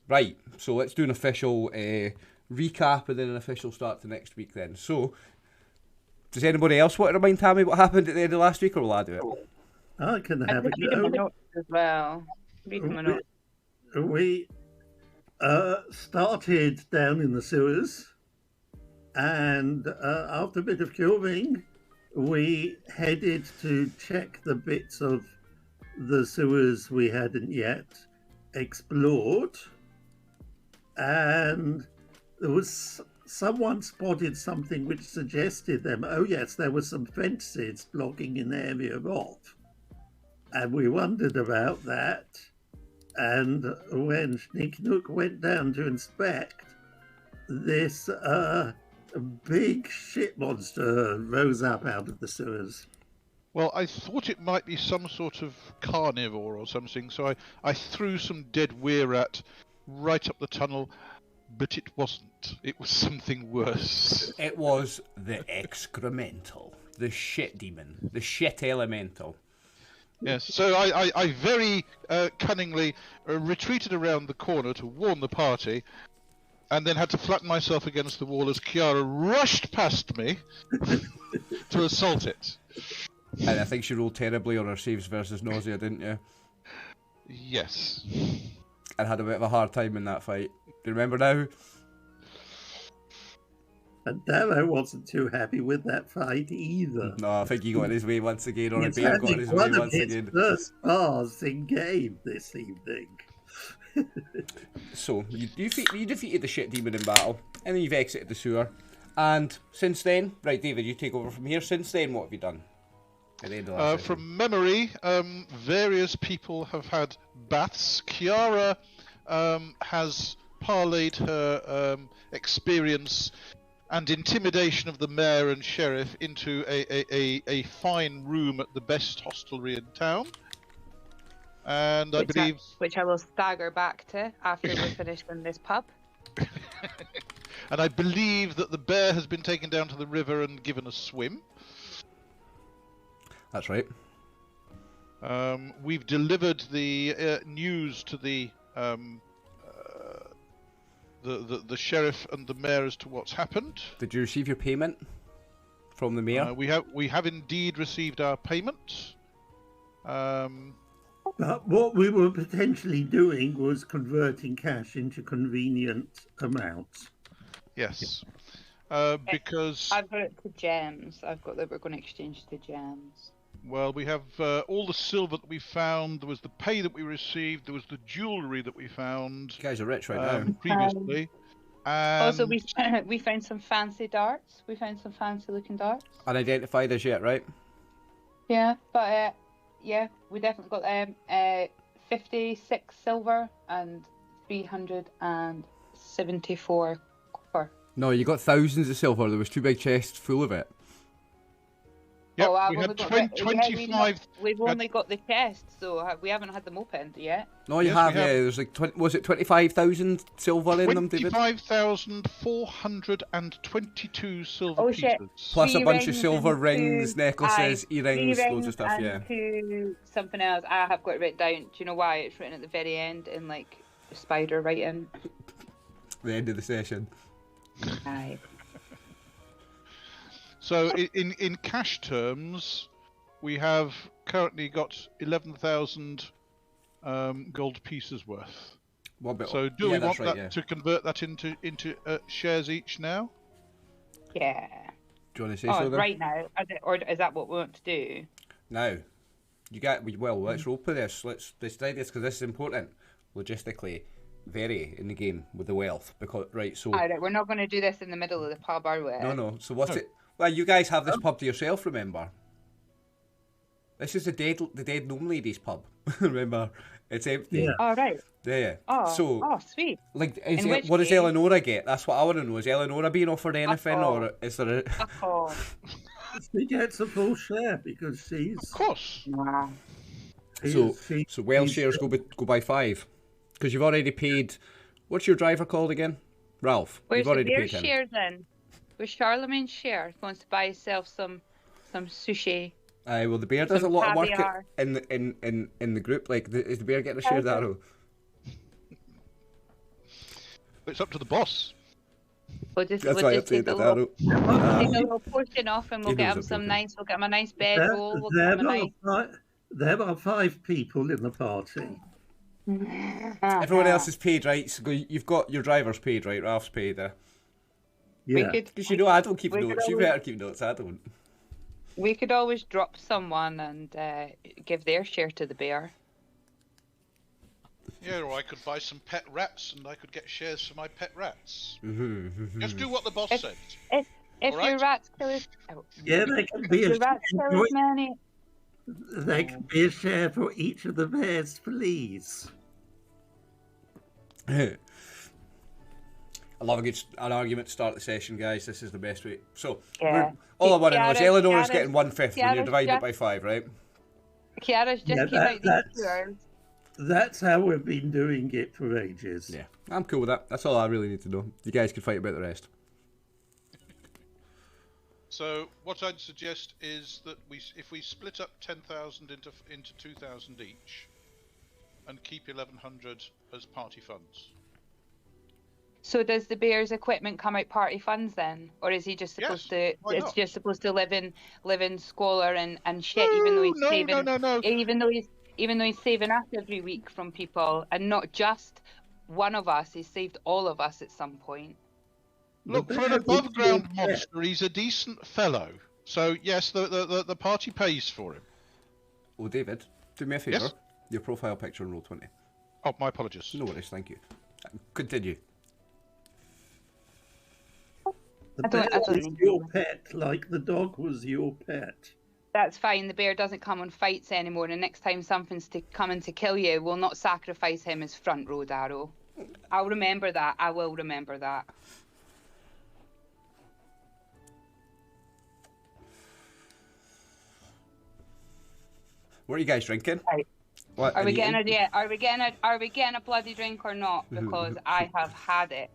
Right, so let's do an official recap and then an official start to next week then. So, does anybody else want to remind Tammy what happened at the end of last week, or will I do it? I can I have a just read my go. notes as well. Read my notes. We started down in the sewers, and after a bit of queuing, we headed to check the bits of the sewers we hadn't yet explored, and there was someone spotted something which suggested them. Oh yes, there were some fences blocking an area off, and we wondered about that. And when Sneak Nook went down to inspect, this big shit monster rose up out of the sewers. Well, I thought it might be some sort of carnivore or something, so I threw some dead weirrat right up the tunnel, but it wasn't. It was something worse. It was the excremental, the shit demon, the shit elemental. Yes, so I very cunningly retreated around the corner to warn the party, and then had to flatten myself against the wall as Kiara rushed past me to assault it. And I think she rolled terribly on her saves versus nausea, didn't you? Yes. And had a bit of a hard time in that fight. Do you remember now? And Darrow wasn't too happy with that fight either. No, I think he got in his way once again, or a bear got in his way one of once his again. first bars in game this evening. So, you defeated the shit demon in battle, and then you've exited the sewer. And since then, right, David, you take over from here. Since then, what have you done? At the end of that session? From memory, various people have had baths. Kiara has parlayed her experience and intimidation of the mayor and sheriff into a fine room at the best hostelry in town. And I believe... Which I will stagger back to after we're finished in this pub. And I believe that the bear has been taken down to the river and given a swim. That's right. We've delivered the news to the sheriff and the mayor as to what's happened. Did you receive your payment from the mayor? We have indeed received our payment. But what we were potentially doing was converting cash into convenient amounts. Yes. Because... I've got it to gems. I've got that we're going to exchange to gems. Well, we have all the silver that we found. There was the pay that we received. There was the jewellery that we found. You guys are rich right now. Previously. Also, we found some fancy darts. We found some fancy looking darts. Unidentified as yet, right? Yeah, but yeah, we definitely got 56 silver and 374 copper. No, you got thousands of silver. There was 2 big chests full of it. Yep, oh, we had 25... We've only got the chest, so we haven't had them opened yet. No, you have, yeah. There's like, was it 25,000 silver in them, David? 25,422 silver pieces. Shit. Plus a bunch of silver rings, necklaces, earrings, loads of stuff, yeah. To something else. I have got it written down. Do you know why? It's written at the very end in like spider writing. The end of the session. Aye. So in cash terms, we have currently got 11,000 gold pieces worth. So do we want that to convert that into shares each now? Yeah. Do you want to say so then? Right now, or is that what we want to do? Now, let's roll for this. Let's decide this because this is important logistically. Very in the game with the wealth because Alright, we're not going to do this in the middle of the pub, are we? No. So what's it? Well, you guys have this pub to yourself, remember? This is the dead gnome lady's pub. Remember, it's empty. Yeah. Oh right. Yeah. Oh, sweet. Like, what does Eleonora get? That's what I want to know. Is Eleonora being offered anything, or is there? She gets a full share because she's. Of course. Wow. So well shares go by 5 because you've already paid. What's your driver called again? Ralph. You've already paid him. Share then? Where's Charlemagne's share? He wants to buy himself some sushi. Well, the bear does a lot of work in the group. Like, is the bear getting a share, Darrow? It's up to the boss. We'll just, That's we'll why I just said take a that. little, Arrow. take a little portion off, and we'll He get knows him I'm we'll get him a nice There, bedroll. We'll get him a nice. there are 5 people in the party. Everyone else is paid, right? So you've got your driver's paid, right? Ralph's paid. We Yeah. could, Because you know I don't keep we could notes. You always- better keep notes. I don't. we could always drop someone and give their share to the bear. Yeah, or I could buy some pet rats and I could get shares for my pet rats. Mm-hmm. Just do what the boss says. If Alright. your rats kill as Yeah, there can if be a your rats share kill for, as many. there can be a share for each of the bears, please. I love an argument to start the session, guys. This is the best way. So, Yeah. all I want to know is Eleanor's Kiara's- getting 1/5 when you're Kiara's dividing it just- by 5, right? Kiara's just Yeah, came out these that's- 2 hours. That's how we've been doing it for ages. Yeah, I'm cool with that. That's all I really need to know. You guys can fight about the rest. So what I'd suggest is that if we split up 10,000 into 2,000 each, and keep 1,100 as party funds. So does the bear's equipment come out party funds then, or is he just supposed to? why It's not? just supposed to live in squalor and shit, even though he's No, saving. no. Even though he's saving us every week from people, and not just one of us. He's saved all of us at some point. Look, The for an bear above is ground your pet. monster, he's a decent fellow. So yes, the party pays for him. Oh, David, do me a favour. Yes? Your profile picture on Roll20. Oh, my apologies. No worries, thank you. Continue. The I don't- bear I don't is know. your pet, like the dog was your pet. That's fine. The bear doesn't come on fights anymore, and next time something's coming to kill you, we'll not sacrifice him as front row, Darrow. I'll remember that. I will remember that. What are you guys drinking? Right. What, Are we and getting eating? Are we getting a bloody drink or not? Because I have had it.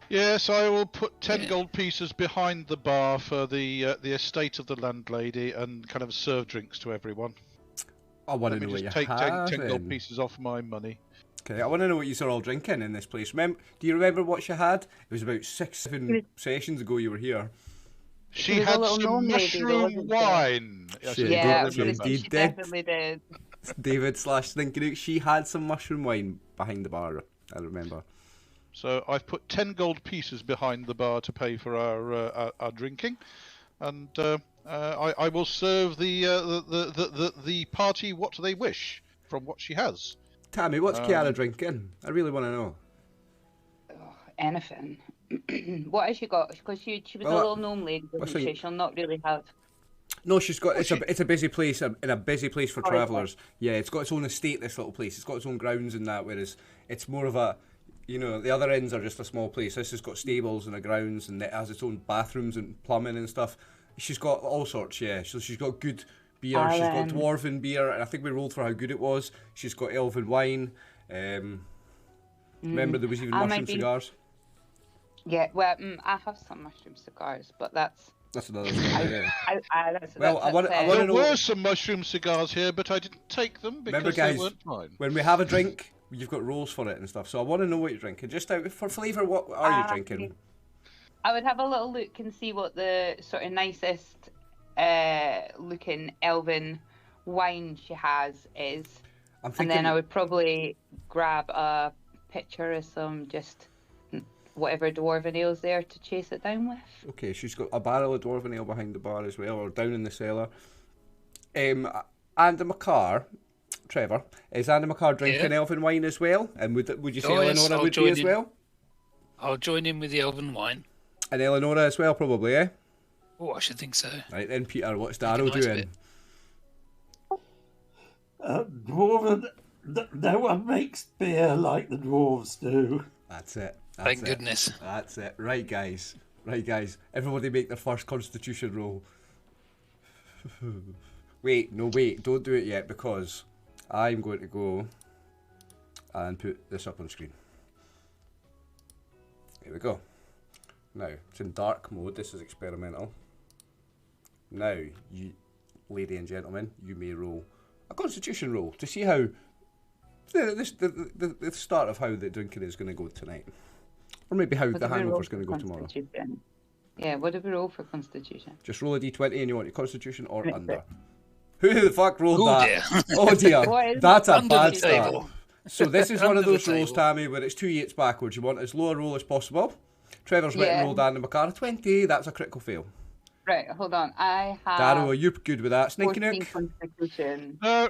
Yes, I will put 10 gold pieces behind the bar for the estate of the landlady and kind of serve drinks to everyone. I want Let to me know what just you're take 10 having. gold pieces off my money. Okay, I want to know what you are all drinking in this place. Do you remember what you had? It was about 7 sessions ago you were here. She was a had little some gnome lady, though, mushroom wasn't there? wine. Yes, Shit, I Yeah, do I was David, gonna remember. say you she did. definitely did. David / Thinking Out, she had some mushroom wine behind the bar, I remember. So I've put 10 gold pieces behind the bar to pay for our drinking, and I will serve the party what they wish from what she has. Tammy, what's Kiara drinking? I really want to know. Anything. What has she got? Because she was Well, a little gnome lady, what's wasn't she? the- She'll not really have. No, she's got. It's a busy place, in a busy place for Oh, travellers. Yeah, it's got its own estate. This little place. It's got its own grounds and that. Whereas it's more of a, the other ends are just a small place. This has got stables and a grounds, and it has its own bathrooms and plumbing and stuff. She's got all sorts. Yeah, so she's got good beer. She's got dwarven beer, and I think we rolled for how good it was. She's got elven wine. Remember there was even I might mushroom be- cigars. Yeah, well, I have some mushroom cigars, but that's. That's another story. Yeah. Well, I wanna There know- were some mushroom cigars here, but I didn't take them because Remember, guys, they weren't mine. when we have a drink, you've got rolls for it and stuff. So I want to know what you're drinking. Just out for flavour, what are you drinking? I would have a little look and see what the sort of nicest looking elven wine she has is. I'm And thinking. then I would probably grab a picture of some just whatever dwarven ale's there to chase it down with. Okay, she's got a barrel of dwarven ale behind the bar as well, or down in the cellar. Andy McCarr, Trevor, is Andy McCarr drinking elven wine as well? And would you say Oh, yes, Eleonora I'll would be join as in. well? I'll join in with the elven wine. And Eleonora as well, probably, eh? Oh, I should think so. Right then, Peter, what's Darrow nice doing? bit. Dwarven, no one makes beer like the dwarves do. That's it. Thank goodness. That's it. Right, guys. Everybody make their first constitution roll. Wait, don't do it yet because I'm going to go and put this up on screen. Here we go. Now, it's in dark mode. This is experimental. Now, you, lady and gentlemen, you may roll a constitution roll to see how the start of how the drinking is going to go tonight. Or maybe how the hangover's going to go tomorrow. Yeah, what do we roll for Constitution? Just roll a d20 and you want your Constitution or under. Who the fuck rolled Oh, that? dear. Oh dear, that's a Under bad the start. table. So this is one of Under the those rolls, table. Tammy, where it's 2 yates backwards. You want as low a roll as possible. Trevor's went and Yeah. rolled Andy McCarr 20. That's a critical fail. Right, hold on. I have Darrow, are you good with that? Sneaky 14 Nook? Constitution. No,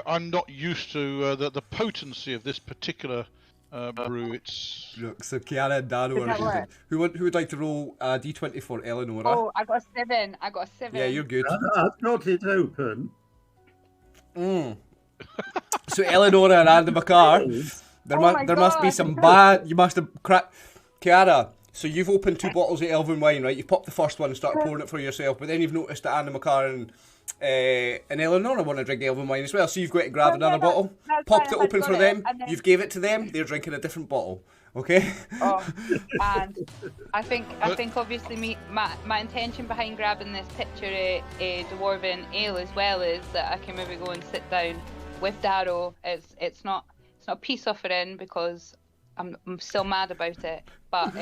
I'm not used to the potency of this particular brew. It's Look, so Kiara and Darrow Does are that work? who would like to roll a d20 for Eleonora? Oh, I got a 7. I got a 7. Yeah, you're good. I've got it open. So Eleonora and Andy McCarr, there must be God. some bad. You must have cracked. Kiara, so you've opened 2 bottles of Elven wine, right? You've popped the first one and started pouring it for yourself, but then you've noticed that Andy McCarr and Eleonora want to drink Elven wine as well, so you've got to grab another bottle, popped it open for them. You've gave it to them. They're drinking a different bottle. Okay. Oh, and I think obviously my intention behind grabbing this pitcher of dwarven ale as well is that I can maybe go and sit down with Darrow. It's not a peace offering because I'm still mad about it, but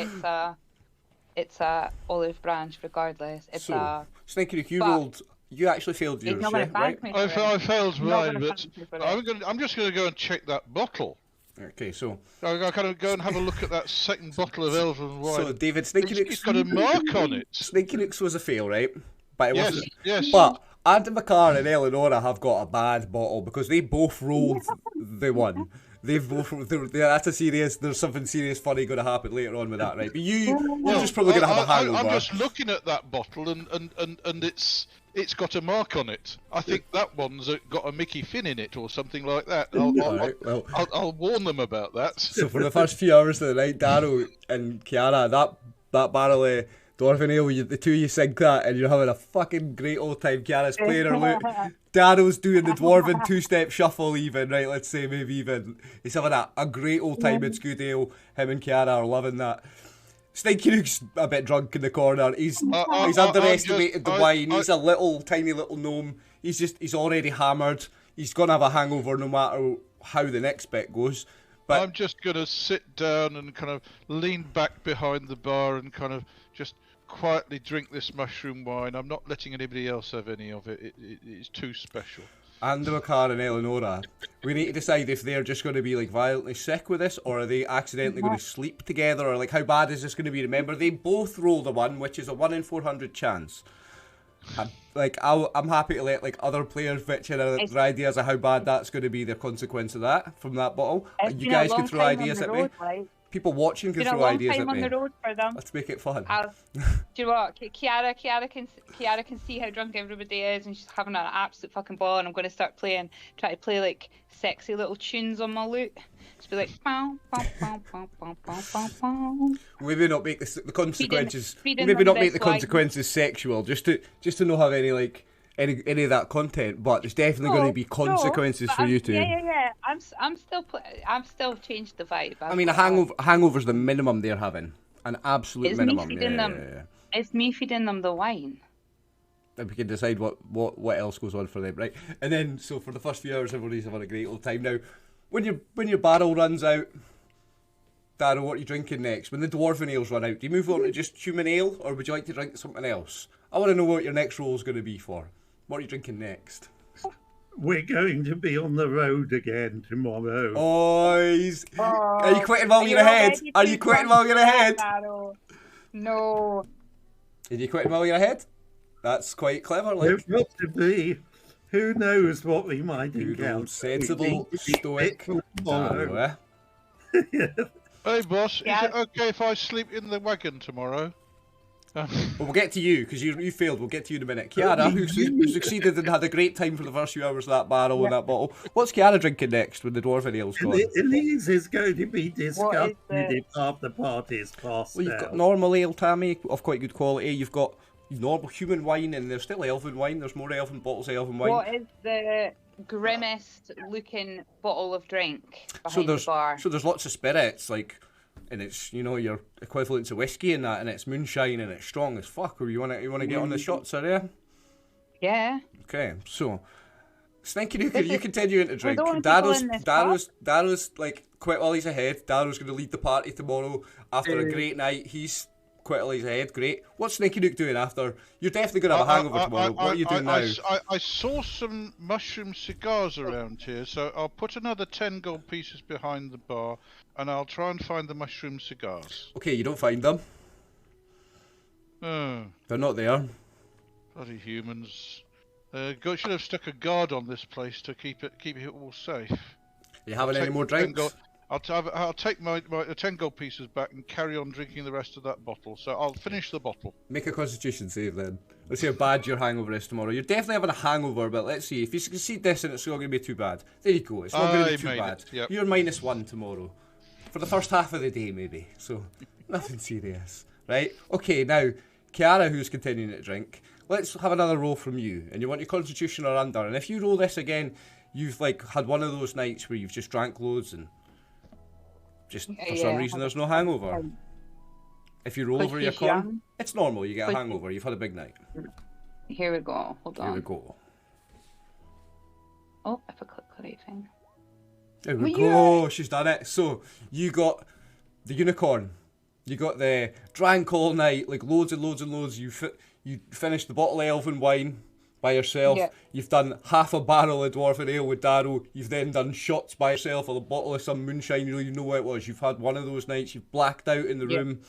it's a olive branch regardless. It's So Sneaky Nook, you but- rolled. You actually failed he's yours, not yeah, going to right? thank me for I it. failed Not mine, gonna but thank me for it. I'm just going to go and check that bottle. Okay, so I kind of go and have a look at that second bottle of Elven wine. David, Sneaky It's got a mark on it. Sneaky Nook's was a fail, right? But it Yes, wasn't. yes. But Andy McCarr and Eleonora have got a bad bottle because they both rolled the one. They've both. That's a serious. There's something serious funny going to happen later on with that, right? But you're just probably going to have a hangover. I'm just looking at that bottle and it's got a mark on it. I think that one's got a Mickey Finn in it or something like that. Alright, well. I'll warn them about that. So for the first few hours of the night, Darrow and Kiara, that barrel of Dwarven Ale, the two of you sing that and you're having a fucking great old time. Kiara's playing her lute. Darrow's doing the Dwarven 2-step shuffle even, right, let's say maybe even. He's having a great old time. It's good ale. Him and Kiara are loving that. Sneaky Nook's a bit drunk in the corner. He's underestimated the wine. He's a little, tiny little gnome. He's already hammered. He's going to have a hangover no matter how the next bit goes. But I'm just going to sit down and kind of lean back behind the bar and kind of just quietly drink this mushroom wine. I'm not letting anybody else have any of it. It's too special. Andy McCarr and Eleonora, we need to decide if they're just going to be like violently sick with this, or are they accidentally going to sleep together, or like how bad is this going to be? Remember, they both rolled a 1, which is a 1 in 400 chance. I'm happy to let like other players pitch in their ideas of how bad that's going to be, the consequence of that from that bottle. You guys can throw ideas at me. People watching can throw ideas at me. Let's make it fun. Do you know what? Kiara can see how drunk everybody is, and she's having an absolute fucking ball. And I'm going to start trying to play like sexy little tunes on my lute. Just be like, bow, bow, bow, bow, bow, bow, bow, bow. Maybe not make the consequences. Feeding Maybe them not make the this wine. consequences sexual, just to not have any like any of that content. But there's definitely going to be consequences for you two. Yeah. I'm still changed the vibe. I mean, a hangover's the minimum they're having, an absolute It's minimum. me feeding them. Yeah. It's me feeding them the wine. Then we can decide what else goes on for them, right? And then so for the first few hours, everybody's having a great old time. Now, when your barrel runs out, Darrow, what are you drinking next? When the dwarven ales run out, do you move on to just human ale, or would you like to drink something else? I want to know what your next roll is going to be for. What are you drinking next? We're going to be on the road again tomorrow. Boys, are you quitting while you're ahead? Are you quitting while you're ahead? No. Did you quit while you're ahead? That's quite clever. Like, There's got to be. Who knows what we might good encounter? old sensible, We think stoic fit for tomorrow. Darrow, eh? Hey, boss, Yeah. is it okay if I sleep in the wagon tomorrow? Well, we'll get to you, because you failed. We'll get to you in a minute. Kiara, who succeeded and had a great time for the first few hours of that barrel and that bottle. What's Kiara drinking next when the dwarven ale's gone? Elise is going to be disgusted the- if half the party's passed Well, you've got out. normal ale, Tammy, of quite good quality. You've got normal human wine, and there's still elven wine. There's more elven bottles of elven wine. What is the grimmest looking bottle of drink behind the bar? So there's lots of spirits, like, and it's, you know, your equivalent to whiskey and that, and it's moonshine and it's strong as fuck. Or you wanna get on the shots, are you? Yeah. Okay, so Stinky Nuke, you continuing to drink. the only people in this pub. Darrow's like quite while he's ahead. Darrow's going to lead the party tomorrow after a great night. He's quite while he's ahead. Great. What's Stinky Nuke doing after? You're definitely going to have a hangover tomorrow. What are you doing now? I saw some mushroom cigars around here, so I'll put another 10 gold pieces behind the bar, and I'll try and find the mushroom cigars. Okay, you don't find them. They're not there. Bloody humans. Should have stuck a guard on this place to keep it all safe. Are you having any more drinks? I'll take my 10 gold pieces back and carry on drinking the rest of that bottle. So I'll finish the bottle. Make a constitution save then. Let's see how bad your hangover is tomorrow. You're definitely having a hangover, but let's see. If you succeed this and it's not going to be too bad. There you go. It's not going to be too bad. Yep. You're -1 tomorrow. For the first half of the day, maybe. So, nothing serious. Right? Okay, now, Kiara, who's continuing to drink, let's have another roll from you. And you want your constitution or under. And if you roll this again, you've like had one of those nights where you've just drank loads and just for some reason there's no hangover. If you roll over your con, it's normal. You get a hangover. You've had a big night. Here we go. Hold on. Here we go. Oh, if I click the right thing. There we go. She's done it. So you got the unicorn. You got the drank all night, like loads and loads and loads. You finished the bottle of elven wine by yourself. Yeah. You've done half a barrel of dwarven ale with Darrow. You've then done shots by yourself or a bottle of some moonshine. You don't even know what it was. You've had one of those nights. You've blacked out in the room.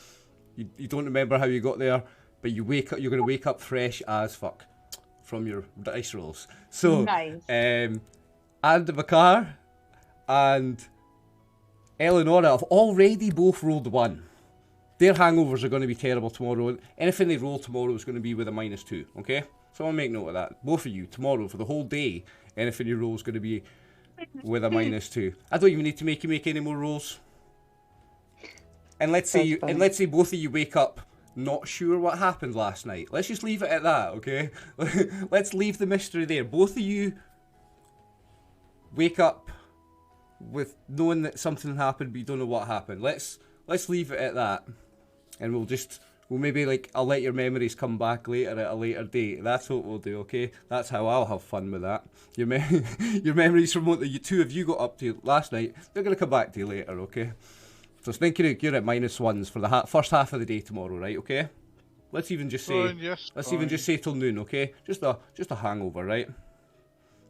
You don't remember how you got there, but you wake up. You're going to wake up fresh as fuck from your dice rolls. So, nice. Anne Macar and Eleonora have already both rolled 1. Their hangovers are going to be terrible tomorrow. Anything they roll tomorrow is going to be with a -2, okay? So I'll make note of that. Both of you, tomorrow, for the whole day, anything you roll is going to be with a -2. I don't even need to make you make any more rolls. And let's say both of you wake up not sure what happened last night. Let's just leave it at that, okay? Let's leave the mystery there. Both of you wake up with knowing that something happened, but you don't know what happened. Let's leave it at that. And we'll maybe like, I'll let your memories come back later at a later date. That's what we'll do, okay? That's how I'll have fun with that. Your memories from what the two of you got up to last night, they're going to come back to you later, okay? So Stinky Nuke, you're at -1s for the first half of the day tomorrow, right, okay? Let's even just say, even just say till noon, okay? Just a hangover, right?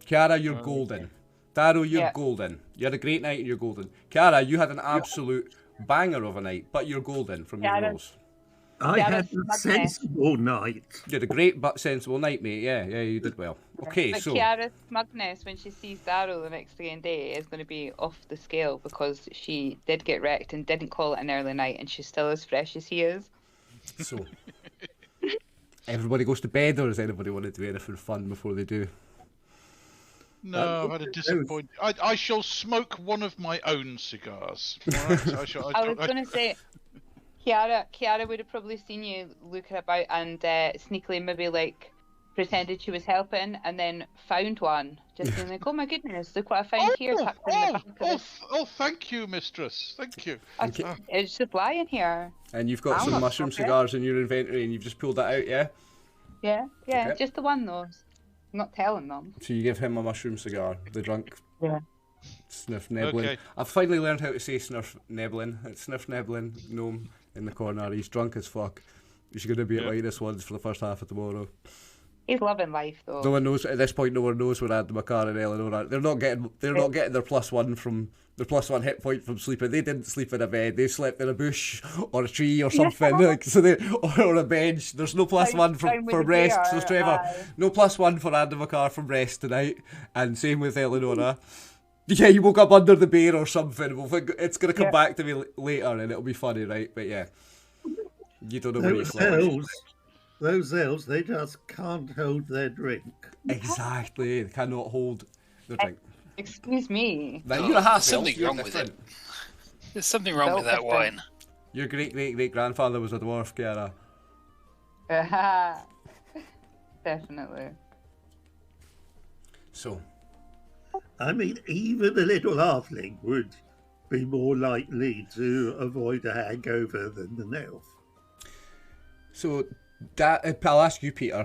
Kiara, you're golden. Darrow, you're golden. You had a great night and you're golden. Kiara, you had an absolute banger of a night, but you're golden from your rolls. I had a sensible night. You had a great but sensible night, mate. Yeah, you did well. Okay, but so Kiara's smugness when she sees Darrow the next day is going to be off the scale because she did get wrecked and didn't call it an early night, and she's still as fresh as he is. So, everybody goes to bed, or does anybody want to do anything fun before they do? No, I've had a disappointment. I shall smoke one of my own cigars. Right? I was going to say, Kiara would have probably seen you looking about and sneakily maybe like pretended she was helping and then found one. Just being like, oh my goodness, look what I found here. Tucked in the back of this. Thank you, mistress. Thank you. It's just lying here. And you've got some mushroom cigars in your inventory and you've just pulled that out, yeah? Yeah, okay. Just the one though. I'm not telling them. So you give him a mushroom cigar, the drunk. Yeah. Sniff Neblin. Okay. I've finally learned how to say Sniff Neblin. It's Sniff Neblin, gnome in the corner. He's drunk as fuck. He's going to be at -1s for the first half of tomorrow. He's loving life though. No one knows at this point. No one knows where Anne Macar and Eleanor are. They're not getting their +1 from their +1 hit point from sleeping. They didn't sleep in a bed. They slept in a bush or a tree or something. Like, so or a bench. There's no +1 for rest. So Trevor, no +1 for Anne Macar from rest tonight. And same with Eleonora. Yeah, you woke up under the bear or something. It's going to come back to me later and it'll be funny, right? But yeah, you don't know where you slept. Those elves, they just can't hold their drink. Exactly, they cannot hold their drink. Excuse me. Now, you're a half something wrong with it. There's something wrong with that wine. Your great-great-great-grandfather was a dwarf, Kiara. Definitely. So. I mean, even a little halfling would be more likely to avoid a hangover than an elf. So, I'll ask you, Peter,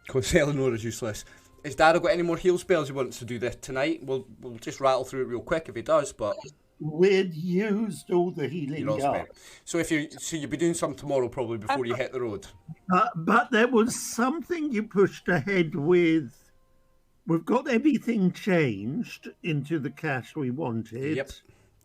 because Eleanor is useless. Has Dad got any more heal spells he wants to do this tonight? We'll just rattle through it real quick if he does, but We'd used all the healing you're all up. spent. So you'll be doing some tomorrow probably before you hit the road. But there was something you pushed ahead with. We've got everything changed into the cash we wanted. Yep.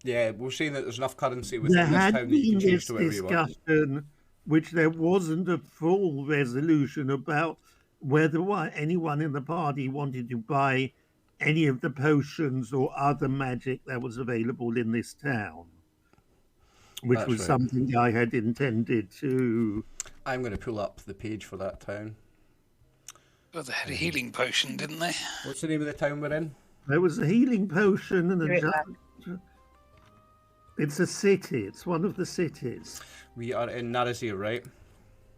Yeah, we're saying that there's enough currency within There this had town that you been can change this to whatever you want. discussion, which there wasn't a full resolution about whether anyone in the party wanted to buy any of the potions or other magic that was available in this town, which That's was right. something I had intended to. I'm going to pull up the page for that town. Well, they had a healing potion, didn't they? What's the name of the town we're in? There was a healing potion and Right a. It's a city. It's one of the cities. We are in Narazir, right?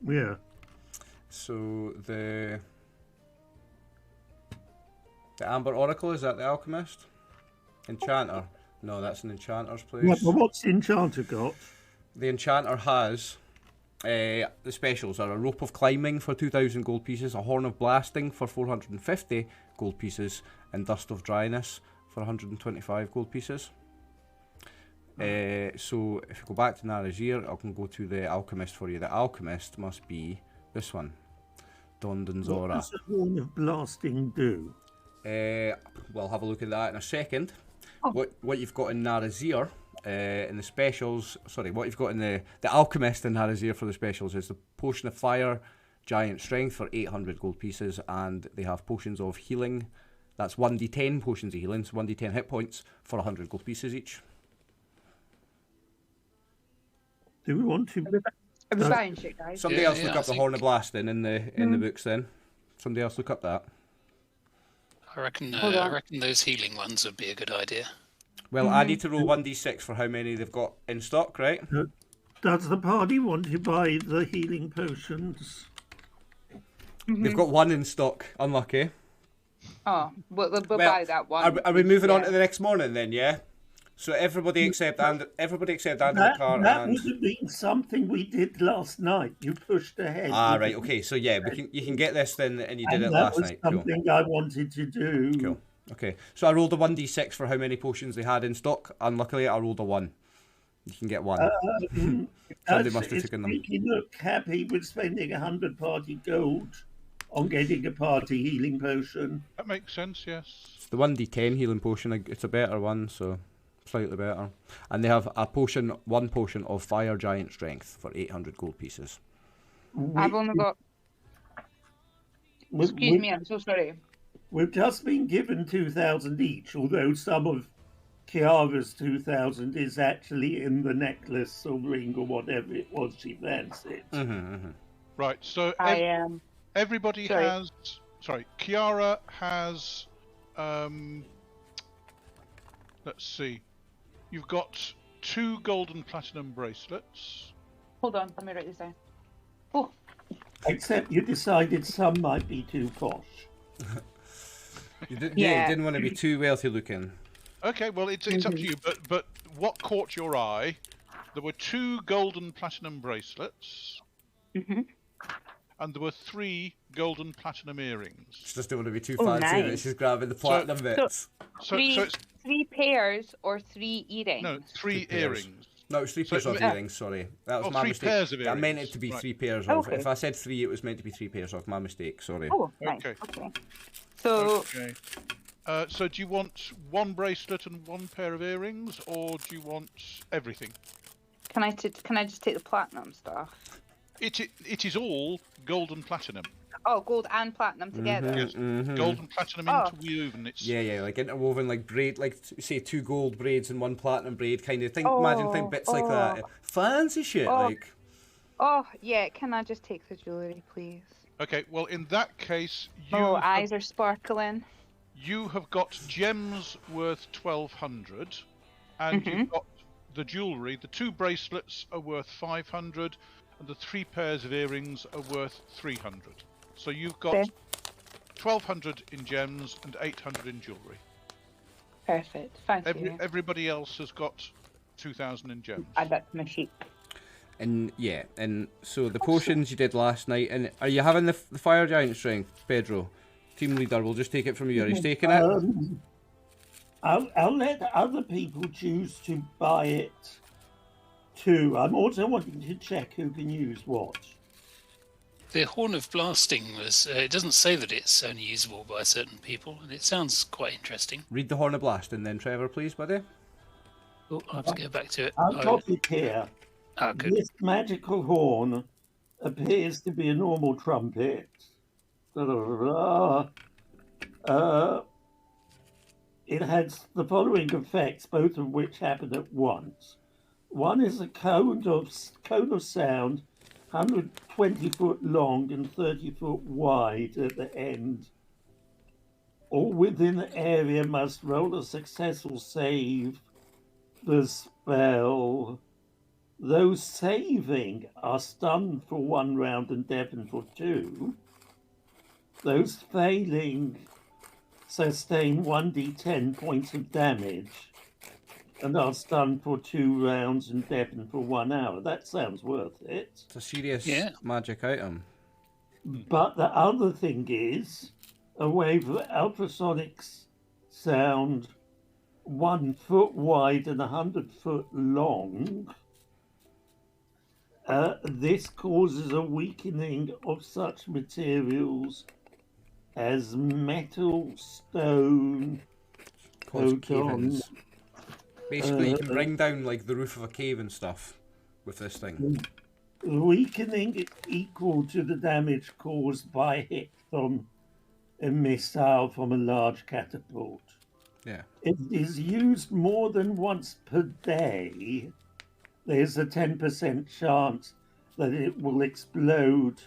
Yeah. So the Amber Oracle, is that the alchemist? Enchanter? No, that's an enchanter's place. Well, what's the enchanter got? The enchanter has the specials are a rope of climbing for 2,000 gold pieces, a horn of blasting for 450 gold pieces, and dust of dryness for 125 gold pieces. So if you go back to Narazir, I can go to the alchemist for you. The alchemist must be this one, What Dondonzora. does the horn of blasting do? We'll have a look at that in a second. What you've got in Narazir, in the specials, what you've got in the alchemist in Narazir for the specials is the potion of fire, giant strength for 800 gold pieces, and they have potions of healing. That's 1d10 potions of healing, so 1d10 hit points for 100 gold pieces each. Do we want to? Are we buying shit, guys? Somebody Yeah, else yeah, look I up the think- horn of blasting in the books then. Somebody else look up that. I reckon. Hold I on. reckon those healing ones would be a good idea. Well, I need to roll 1d6 for how many they've got in stock, right? Does the party want to buy the healing potions? They've got one in stock. Unlucky. Oh, we'll buy that one. Are we moving on Yeah. to the next morning then? Yeah. So everybody except Andy That McCart and. would have been something we did last night. You pushed ahead. with Right. it. Okay. So yeah, you can get this then, and you did And it that last was night. Cool. something I wanted to do. Cool. Okay. So I rolled a 1d6 for how many potions they had in stock. Unluckily, I rolled a 1. You can get 1. Somebody must have taken them. You look happy with spending 100 party gold on getting a party healing potion. That makes sense, yes. It's the 1d10 healing potion. It's a better one, so slightly better. And they have one potion of fire giant strength for 800 gold pieces. I've only got. Excuse me, I'm so sorry. We've just been given 2,000 each, although some of Kiara's 2,000 is actually in the necklace or ring or whatever it was she fancied. Right, so I am. everybody Sorry. has... Sorry, Kiara has... let's see. You've got 2 gold and platinum bracelets. Hold on, let me write this down. Oh, Except you decided some might be too posh. You you Yeah. didn't want to be too wealthy looking. Okay, well, it's up to you, but what caught your eye? There were 2 gold and platinum bracelets. And there were 3 gold and platinum earrings. She just don't want to be too Oh, fancy that nice. she's grabbing the platinum bits. So three, it's... three pairs or 3 earrings? No, 3 pairs. earrings. No, it was 3 pairs of earrings, sorry. That was Oh, my 3 mistake. pairs of I meant earrings. it to be Right. 3 pairs of. Okay. If I said 3, it was meant to be 3 pairs of. My mistake, sorry. Oh, nice. Okay. Okay. So, Okay. So do you want 1 bracelet and 1 pair of earrings, or do you want everything? can I just take the platinum stuff? It is all gold and platinum. Oh, gold and platinum together. Yes. Gold and platinum Oh. interwoven. It's Yeah, like interwoven, like braid, like say 2 gold braids and 1 platinum braid, kind of thing. Imagine think bits like that. Fancy shit, Oh. like. Oh, yeah. Can I just take the jewellery, please? okay. Well, in that case, Oh, eyes are sparkling. you have got gems worth 1,200, and you've got the jewellery. The 2 bracelets are worth 500, and the 3 pairs of earrings are worth 300. So you've got Okay. 1,200 in gems and 800 in jewellery. Perfect. Thank you. Everybody else has got 2,000 in gems. Add that to my sheet. And yeah, and so the potions you did last night, and are you having the fire giant strength, Pedro? Team leader, we'll just take it from you. Are you taking it? I'll let other people choose to buy it too. I'm also wanting to check who can use what. The Horn of Blasting was. It doesn't say that it's only usable by certain people, and it sounds quite interesting. Read the Horn of Blasting then, Trevor, please, buddy. Oh, I'll have to get back to it. I've got it here. Oh, good. This magical horn appears to be a normal trumpet. It has the following effects, both of which happen at once. One is a cone of sound, 120 foot long and 30 foot wide at the end. All within the area must roll a successful save. The spell. Those saving are stunned for 1 round and deafened for 2. Those failing sustain 1d10 points of damage and are stunned for 2 rounds and deafened for 1 hour. That sounds worth it. It's a serious magic item. But the other thing is a wave of ultrasonic sound 1 foot wide and 100 foot long. This causes a weakening of such materials as metal, stone, proton. Basically, you can bring down like the roof of a cave and stuff with this thing. Weakening equal to the damage caused by a hit from a missile from a large catapult. Yeah. It is used more than once per day. There's a 10% chance that it will explode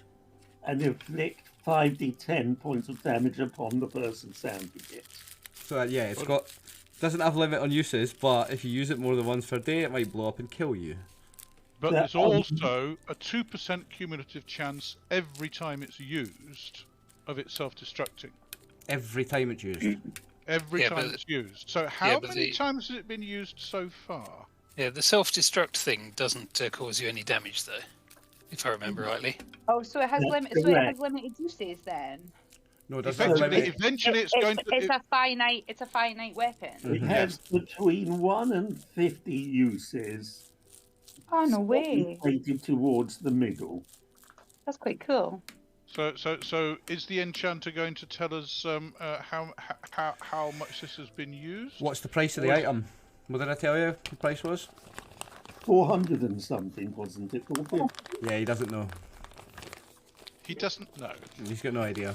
and inflict 5d10 points of damage upon the person sounding it. So yeah, it's got doesn't have a limit on uses, but if you use it more than once per day, it might blow up and kill you. But there's also a 2% cumulative chance every time it's used of it self-destructing. Every time it's used. Every time it's used. So how many times has it been used so far? Yeah, the self-destruct thing doesn't cause you any damage, though, if I remember rightly. Oh, so it has limited uses then. No, it doesn't. Eventually, it's going to. It's a finite. It's a finite weapon. It has between 1 and 50 uses. Oh no way! Weighted towards the middle. That's quite cool. So is the enchanter going to tell us how much this has been used? What's the price of the item? What did I tell you the price was? 400 and something, wasn't it? Yeah, he doesn't know. He doesn't know. He's got no idea.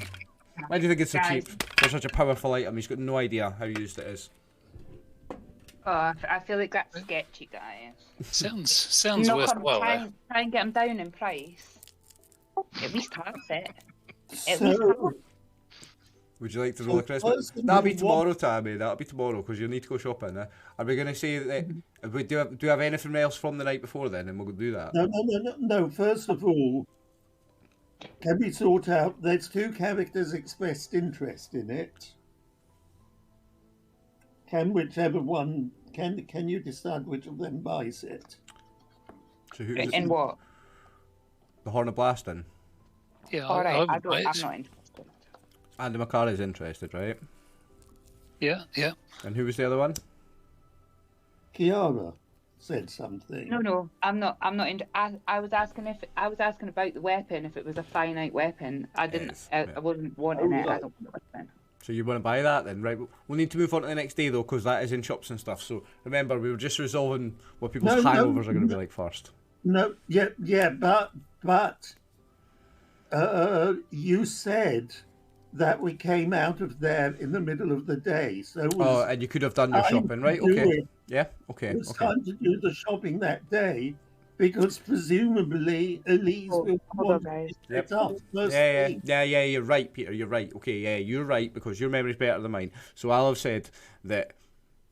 Why do you think it's so cheap? For such a powerful item, he's got no idea how used it is. Oh, I feel like that's sketchy, guys. Sounds worthwhile. Try and get him down in price. At least half it. Would you like to roll a Christmas? That'll be tomorrow, Tammy. That'll be tomorrow because you'll need to go shopping. Are we going to say that? Do you have anything else from the night before then, and we'll do that? No. First of all, can we sort out? There's 2 characters expressed interest in it. Can whichever one? Can you decide which of them buys it? So in what? The Horn of Blasting. Yeah, all right. I'm not interested. Andy McCarr is interested, right? Yeah. And who was the other one? Kiara said something. No, I'm not. I was asking about the weapon. If it was a finite weapon, I didn't. I wasn't wanting it. I don't want the weapon. So you want to buy that then, right? We'll need to move on to the next day though, because that is in shops and stuff. So remember, we were just resolving what people's hangovers are going to be like first. No, but you said that we came out of there in the middle of the day, so and you could have done your shopping, right? Okay. Yeah. Okay. It was time to do the shopping that day because presumably Elise will want to get up first thing. Yeah. You're right, Peter. You're right. Okay. Yeah, you're right because your memory's better than mine. So I'll have said that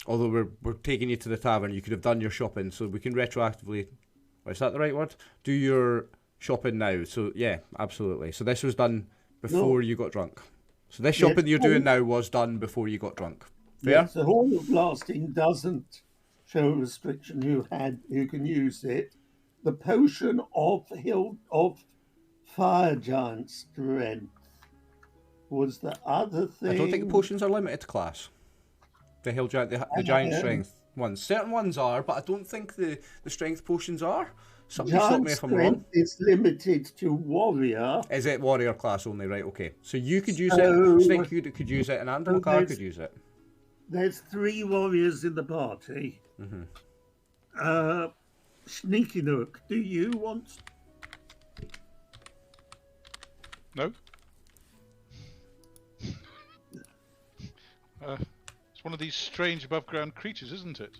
although we're taking you to the tavern, you could have done your shopping, so we can retroactively. Is that the right word? Do your shopping now. So yeah, absolutely. So this was done before you got drunk. So this shopping you're doing now was done before you got drunk. Fair? Yes, the Horn of Blasting doesn't show a restriction who can use it. The potion of Fire Giant Strength was the other thing. I don't think the potions are limited to class. The giant strength ones. Certain ones are, but I don't think the strength potions are. Somebody stop Giant me if I'm wrong. strength is limited to warrior. Is it warrior class only? Right, okay. So you could use it, Snake could use it, and Andalcar could use it. There's 3 warriors in the party. Sneaky Nook, do you want... No. It's one of these strange above-ground creatures, isn't it?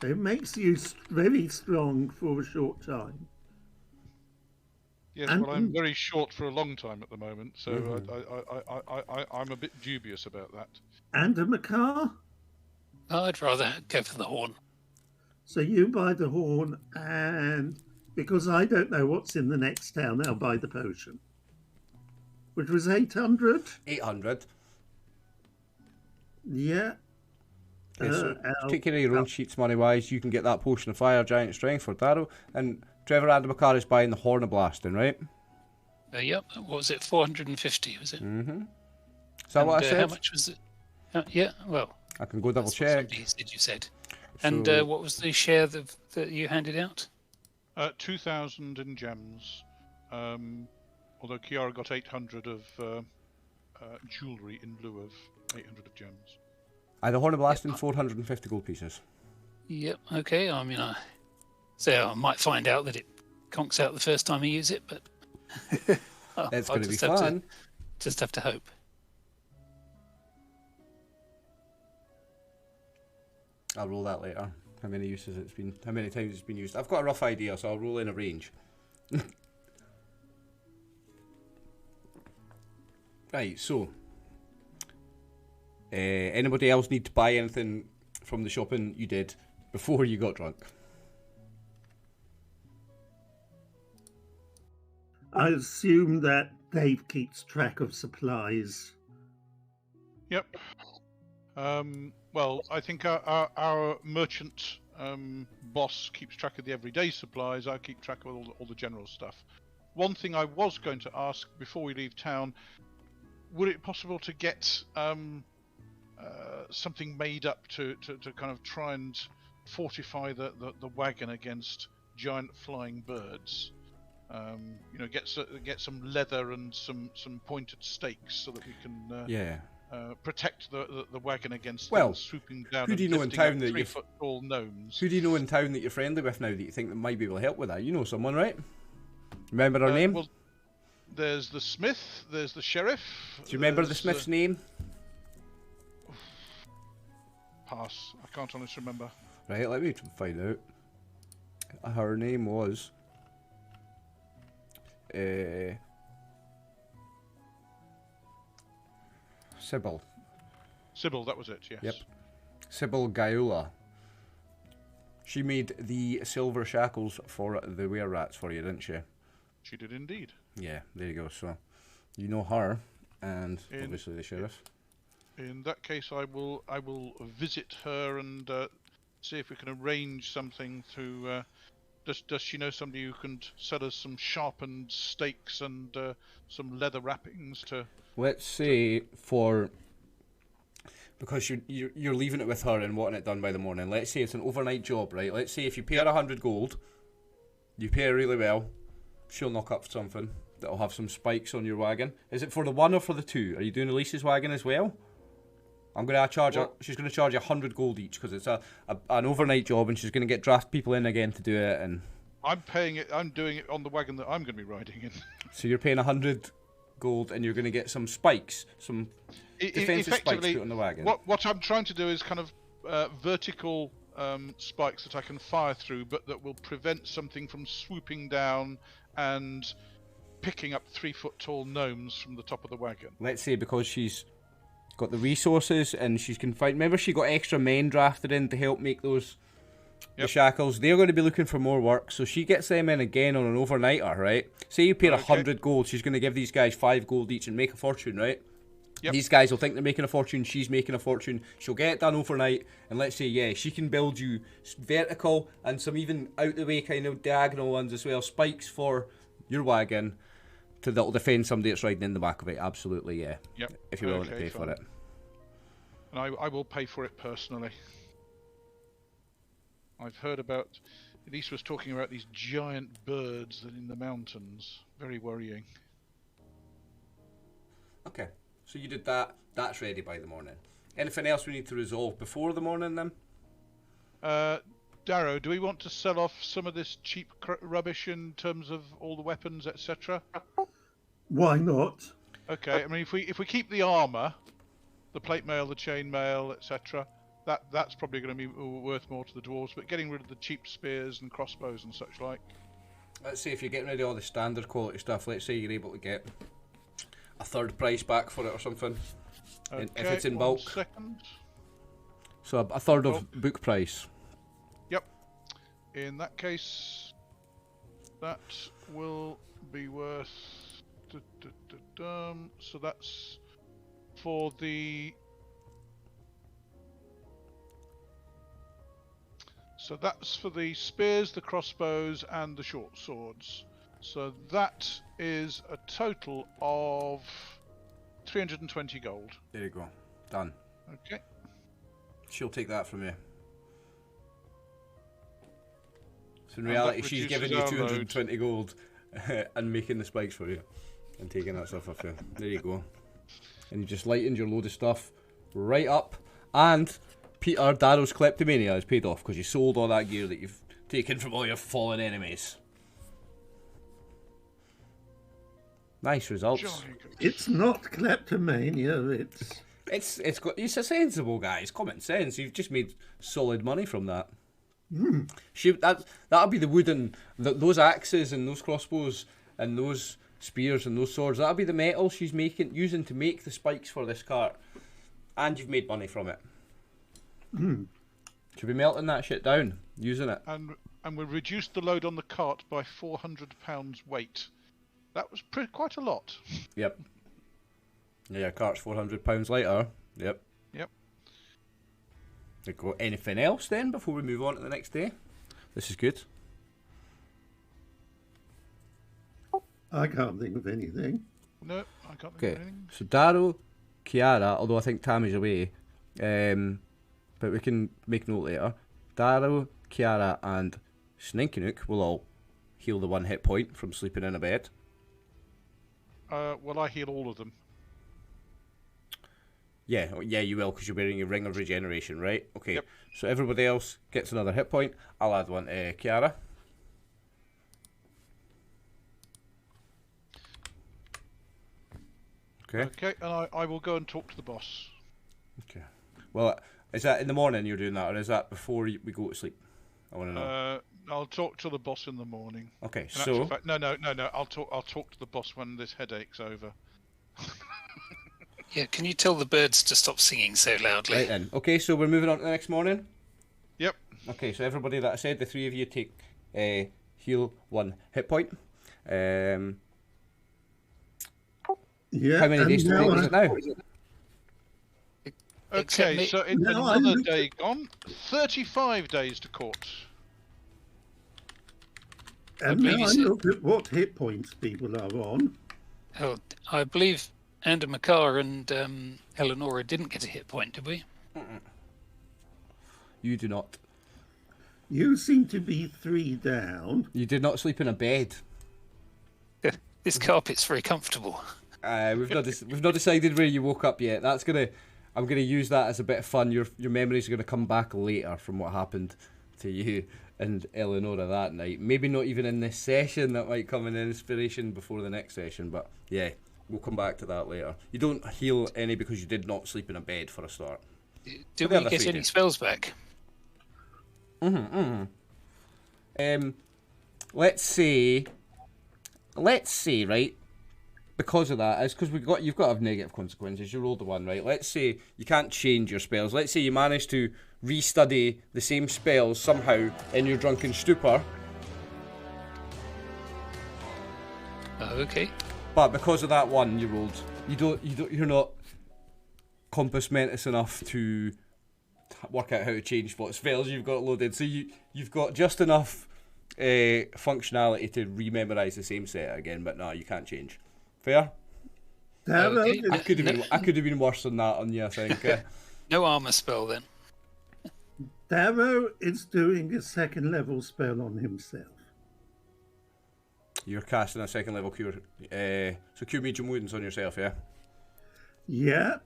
It makes you very strong for a short time. Yes, And- well, I'm very short for a long time at the moment, so I'm a bit dubious about that. And a macaw? I'd rather go for the horn. So you buy the horn, and because I don't know what's in the next town, I'll buy the potion. Which was 800? 800. Yeah. Okay, so take care of your own sheets money-wise. You can get that potion of fire, giant strength for Darrow. And Trevor Andamacar is buying the horn of blasting, right? Yep. What was it? 450, was it? Mm-hmm. Is that what I said? How much was it? Yeah, well... I can go double that's check. what somebody said you said. And So- what was the share that you handed out? 2,000 in gems. Although Kiara got 800 of jewellery in lieu of 800 of gems. The horn of blasting, 450 gold pieces. Yep, okay. I mean, I might find out that it conks out the first time I use it, but... It's I'll going to be just have fun. Just have to hope. I'll roll that later. How many times it's been used. I've got a rough idea, so I'll roll in a range. Right, so anybody else need to buy anything from the shopping you did before you got drunk? I assume that Dave keeps track of supplies. Yep. Well, I think our merchant boss keeps track of the everyday supplies. I keep track of all the general stuff. One thing I was going to ask before we leave town, would it be possible to get something made up to kind of try and fortify the wagon against giant flying birds? Get some leather and some pointed stakes so that we can protect the wagon against them swooping down. Who do you know in town that 3-foot tall gnomes? Who do you know in town that you're friendly with now that you think that might be able to help with that? You know someone, right? Remember her name? Well, there's the smith. There's the sheriff. Do you remember the smith's name? Pass. I can't honestly remember. Right, let me find out. Her name was... Sybil. Sybil, that was it, yes. Yep. Sybil Gaula. She made the silver shackles for the were-rats for you, didn't she? She did indeed. Yeah, there you go. So, you know her, and obviously the sheriff. In that case, I will visit her and see if we can arrange something to... Does she know somebody who can sell us some sharpened stakes and some leather wrappings to... Let's say because you're leaving it with her and wanting it done by the morning. Let's say it's an overnight job, right? Let's say if you pay her 100 gold, you pay her really well, she'll knock up something that'll have some spikes on your wagon. Is it for the one or for the two? Are you doing Elise's wagon as well? I'm going to charge her. She's going to charge you 100 gold each because it's an overnight job, and she's going to get draft people in again to do it. And I'm paying it. I'm doing it on the wagon that I'm going to be riding in. So you're paying 100 gold, and you're going to get some spikes, some defensive spikes put on the wagon. What I'm trying to do is kind of vertical spikes that I can fire through, but that will prevent something from swooping down and picking up 3-foot tall gnomes from the top of the wagon. Let's say because she's got the resources and she can find. Remember, she got extra men drafted in to help make those the shackles. They're going to be looking for more work, so she gets them in again on an overnighter, right? Say you pay her 100 gold, she's going to give these guys 5 gold each and make a fortune, right? Yep. These guys will think they're making a fortune, she's making a fortune, she'll get it done overnight, and let's say, she can build you vertical and some even out the way kind of diagonal ones as well, spikes for your wagon, that'll defend somebody that's riding in the back of it. Absolutely, yeah. Yep. If you're willing to Okay, pay for fine. it. And I will pay for it personally. I've heard about... Elise was talking about these giant birds in the mountains. Very worrying. Okay, so you did that. That's ready by the morning. Anything else we need to resolve before the morning then? Darrow, do we want to sell off some of this cheap rubbish in terms of all the weapons, etc.? Why not? Okay, I mean, if we keep the armour, the plate mail, the chain mail, etc., that's probably going to be worth more to the dwarves. But getting rid of the cheap spears and crossbows and such like. Let's say if you're getting rid of all the standard quality stuff, let's say you're able to get a third price back for it or something. Okay, if it's in 1 bulk. second. So a third of book price. Yep. In that case, that will be worth... So that's for the... So that's for the spears, the crossbows, and the short swords. So that is a total of 320 gold. There you go. Done. Okay. She'll take that from you. So in And reality, that she's reduces giving you our 220 gold and making the spikes for you. And taking that stuff off you. There you go. And you just lightened your load of stuff right up. And Peter Darrow's kleptomania is paid off because you sold all that gear that you've taken from all your fallen enemies. Nice results. Jolly good. It's not kleptomania, it's... It's a sensible guy. It's common sense. You've just made solid money from that. That'll be the wood and those axes and those crossbows and those spears and those swords. That'll be the metal she's using to make the spikes for this cart, and you've made money from it. Should be melting that shit down, using it. And we reduced the load on the cart by 400 pounds weight. That was quite a lot. Yep. Yeah, cart's £400 lighter. Yep. Yep. There you go. Anything else then before we move on to the next day? This is good. I can't think of anything. No, I can't think of anything. So Darrow, Kiara, although I think Tammy's away, but we can make note later. Darrow, Kiara, and Sninkinook will all heal the 1 hit point from sleeping in a bed. Well, I heal all of them. Yeah, you will, because you're wearing your Ring of Regeneration, right? Okay, Yep. So everybody else gets another hit point. I'll add one to Kiara. Okay. Okay, and I will go and talk to the boss. Okay. Well, is that in the morning you're doing that, or is that before we go to sleep? I want to know. I'll talk to the boss in the morning. Okay, In so... actual fact, no. I'll talk to the boss when this headache's over. Yeah, can you tell the birds to stop singing so loudly? Right then. Okay, so we're moving on to the next morning. Yep. Okay, so everybody that I said, the 3 of you take heal 1 hit point. Yeah, How many days to take is it now? Except Okay, me- so it's No, I another looked day gone. 35 days to court. And now believe I you said- look at what hit points people are on. Oh, I believe Ander Makar and Eleonora didn't get a hit point, did we? You do not. You seem to be 3 down. You did not sleep in a bed. This carpet's very comfortable. We've not decided where you woke up yet. I'm gonna use that as a bit of fun. Your memories are gonna come back later from what happened to you and Eleonora that night. Maybe not even in this session. That might come in inspiration before the next session. But yeah, we'll come back to that later. You don't heal any because you did not sleep in a bed for a start. Did The we other get 3 any do. spells back? Let's say, right, because of that, it's because you've got to have negative consequences. You rolled the 1, right? Let's say you can't change your spells. Let's say you manage to restudy the same spells somehow in your drunken stupor, Oh, okay. but because of that 1 you rolled, you're not compass mentis enough to work out how to change what spells you've got loaded. So you've got just enough functionality to rememorise the same set again, but no, you can't change. Fair? Darrow, Okay. I could have been worse than that on you, I think. No armor spell then. Darrow is doing a second level spell on himself. You're casting a second level cure. So cure medium wounds on yourself, yeah? Yeah.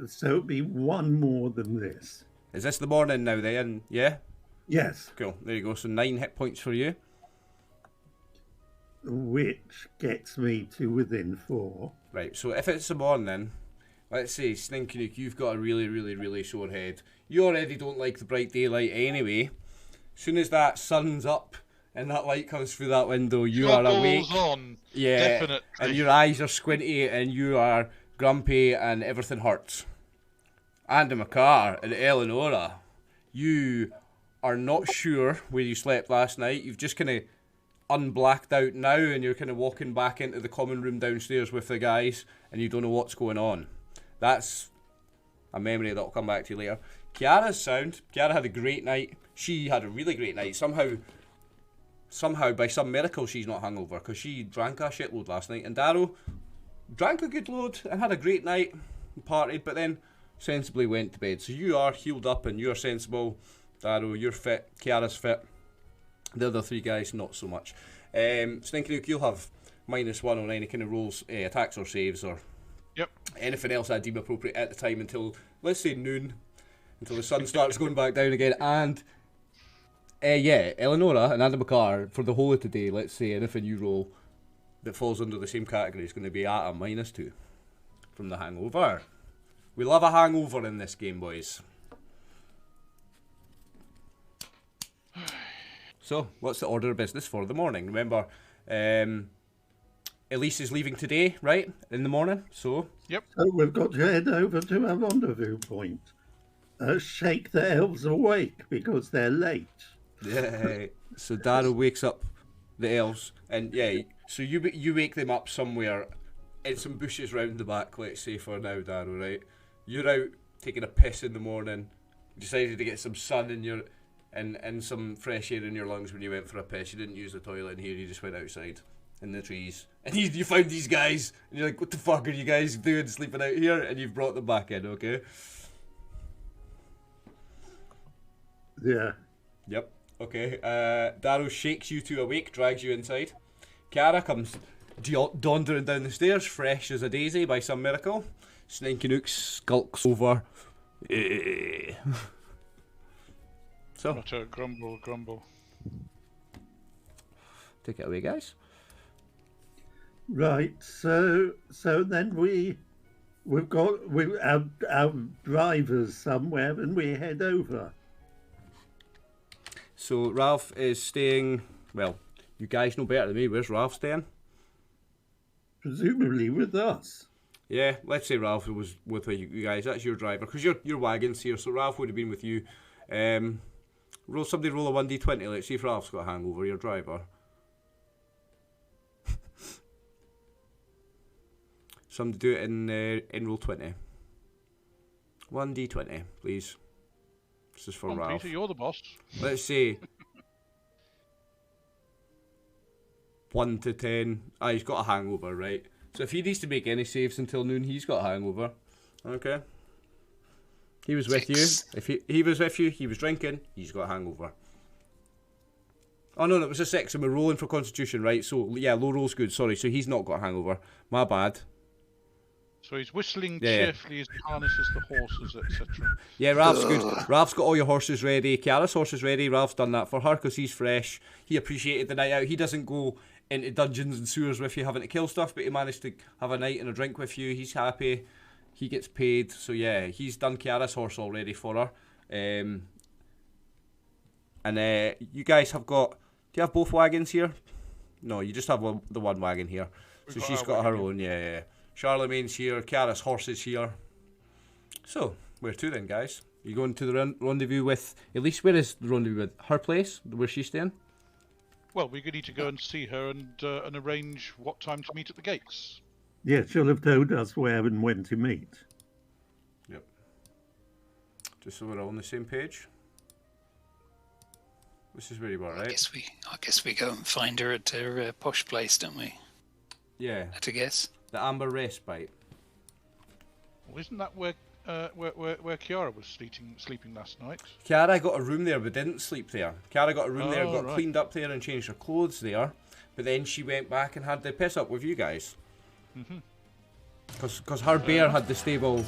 So it'll be one more than this. Is this the morning now then? Yeah? Yes, Cool. There you go. So 9 hit points for you. which gets me to within 4. Right, so if it's the morning, let's say, Stinky Nook, you've got a really, really, really sore head. You already don't like the bright daylight anyway. As soon as that sun's up and that light comes through that window, you are awake. On. Yeah, Definitely. and your eyes are squinty and you are grumpy and everything hurts. Andy McCarr and Eleonora, you are not sure where you slept last night. You've just kind of unblacked out now and you're kind of walking back into the common room downstairs with the guys and you don't know what's going on. That's a memory that'll come back to you later. Kiara's sound. Kiara had a great night. She had a really great night. Somehow, by some miracle, she's not hungover because she drank a shitload last night. And Darrow drank a good load and had a great night and partied, but then sensibly went to bed. So you are healed up and you're sensible. Darrow, you're fit. Kiara's fit. The other 3 guys, not so much. Stinky Nook, you'll have -1 on any kind of rolls, attacks or saves or anything else I deem appropriate at the time until, let's say, noon, until the sun starts going back down again. And Eleonora and Adam McCarr, for the whole of today, let's say anything you roll that falls under the same category is going to be at a -2 from the hangover. We love a hangover in this game, boys. So, what's the order of business for the morning? Remember, Elise is leaving today, right? In the morning, so... Yep. So we've got to head over to our rendezvous point. Shake the elves awake because they're late. Yeah. So Darrow wakes up the elves, and so you wake them up somewhere in some bushes round the back, let's say for now, Darrow, right? You're out taking a piss in the morning, decided to get some sun in your... And some fresh air in your lungs when you went for a piss. You didn't use the toilet in here, you just went outside in the trees. And you found these guys, and you're like, what the fuck are you guys doing sleeping out here? And you've brought them back in, okay? Yeah. Yep, okay. Darrow shakes you to awake, drags you inside. Kiara comes dondering down the stairs, fresh as a daisy by some miracle. Stinky Nook skulks over. So, Mutter, grumble, grumble. take it away, guys. Right. So then we've got our drivers somewhere, and we head over. So Ralph is staying. Well, you guys know better than me. Where's Ralph staying? Presumably with us. Yeah, let's say Ralph was with you guys. That's your driver because your wagon's here. So Ralph would have been with you. Somebody roll a 1d20. Let's see if Ralph's got a hangover. Your driver. Somebody do it in roll 20. 1d20, please. This is for Come on, Ralph. Peter, you're the boss. Let's say 1 to 10. He's got a hangover, right? So if he needs to make any saves until noon, he's got a hangover. Okay. He was with you. If he was with you, he was drinking, he's got a hangover. Oh no, it was a 6 and we're rolling for constitution, right? So yeah, low roll's good, sorry. So he's not got a hangover. My bad. So he's whistling cheerfully as he harnesses the horses, etc. Yeah, Ralph's good. Ralph's got all your horses ready. Kiara's horses ready. Ralph's done that for her because he's fresh. He appreciated the night out. He doesn't go into dungeons and sewers with you having to kill stuff, but he managed to have a night and a drink with you. He's happy. He gets paid. So yeah, he's done Kiara's horse already for her. And you guys have got... Do you have both wagons here? No, you just have the one wagon here. So she's got her own, yeah. Charlemagne's here, Kiara's horse is here. So, where to then, guys? You going to the rendezvous with... Elise, where is the rendezvous with? Her place? Where she's staying? Well, we need to go and see her and arrange what time to meet at the gates. Yeah, she'll have told us where and when to meet. Yep. Just so we're all on the same page. This is where you are, right? I guess we go and find her at her posh place, don't we? Yeah, At a guess. the Amber Respite. Well, isn't that where Kiara was sleeping last night? Kiara got a room there but didn't sleep there. Kiara got a room there, got right. cleaned up there and changed her clothes there, but then she went back and had the piss up with you guys. Because her bear had the stable.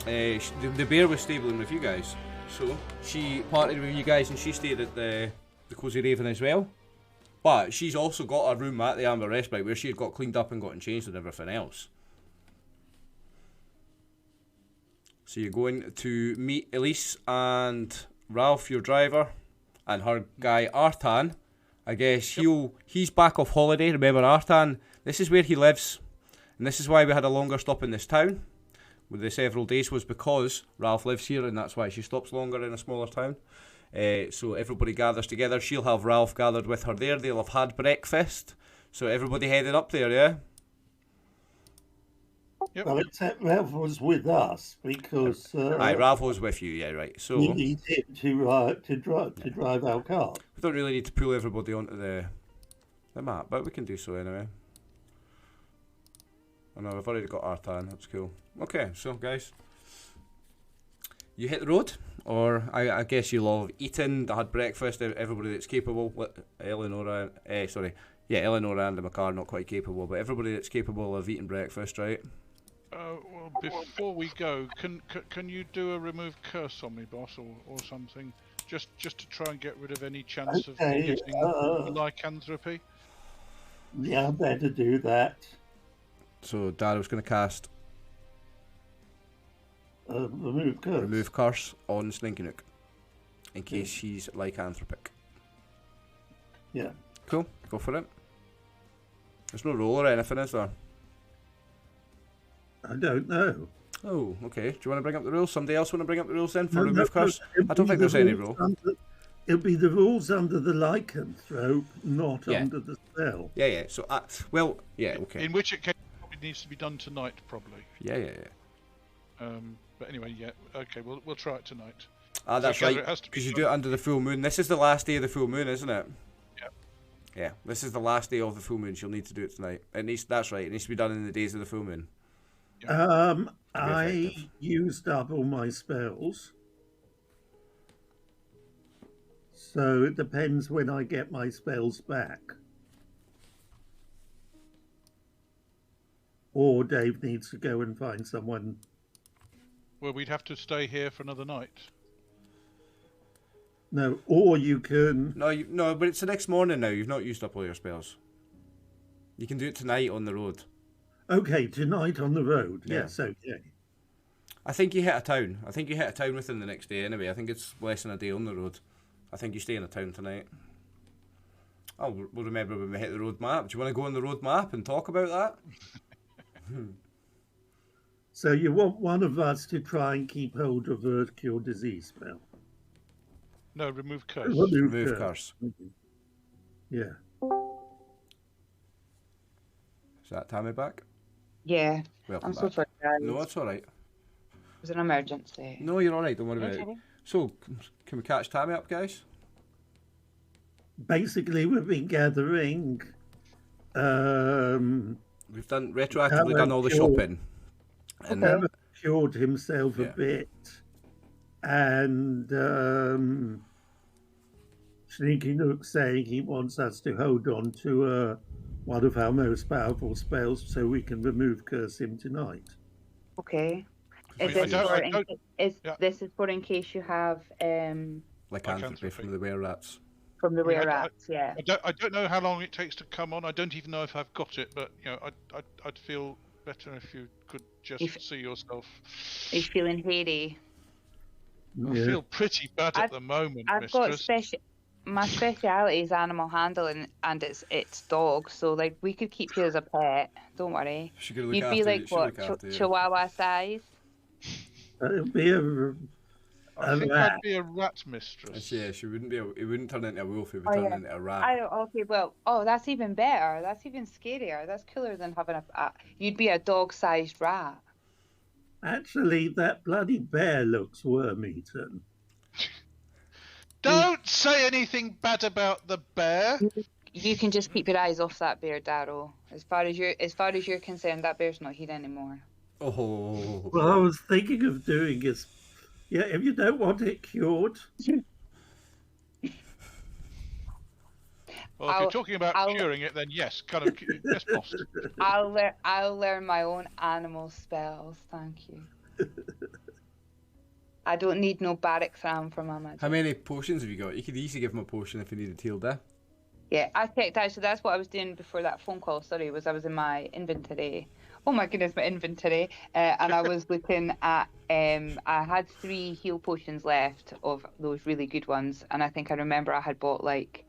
The bear was stabling with you guys, so she partied with you guys and she stayed at the Cozy Raven as well. But she's also got a room at the Amber Respite where she had got cleaned up and gotten changed and everything else. So you're going to meet Elise and Ralph, your driver, and her guy Artan. I guess he's back off holiday. Remember, Artan, this is where he lives, and this is why we had a longer stop in this town with the several days, was because Ralph lives here, and that's why she stops longer in a smaller town. So everybody gathers together. She'll have Ralph gathered with her there. They'll have had breakfast. So everybody heading up there, yeah? Yep. Well, except Ralph was with us because Aye, Ralph was with you, yeah, right. So we need him to drive our car. we don't really need to pull everybody onto the map, but we can do so anyway. I know, I've already got Artan, that's cool. Okay, so guys, you hit the road, or I guess you'll all have eaten, had breakfast, everybody that's capable, Eleonora and the Macar not quite capable, but everybody that's capable of eating breakfast, right? Well, before we go, can you do a remove curse on me, boss, or something, just to try and get rid of any chance of getting lycanthropy? Yeah, better do that. So Darrow's going to cast Remove curse on Sninkinook in case she's lycanthropic. Yeah. Cool, go for it. There's no roll or anything, is there? I don't know. Oh, okay. Do you want to bring up the rules? Somebody else want to bring up the rules then for remove curse? I don't think there's any rule. It'll be the rules under the lycanthrope, not under the spell. Yeah. So, okay. In which case, it needs to be done tonight, probably. Yeah. But anyway, yeah. Okay, we'll try it tonight. Ah, that's so right. Because you do it under the full moon. This is the last day of the full moon, isn't it? Yeah. Yeah. This is the last day of the full moon. She'll need to do it tonight. That's right. It needs to be done in the days of the full moon. I used up all my spells. So it depends when I get my spells back. Or Dave needs to go and find someone. Well, we'd have to stay here for another night. No, or you can... No, but it's the next morning now. You've not used up all your spells. You can do it tonight on the road. Okay, tonight on the road. Yeah. Yes, okay. I think you hit a town. Within the next day anyway. I think it's less than a day on the road. I think you stay in a town tonight. Oh, we'll remember when we hit the road map. Do you want to go on the road map and talk about that? So you want one of us to try and keep hold of a cure disease spell? No, remove curse. Remove curse. Yeah. Is that Tammy back? Yeah. Welcome I'm back. so sorry, guys. No, it's all right. It was an emergency. No, you're all right. Don't worry about it. Okay. So, can we catch Tammy up, guys? Basically, we've been gathering. We've retroactively done all the shopping. And Hammer cured himself a Yeah. bit, and Sneaky Nook saying he wants us to hold on to one of our most powerful spells so we can remove curse him tonight. Okay. I This is for in case you have lycanthropy from the were rats. from the were rats, yeah. I don't know how long it takes to come on. I don't even know if I've got it, but I'd feel better if you could just see yourself. Are you feeling hairy? I feel pretty bad at the moment, I've mistress. got my speciality is animal handling, and it's dogs. So like we could keep you as a pet. Don't worry. You'd be like what, Chihuahua size? It'll be I think rat. I'd be a rat mistress. Yeah, she wouldn't be. It wouldn't turn into a wolf. It would turn into a rat. That's even better. That's even scarier. That's cooler than having you'd be a dog-sized rat. Actually, that bloody bear looks worm-eaten. Don't say anything bad about the bear. You can just keep your eyes off that bear, Darrow. As far as you're concerned, that bear's not here anymore. Oh. What I was thinking of doing is, if you don't want it cured, Well, if you're talking about curing it, then yes, kind of, yes, boss. I'll learn my own animal spells. Thank you. I don't need no barracks ram for my magic. How many potions have you got? You could easily give him a potion if he needed healed there. Yeah, I checked out. So that's what I was doing before that phone call. Sorry, I was in my inventory. Oh my goodness, my inventory. And I was looking at. I had 3 heal potions left of those really good ones, and I think I remember I had bought like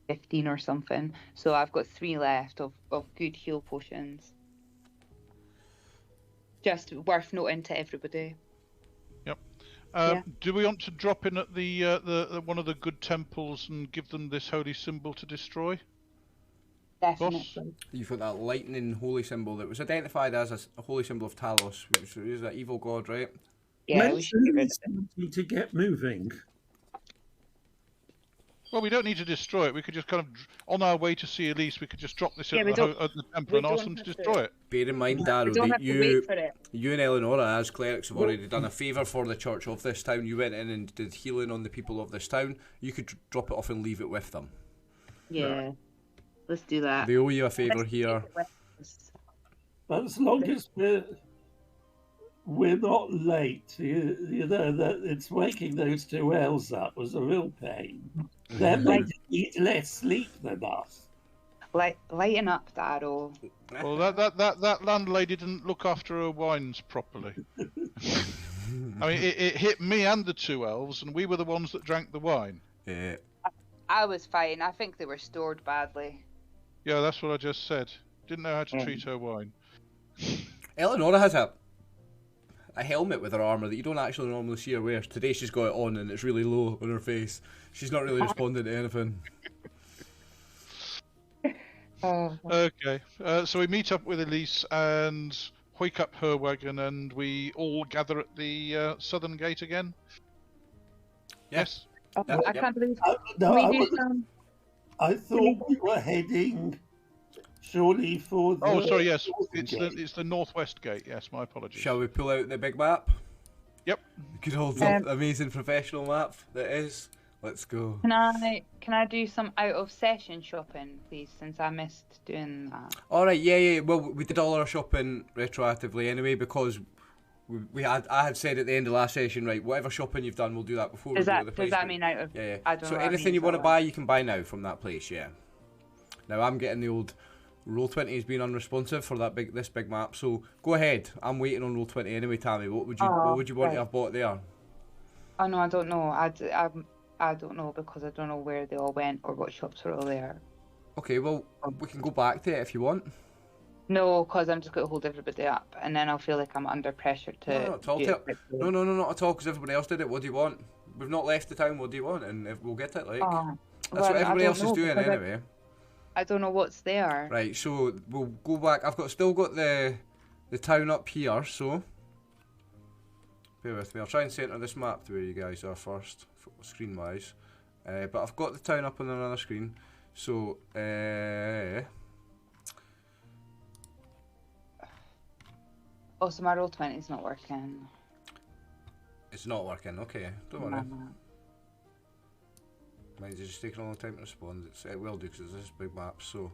15 or something. So I've got 3 left of good heal potions. Just worth noting to everybody. Yep. Do we want to drop in at the one of the good temples and give them this holy symbol to destroy? Definitely. Boss? You've got that lightning holy symbol that was identified as a holy symbol of Talos, which is that evil god, right? Yeah, we should get rid of it. need to get moving. Well, we don't need to destroy it. We could just kind of, on our way to see Elise, we could just drop this Yeah, at we the temple and don't ask them to have to. destroy it. Bear in mind, We Darrow, don't that have to wait for it. you and Eleonora, as clerics, have already done a favour for the church of this town. You went in and did healing on the people of this town. You could drop it off and leave it with them. Yeah, let's do that. They owe you a favour here. But as long as we're not late, you know, that it's waking those 2 elves up was a real pain. They might need less sleep than us. Lighten up, Darrow. Well, that landlady didn't look after her wines properly. I mean, it hit me and the 2 elves, and we were the ones that drank the wine. Yeah. I was fine. I think they were stored badly. Yeah, that's what I just said. Didn't know how to treat her wine. Eleonora has a helmet with her armour that you don't actually normally see her wear. Today she's got it on and it's really low on her face. She's not really responding to anything. Okay, so we meet up with Elise and hoik up her wagon, and we all gather at the southern gate again. Yes. Oh, Yeah, I can't believe. No, Can we do some? I thought we were heading surely for the... Oh, sorry. Yes, northern it's the northwest gate. Yes, my apologies. Shall we pull out the big map? Yep. Good old amazing professional map that is. Let's go. Can I do some out of session shopping, please? Since I missed doing that. All right, yeah. Well, we did all our shopping retroactively anyway because I had said at the end of last session, right? Whatever shopping you've done, we'll do that before. Does we go to the that place. mean out of? Yeah. I don't So know what anything that you means, want to so- buy, you can buy now from that place. Yeah. Now I'm getting the old Roll20 has been unresponsive for this big map. So go ahead. I'm waiting on Roll20 anyway, Tammy. What would you want to have bought there? Oh no, I don't know. I don't know because I don't know where they all went or what shops were all there. Okay, well we can go back to it if you want. No, because I'm just going to hold everybody up, and then I'll feel like I'm under pressure to. No, not at all. do it quickly. No, not at all. Because everybody else did it. What do you want? We've not left the town. What do you want? And we'll get it. Like Oh, that's well, what I everybody don't else is know, doing because anyway. I don't know what's there. Right. So we'll go back. I've still got the town up here. So bear with me. I'll try and centre this map to where you guys are first, screen wise. But I've got the town up on another screen. So Also, my Roll20 is not working. it's not working. Okay, don't worry. Mine's just taking a long time to respond. It will do because it's this big map. So,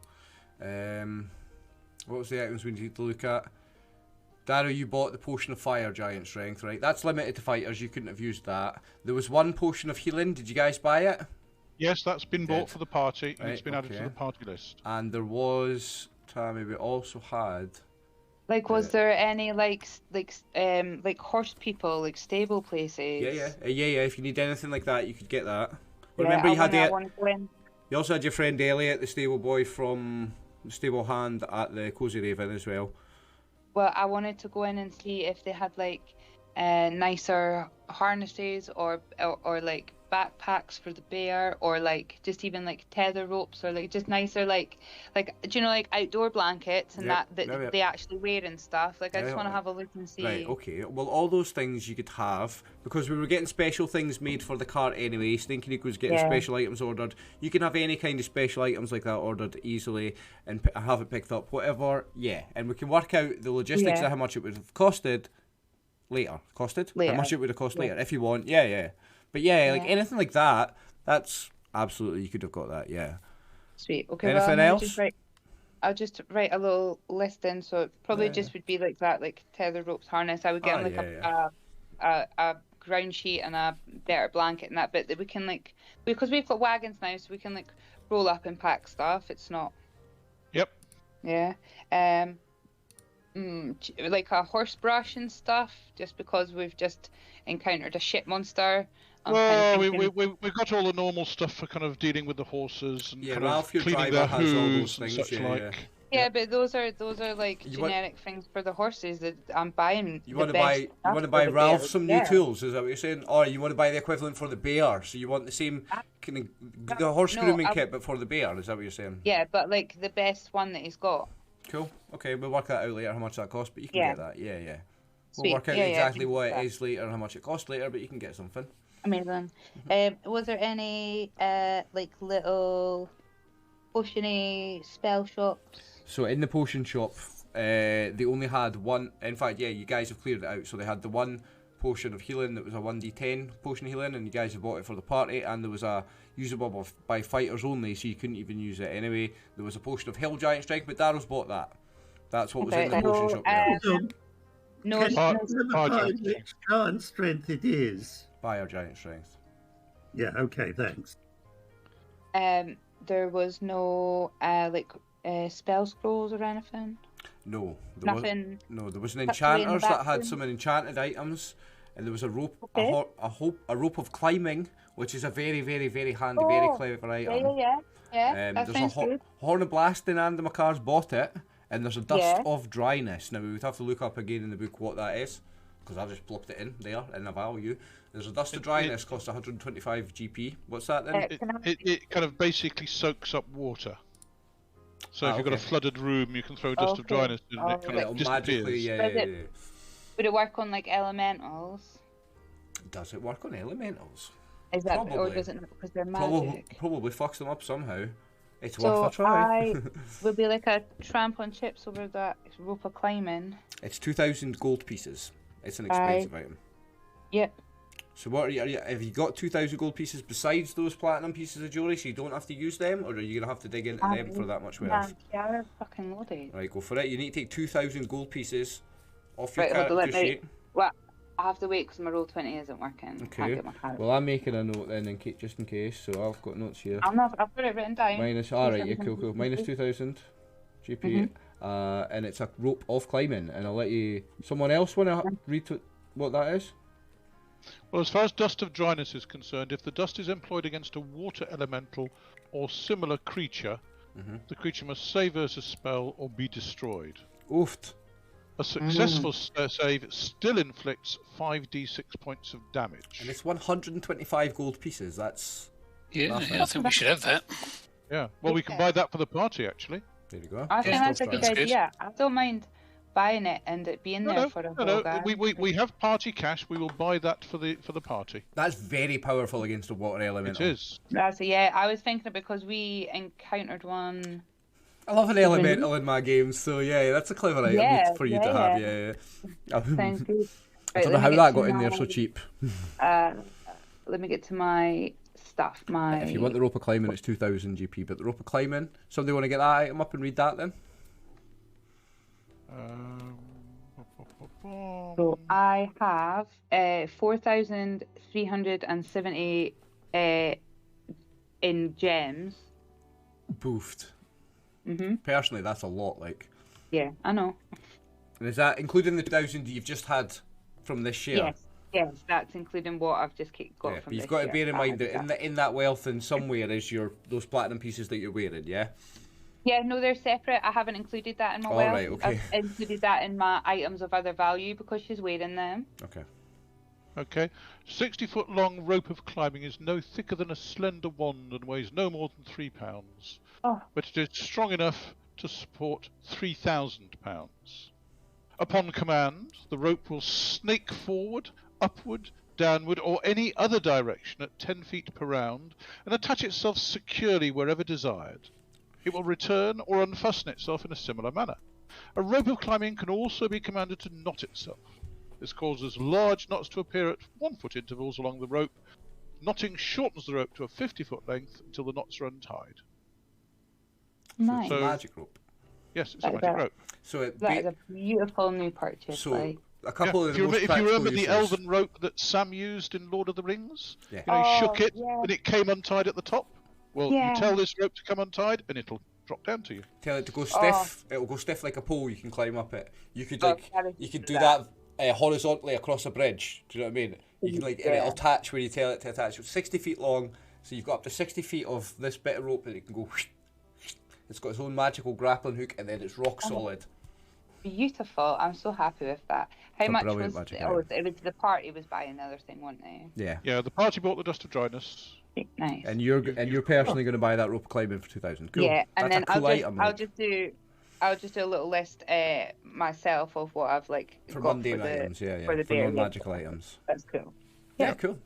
what was the items we need to look at? Darrow, you bought the potion of fire giant strength, right? That's limited to fighters. You couldn't have used that. There was one potion of healing. Did you guys buy it? Yes, that's been bought for the party, and Right, it's been added to okay. the party list. And there was, Tammy, we also had. Like, was there any like horse people, like stable places? Yeah. If you need anything like that, you could get that. Yeah, Remember, I wanna go in. you also had your friend Elliot, the stable boy from the stable hand at the Cozy Raven as well. Well, I wanted to go in and see if they had like nicer harnesses or like backpacks for the bear, or like just even like tether ropes, or like just nicer like do you know, like outdoor blankets and Yep. that Yep. they actually wear and stuff. Like I just Yeah, want to have a look and see. Right, okay. Well, all those things you could have, because we were getting special things made for the cart anyway. Stinky Nick was getting special items ordered. You can have any kind of special items like that ordered easily and have it picked up, whatever. Yeah, and we can work out the logistics of how much it would have costed later. How much it would have cost later, if you want. Yeah. But like anything like that, that's absolutely, you could have got that, yeah. Sweet. Okay, Anything else? I'll just write a little list in, so it probably just would be like that, like tether ropes, harness. I would get a ground sheet and a better blanket and that bit that we can like, because we've got wagons now, so we can like roll up and pack stuff. It's not. Yep. Yeah. Like a horse brush and stuff, just because we've just encountered a shit monster. Well, we've got all the normal stuff for kind of dealing with the horses and kind Ralph, of your cleaning driver, their has all those hooves and things. such like. Yeah, but those are like generic things for the horses that I'm buying. You want to buy Ralph some new tools? Is that what you're saying? Or you want to buy the equivalent for the bear? So you want the same kind of the horse grooming kit, but for the bear? Is that what you're saying? Yeah, but like the best one that he's got. Cool. Okay, we'll work that out later. How much that costs, but you can get that. Yeah. We'll work out Yeah, exactly what it is later and how much it costs later, but you can get something. Amazing. Was there any like little potion-y spell shops? So in the potion shop, they only had one. In fact, you guys have cleared it out. So they had the one potion of healing that was a 1d10 potion of healing, and you guys have bought it for the party. And there was a usable by fighters only, so you couldn't even use it anyway. There was a potion of Hill Giant Strength, but Darrow's bought that. That's what was in the potion shop there. Which giant strength it is. Buy our Giant Strength. Yeah, okay, thanks. There was no spell scrolls or anything? No. Nothing. There was an enchanters that had some enchanted items, and there was a rope, a rope of climbing, which is a very, very, very handy, very clever item. Yeah. That There's a horn of blasting, and the Macars bought it, and there's a dust of dryness. Now we would have to look up again in the book what that is, because I've just plopped it in there in a value. There's a dust of dryness, costs 125 GP. What's that then? It kind of basically soaks up water. So if you've got a flooded room, you can throw dust of dryness in and it kind of disappears. Yeah. Would it work on like elementals? Does it work on elementals? Is that Probably. or does it not, because they're magic? Probably fucks them up somehow. It's worth a try. Would be like a tramp on chips over that rope of climbing. It's 2,000 gold pieces. It's an expensive item. Yep. So what have you got 2,000 gold pieces besides those platinum pieces of jewellery, so you don't have to use them, or are you gonna have to dig into them for that much wealth? Yeah, they're fucking loaded. Right, go for it. You need to take 2,000 gold pieces off your character sheet. Well, I have to wait because my roll 20 isn't working. Okay. Well, I'm making a note then, just in case. So I've got notes here. I've got it written down. Alright, cool. Minus 2,000 GP, and it's a rope of climbing. And I'll let you. Someone else want to read what that is? Well, as far as dust of dryness is concerned, if the dust is employed against a water elemental or similar creature, the creature must save versus spell or be destroyed. Oofed. A successful save still inflicts 5d6 points of damage. And it's 125 gold pieces. That's I think we should have that. Yeah. Well, we can buy that for the party actually. There you go. I think that's a good idea. I don't mind buying it and it being there for a whole guy. We have party cash. We will buy that for the party. That's very powerful against a water elemental. It is. I was thinking because we encountered one. I love an elemental in my games, so that's a clever item for you to have. Yeah. Sounds good. I don't know how that got in there so cheap. Let me get to my stuff. If you want the rope of climbing, it's 2,000 GP. But the rope of climbing, somebody want to get that item up and read that then? So I have 4,370 in gems. Boofed. Personally, that's a lot. Yeah, I know. And is that including the 2,000 you've just had from this year? Yes, that's including what I've just got from this year. You've got to bear in mind that in that wealth in somewhere is those platinum pieces that you're wearing, yeah? Yeah, no, they're separate. I haven't included that in my wealth. Right, okay. I've included that in my items of other value because she's wearing them. Okay. Okay, 60-foot long rope of climbing is no thicker than a slender wand and weighs no more than 3 pounds. Oh. But it is strong enough to support 3,000 pounds. Upon command, the rope will snake forward, upward, downward, or any other direction at 10 feet per round and attach itself securely wherever desired. It will return or unfasten itself in a similar manner. A rope of climbing can also be commanded to knot itself. This causes large knots to appear at 1-foot intervals along the rope. Knotting shortens the rope to a 50-foot length until the knots are untied. Nice. It's a magic rope. Yes, it's a magic rope. So That is a beautiful new purchase. So a couple of If the you, most if you practical remember the uses. elven rope that Sam used in Lord of the Rings, Yeah. you know, he shook it yeah. and it came untied at the top. Well, Yeah. you tell this rope to come untied and it'll drop down to you. Tell it to go stiff. It'll go stiff like a pole. You can climb up it. You could Oh, like Gary, you could do do that horizontally across a bridge. Do you know what I mean? You can like and Yeah. it'll attach where you tell it to attach. It's 60 feet long, so you've got up to 60 feet of this bit of rope that it can go. It's got its own magical grappling hook, and then it's rock solid. Beautiful. I'm so happy with that. How It's a much brilliant was magic it? Oh, it was the party was buying another thing, weren't they? Yeah. Yeah, the party bought the Dust of Dryness. Nice. And you're personally going to buy that rope climbing for 2,000. Cool. Yeah, and That's then a cool item, I'll like, just do a little list myself of what I've like for got mundane for the, items. Yeah, for yeah. the For bear. non-magical items. That's cool. Yeah, cool.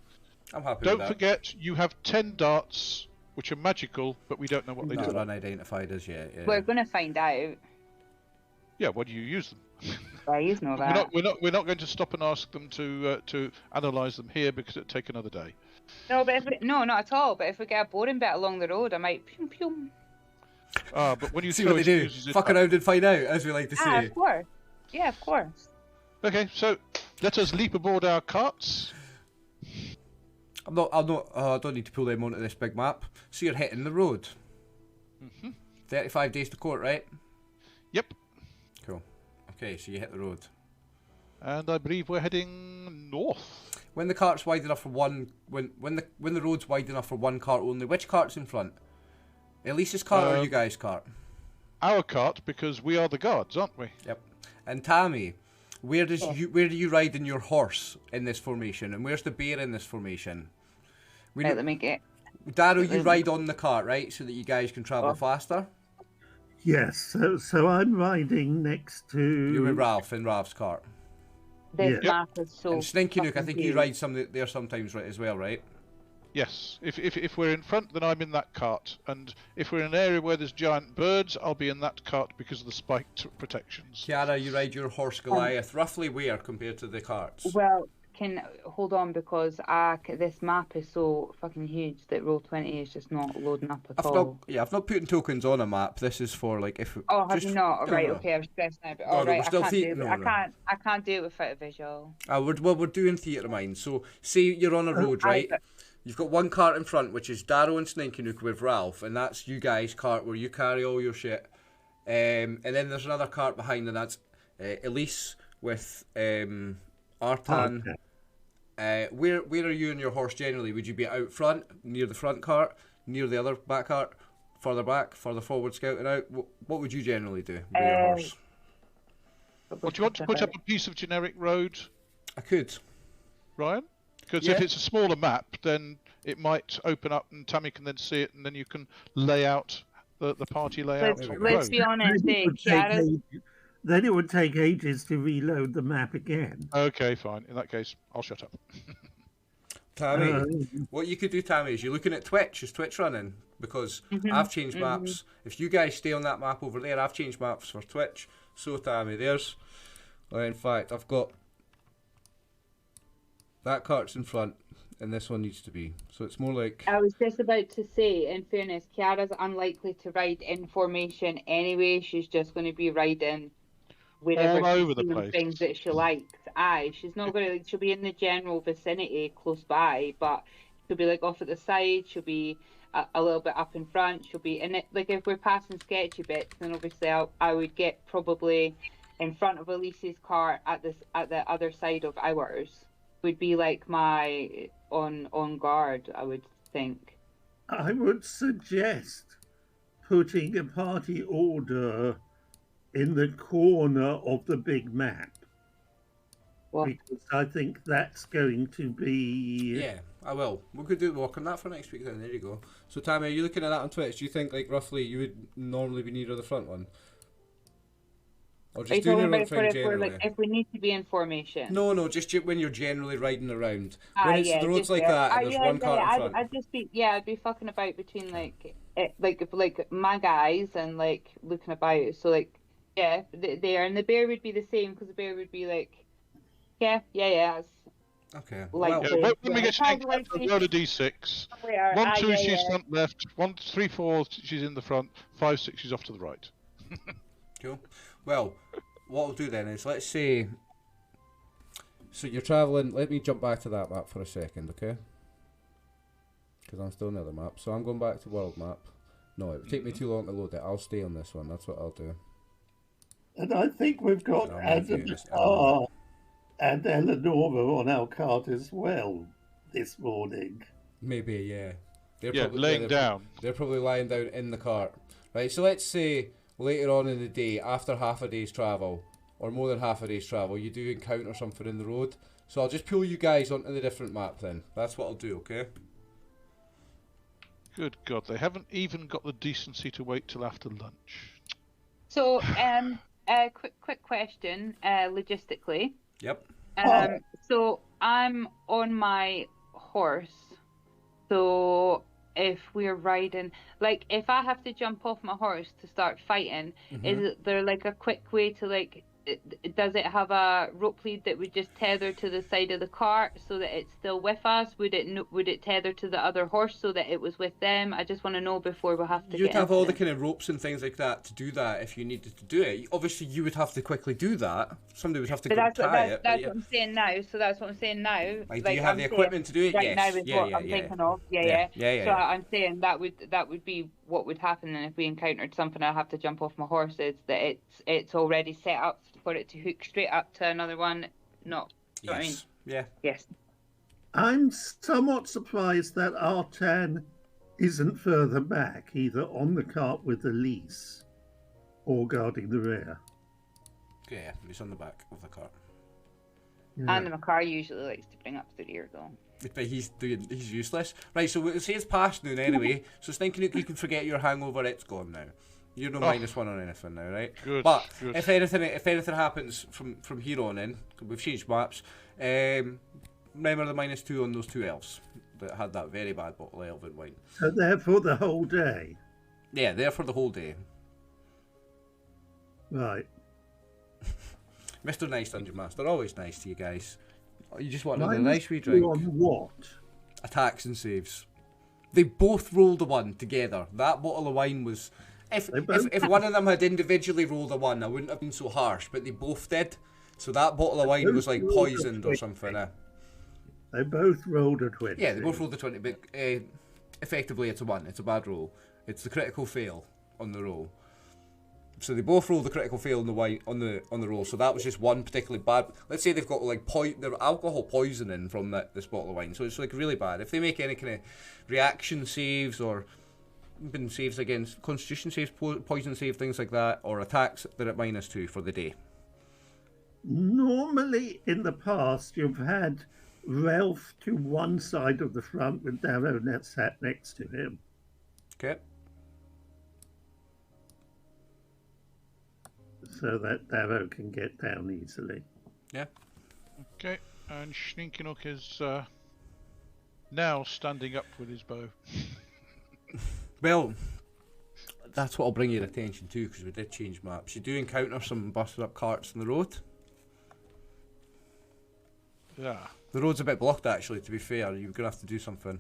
I'm happy Don't with that. forget, you have 10 darts, which are magical, but we don't know what they Not do. unidentified as yet. Yeah. We're gonna find out. Yeah, why do you use them? Guys know that. We're not going to stop and ask them to analyse them here because it'd take another day. No, but no, not at all. But if we get a boring bit along the road, I might pew pew. But when you See throw what they do. excuses, Fuck around and find out, as we like to say. Of course. Yeah, of course. Okay, so let us leap aboard our carts. I'm not. I don't need to pull them onto this big map. So you're hitting the road. 35 days to court, right? Yep. Cool. Okay, so you hit the road. And I believe we're heading north. When the cart's wide enough for one, when the road's wide enough for one cart only, which cart's in front? Elise's cart or you guys' cart? Our cart, because we are the guards, aren't we? Yep. And Tammy, where do you ride in your horse in this formation, and where's the bear in this formation? Right, let me get. Darrow, you ride on the cart, right, so that you guys can travel faster. Yes, so I'm riding next to. You're with Ralph in Ralph's cart. This Yeah. map is so. And Stinky Nook, I fucking think you huge. ride some there sometimes, right, as well, right? Yes. If we're in front, then I'm in that cart. And if we're in an area where there's giant birds, I'll be in that cart because of the spiked protections. Kiara, you ride your horse Goliath. Roughly where compared to the carts? Well, can hold on because this map is so fucking huge that Roll20 is just not loading up at all. I've not putting tokens on a map. This is for like if. Oh, have just, you not? no, Right, no. okay, I was stressed now, but No, no, alright, we're still I can't do it. no, I no. can't do it without a visual. We're doing theatre mind. So say you're on a road, right? You've got one cart in front, which is Darrow and Stinky Nook with Ralph, and that's you guys' cart where you carry all your shit. And then there's another cart behind, and that's Elise with Artan. Where are you and your horse generally? Would you be out front, near the front cart, near the other back cart, further back, further forward, scouting out? What would you generally do with your horse? What, do you want to put up a piece of generic road, I could. Ryan? Because Yeah. if it's a smaller map, then it might open up and Tammy can then see it, and then you can lay out the party layout on the Let's road. be honest, Then it would take ages to reload the map again. Okay, fine. In that case, I'll shut up. Tammy, what you could do, Tammy, is you're looking at Twitch. Is Twitch running? Because I've changed maps. If you guys stay on that map over there, I've changed maps for Twitch. So, Tammy, there's... in fact, I've got... That cart's in front, and this one needs to be. So it's more like... I was just about to say, in fairness, Kiara's unlikely to ride in formation anyway. She's just going to be riding wherever All she's over the seeing place. things that she likes. Aye, she's not going to. She'll be in the general vicinity close by, but she'll be like off at the side. She'll be a little bit up in front. She'll be in it. Like if we're passing sketchy bits, then obviously I would get probably in front of Elise's cart at the other side of ours. Would be like my on guard, I would think. I would suggest putting a party order in the corner of the big map. Well, because I think that's going to be. Yeah, I will. We could do work on that for next week then. There you go. So Tammy, are you looking at that on Twitch? Do you think like roughly you would normally be near the front one? Or are you just doing talking your own about for thing if we're generally? like if we need to be in formation? No, just when you're generally riding around. When it's Yeah, the roads just like there. that and there's one cart in front. I'd just be I'd be fucking about between like my guys and like looking about. So like there, and the bear would be the same because the bear would be like it's Okay. like Well, Yeah, when we get to roll a d6. 1, 2, she's front left. 1, 3, 4, she's in the front. 5, 6, she's off to the right. cool. Well, what I'll do then is let's say. So you're travelling. Let me jump back to that map for a second, okay? Because I'm still in the other map. So I'm going back to world map. No, it would take me too long to load it. I'll stay on this one. That's what I'll do. And I think we've got No, Adam and Eleanor on our cart as well this morning. Maybe, yeah. Laying down. They're probably lying down in the cart. Right, so let's say later on in the day, after half a day's travel, or more than half a day's travel, you do encounter something in the road. So I'll just pull you guys onto the different map then. That's what I'll do, okay? Good God, they haven't even got the decency to wait till after lunch. So quick question, logistically. Yep. So I'm on my horse. So if we're riding, like if I have to jump off my horse to start fighting, is there like a quick way to like? Does it have a rope lead that would just tether to the side of the cart so that it's still with us? Would it tether to the other horse so that it was with them? I just want to know before we have to. You'd have all the kind of ropes and things like that to do that if you needed to do it. Obviously, you would have to quickly do that. Somebody would have to tie it. That's what I'm saying now. So that's what I'm saying now. Like, do you have the equipment to do it? Right now Yes. is what I'm thinking of. Yeah. So Yeah. I'm saying that would be what would happen, and if we encountered something, I have to jump off my horse. Is that it's already set up for it to hook straight up to another one? Not. Yes. What I mean? Yeah. Yes. I'm somewhat surprised that Artan isn't further back, either on the cart with the lease or guarding the rear. Yeah, he's on the back of the cart. Yeah. And the car usually likes to bring up the rear though. But he's useless. Right, so we'll say it's past noon anyway, so Stinking Nook, you can forget your hangover, it's gone now. You're no -1 on anything now, right? Good, but good. if anything happens from here on in, we've changed maps, remember the -2 on those 2 elves that had that very bad bottle of elven wine. So therefore the whole day. Yeah, there for the whole day. Right. Mr. Nice Dungeon Master, always nice to you guys. You just want a -2 nice wee drink. on what? Attacks and saves. They both rolled a 1 together. That bottle of wine was... If one of them had individually rolled a 1, I wouldn't have been so harsh, but they both did. So that bottle of wine was like poisoned or something. They both rolled a 20. Yeah, they both rolled a 20, but effectively it's a 1. It's a bad roll. It's the critical fail on the roll. So they both rolled the critical fail on the wine on the roll. So that was just one particularly bad. Let's say they've got like their alcohol poisoning from this bottle of wine. So it's like really bad. If they make any kind of reaction saves or even saves against constitution saves, poison save, things like that, or attacks, they're at -2 for the day. Normally in the past you've had Ralph to one side of the front with Darrow sat next to him. Okay. So that Darrow can get down easily. Yeah. Okay, and Schninkenuk is now standing up with his bow. Well, that's what I'll bring your attention to, because we did change maps. You do encounter some busted up carts on the road. Yeah. The road's a bit blocked, actually, to be fair. You're going to have to do something.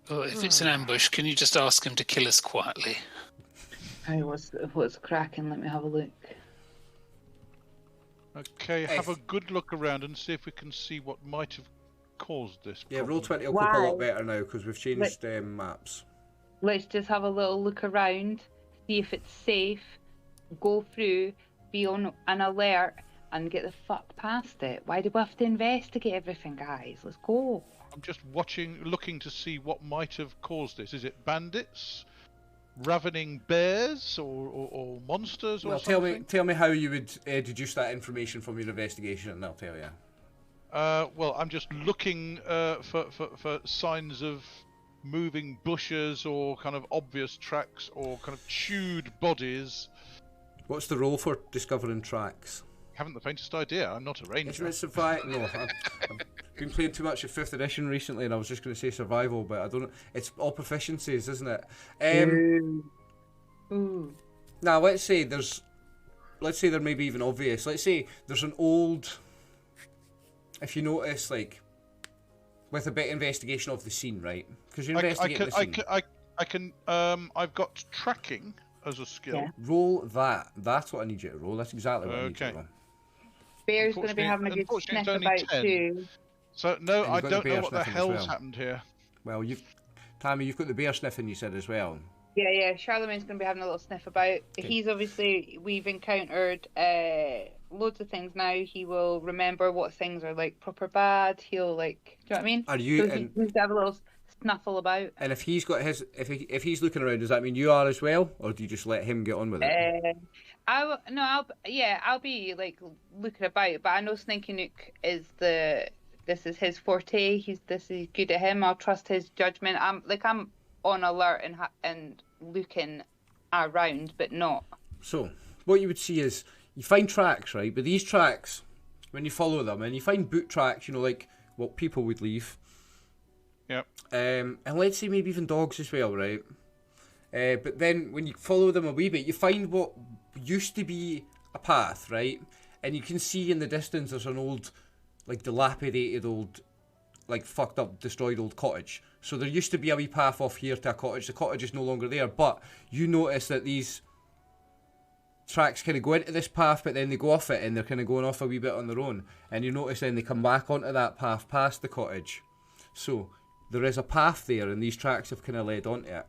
Well, if it's an ambush, can you just ask him to kill us quietly? Hey, what's cracking? Let me have a look. Okay, have a good look around and see if we can see what might have caused this problem. Yeah, roll 20 will cope a lot better now, because we've changed maps. Let's just have a little look around, see if it's safe, go through, be on an alert, and get the fuck past it. Why do we have to investigate everything, guys? Let's go. I'm just looking to see what might have caused this. Is it bandits? ravening bears or monsters or Well, something? tell me how you would deduce that information from your investigation, and I'll tell you. Well, I'm just looking for signs of moving bushes or kind of obvious tracks or kind of chewed bodies. What's the roll for discovering tracks? Haven't the faintest idea. I'm not a ranger. Isn't it survival? No, I've been playing too much of 5th edition recently, and I was just going to say survival, but I don't know. It's all proficiencies, isn't it? Now, let's say there may be even obvious. Let's say there's an old. If you notice, like, with a bit of investigation of the scene, right? Because you're investigating the scene. I can. I've got tracking as a skill. Yeah. Roll that. That's what I need you to roll. That's exactly what I need you to roll. Bear's going to be having a good sniff about 10. too. So no, And I you've got don't the know bear what the sniffing as hell's well. happened here. Well, Tammy, you've got the bear sniffing. You said as well. Yeah. Charlemagne's going to be having a little sniff about. Okay. He's obviously, we've encountered loads of things now. He will remember what things are like proper bad. He'll like, do you know what I mean? Are you? So he needs to have a little snuffle about. And if he's got if he's looking around, does that mean you are as well, or do you just let him get on with it? I'll be like looking about, but I know Sneaky Nook this is his forte. This is good at him. I'll trust his judgment. I'm on alert and looking around, but not. So what you would see is you find tracks, right? But these tracks, when you follow them, and you find boot tracks, like what people would leave. Yep. And let's say maybe even dogs as well, right? But then when you follow them a wee bit, you find what used to be a path, right? And you can see in the distance there's an old, like dilapidated old, like fucked up, destroyed old cottage. So there used to be a wee path off here to a cottage. The cottage is no longer there, but you notice that these tracks kind of go into this path, but then they go off it and they're kind of going off a wee bit on their own. And you notice then they come back onto that path past the cottage. So there is a path there, and these tracks have kind of led onto it.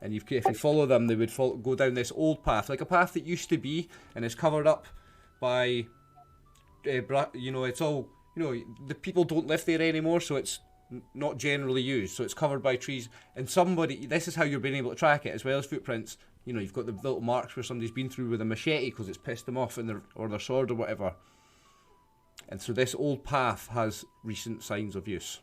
And if you follow them, they would go down this old path, like a path that used to be, and it's covered up by, it's all, the people don't live there anymore, so it's not generally used. So it's covered by trees, and this is how you're being able to track it, as well as footprints. You've got the little marks where somebody's been through with a machete because it's pissed them off, or their sword or whatever. And so this old path has recent signs of use.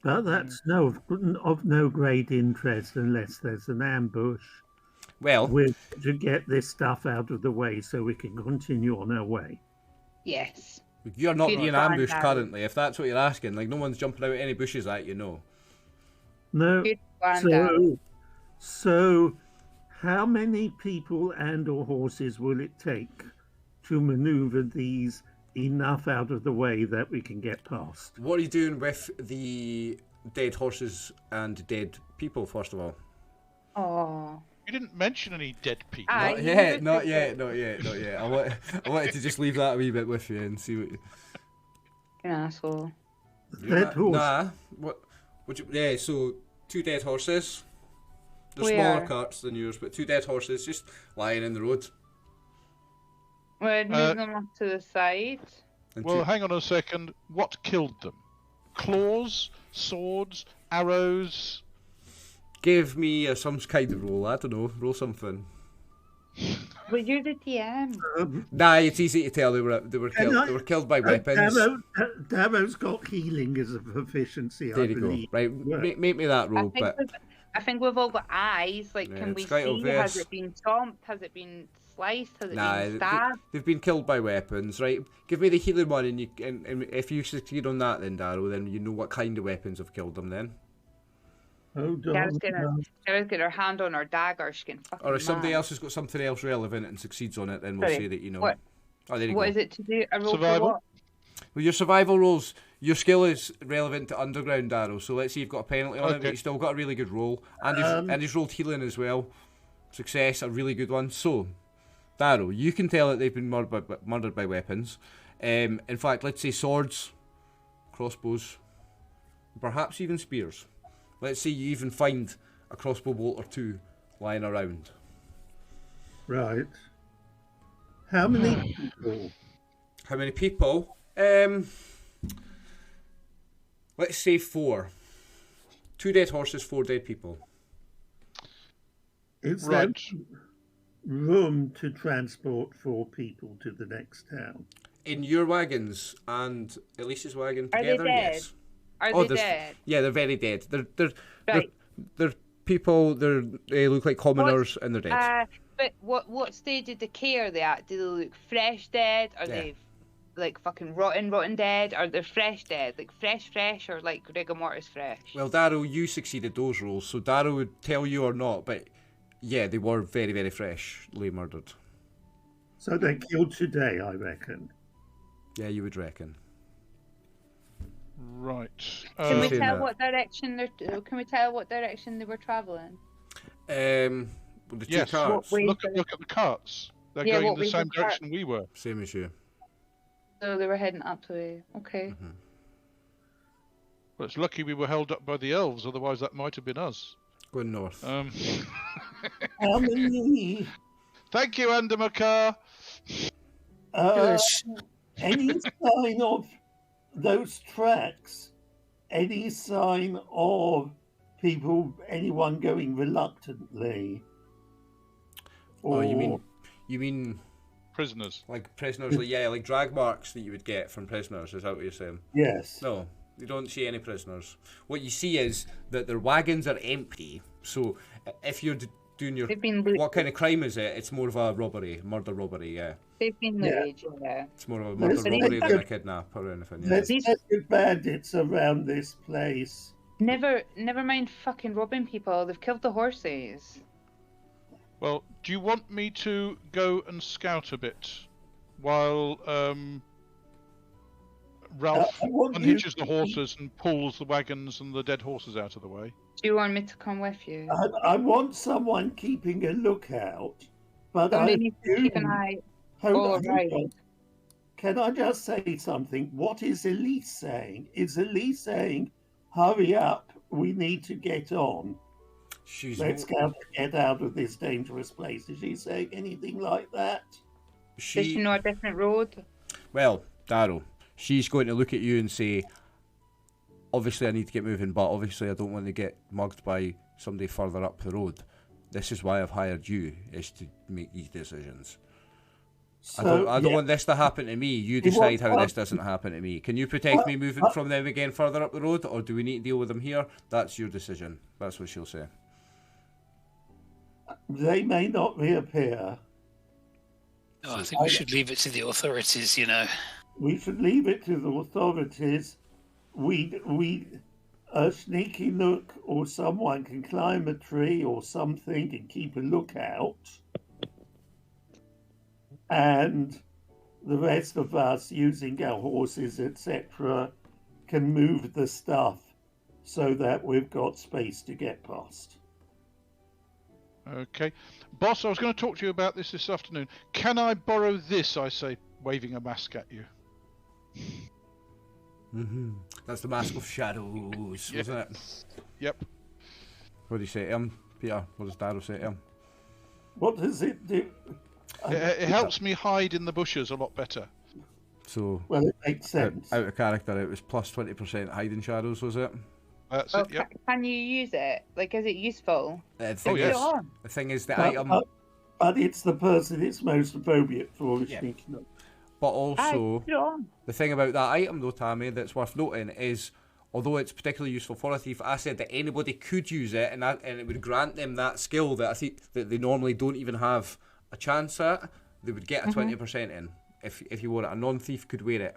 But that's of no great interest unless there's an ambush. Well, We're to get this stuff out of the way so we can continue on our way. Yes. you're not Good being plan, ambushed Darren. currently, if that's what you're asking. Like, no one's jumping out any bushes at you, no. No. Good plan, Darren. So how many people and or horses will it take to maneuver these enough out of the way that we can get past? What are you doing with the dead horses and dead people, first of all? Oh. You didn't mention any dead people. Aye. Not yet. I wanted to just leave that a wee bit with you and see what you... An asshole. Dead horse. Nah. Yeah, so 2 dead horses. They're Where? smaller carts than yours, but 2 dead horses just lying in the road. We'd move them up to the side. And Well, two- hang on a second. What killed them? Claws, swords, arrows. Give me some kind of roll. I don't know. Roll something. But you're the DM. Nah, it's easy to tell. They were killed by weapons. Damo's got healing as a proficiency, There I you go. believe. Right, make me that roll. I think we've all got eyes. Like, Yeah, can we it's quite see? obvious. Has it been stomped? Has it been sliced? Has it been Nah, stabbed? they've been killed by weapons, right? Give me the healing one, and if you succeed on that, then Darrow, then you know what kind of weapons have killed them. Then, Hold Sarah's on. got her hand on her dagger. She can fucking. or if somebody mad. else has got something else relevant and succeeds on it, then we'll Sorry, say that you know. what- Oh, there you What go. is it to do? A roll Survival? for what? Well, your survival rolls, your skill is relevant to underground, Darrow. So let's say you've got a penalty on it, but Okay. you still got a really good roll, and he's rolled healing as well. Success, a really good one. So, Darrow, you can tell that they've been murdered by weapons. In fact, let's say swords, crossbows, perhaps even spears. Let's say you even find a crossbow bolt or 2 lying around. Right. How many people? How many people? Let's say 4. 2 dead horses, 4 dead people. Is Right. there room to transport 4 people to the next town? In your wagons and Elise's wagon Are they together, dead? yes. Are Oh, they there's- dead? Yeah, they're very dead. Right. They're people. They look like commoners and they're dead. But what stage of decay are they at? Do they look fresh dead? Are Yeah. they like fucking rotten dead? Are they fresh dead? Like fresh, or like rigor mortis fresh? Well, Darrow, you succeeded those rolls, so Darrow would tell you or not, but yeah, they were very, very freshly murdered. So they're killed today, I reckon. Yeah, you would reckon. Right. Can we saying tell that. what direction Can we tell what direction they were traveling? The two Yes. carts, What way- Look at the carts. They're Yeah, going in what the way same the cart- direction we were. same as you. So they were heading up the way. Okay. Well, it's lucky we were held up by the elves, otherwise that might have been us. Going north. How many? Thank you, Andamakar. Any sign of those tracks? Any sign of anyone going reluctantly? Oh, you mean Prisoners. like prisoners? Like drag marks that you would get from prisoners. Is that what you're saying? Yes. No, you don't see any prisoners. What you see is that their wagons are empty. So if you're doing your They've been looted. what kind of crime is it? It's more of a murder robbery. Yeah, They've been looted. Yeah. it's more of a murder Let's robbery take than a- a kidnap or anything. Yeah. There's plenty of bandits around this place. Never mind fucking robbing people. They've killed the horses. Well, do you want me to go and scout a bit while Ralph I want you unhitches the horses and pulls the wagons and the dead horses out of the way? Do you want me to come with you? I want someone keeping a lookout, but Somebody I needs to keep an eye. Hold right. on. Can I just say something? What is Elise saying? Is Elise saying, hurry up, we need to get on. Let's get out of this dangerous place. Is she saying anything like that? Does she know a different road? Well, Darrow, she's going to look at you and say, obviously I need to get moving, but obviously I don't want to get mugged by somebody further up the road. This is why I've hired you, is to make these decisions. So, I don't want this to happen to me. You decide how this doesn't happen to me. Can you protect me moving from them again further up the road, or do we need to deal with them here? That's your decision. That's what she'll say. They may not reappear. Oh, I think we should leave it to the authorities, you know. We should leave it to the authorities. A sneaky look, or someone can climb a tree or something and keep a lookout. And the rest of us, using our horses, etc., can move the stuff so that we've got space to get past. Okay. Boss, I was going to talk to you about this afternoon. Can I borrow this, I say, waving a mask at you? That's the Mask of Shadows, wasn't it? Yep. What do you say to him, Peter? What does Darrow say to him? What does it do? It helps me hide in the bushes a lot better. So, Well, it makes sense. out of character, it was plus 20% hiding shadows, was it? That's Oh, it, yep. can you use it? Like, is it useful? The thing yes. is, the thing is, the item, But it's the person it's most appropriate for. Yeah. Sneaking up. but also, Put it on. the thing about that item, though, Tammy, that's worth noting is, although it's particularly useful for a thief, I said that anybody could use it, and it would grant them that skill that I think that they normally don't even have a chance at. They would get a 20% in if you wore it. A non-thief could wear it.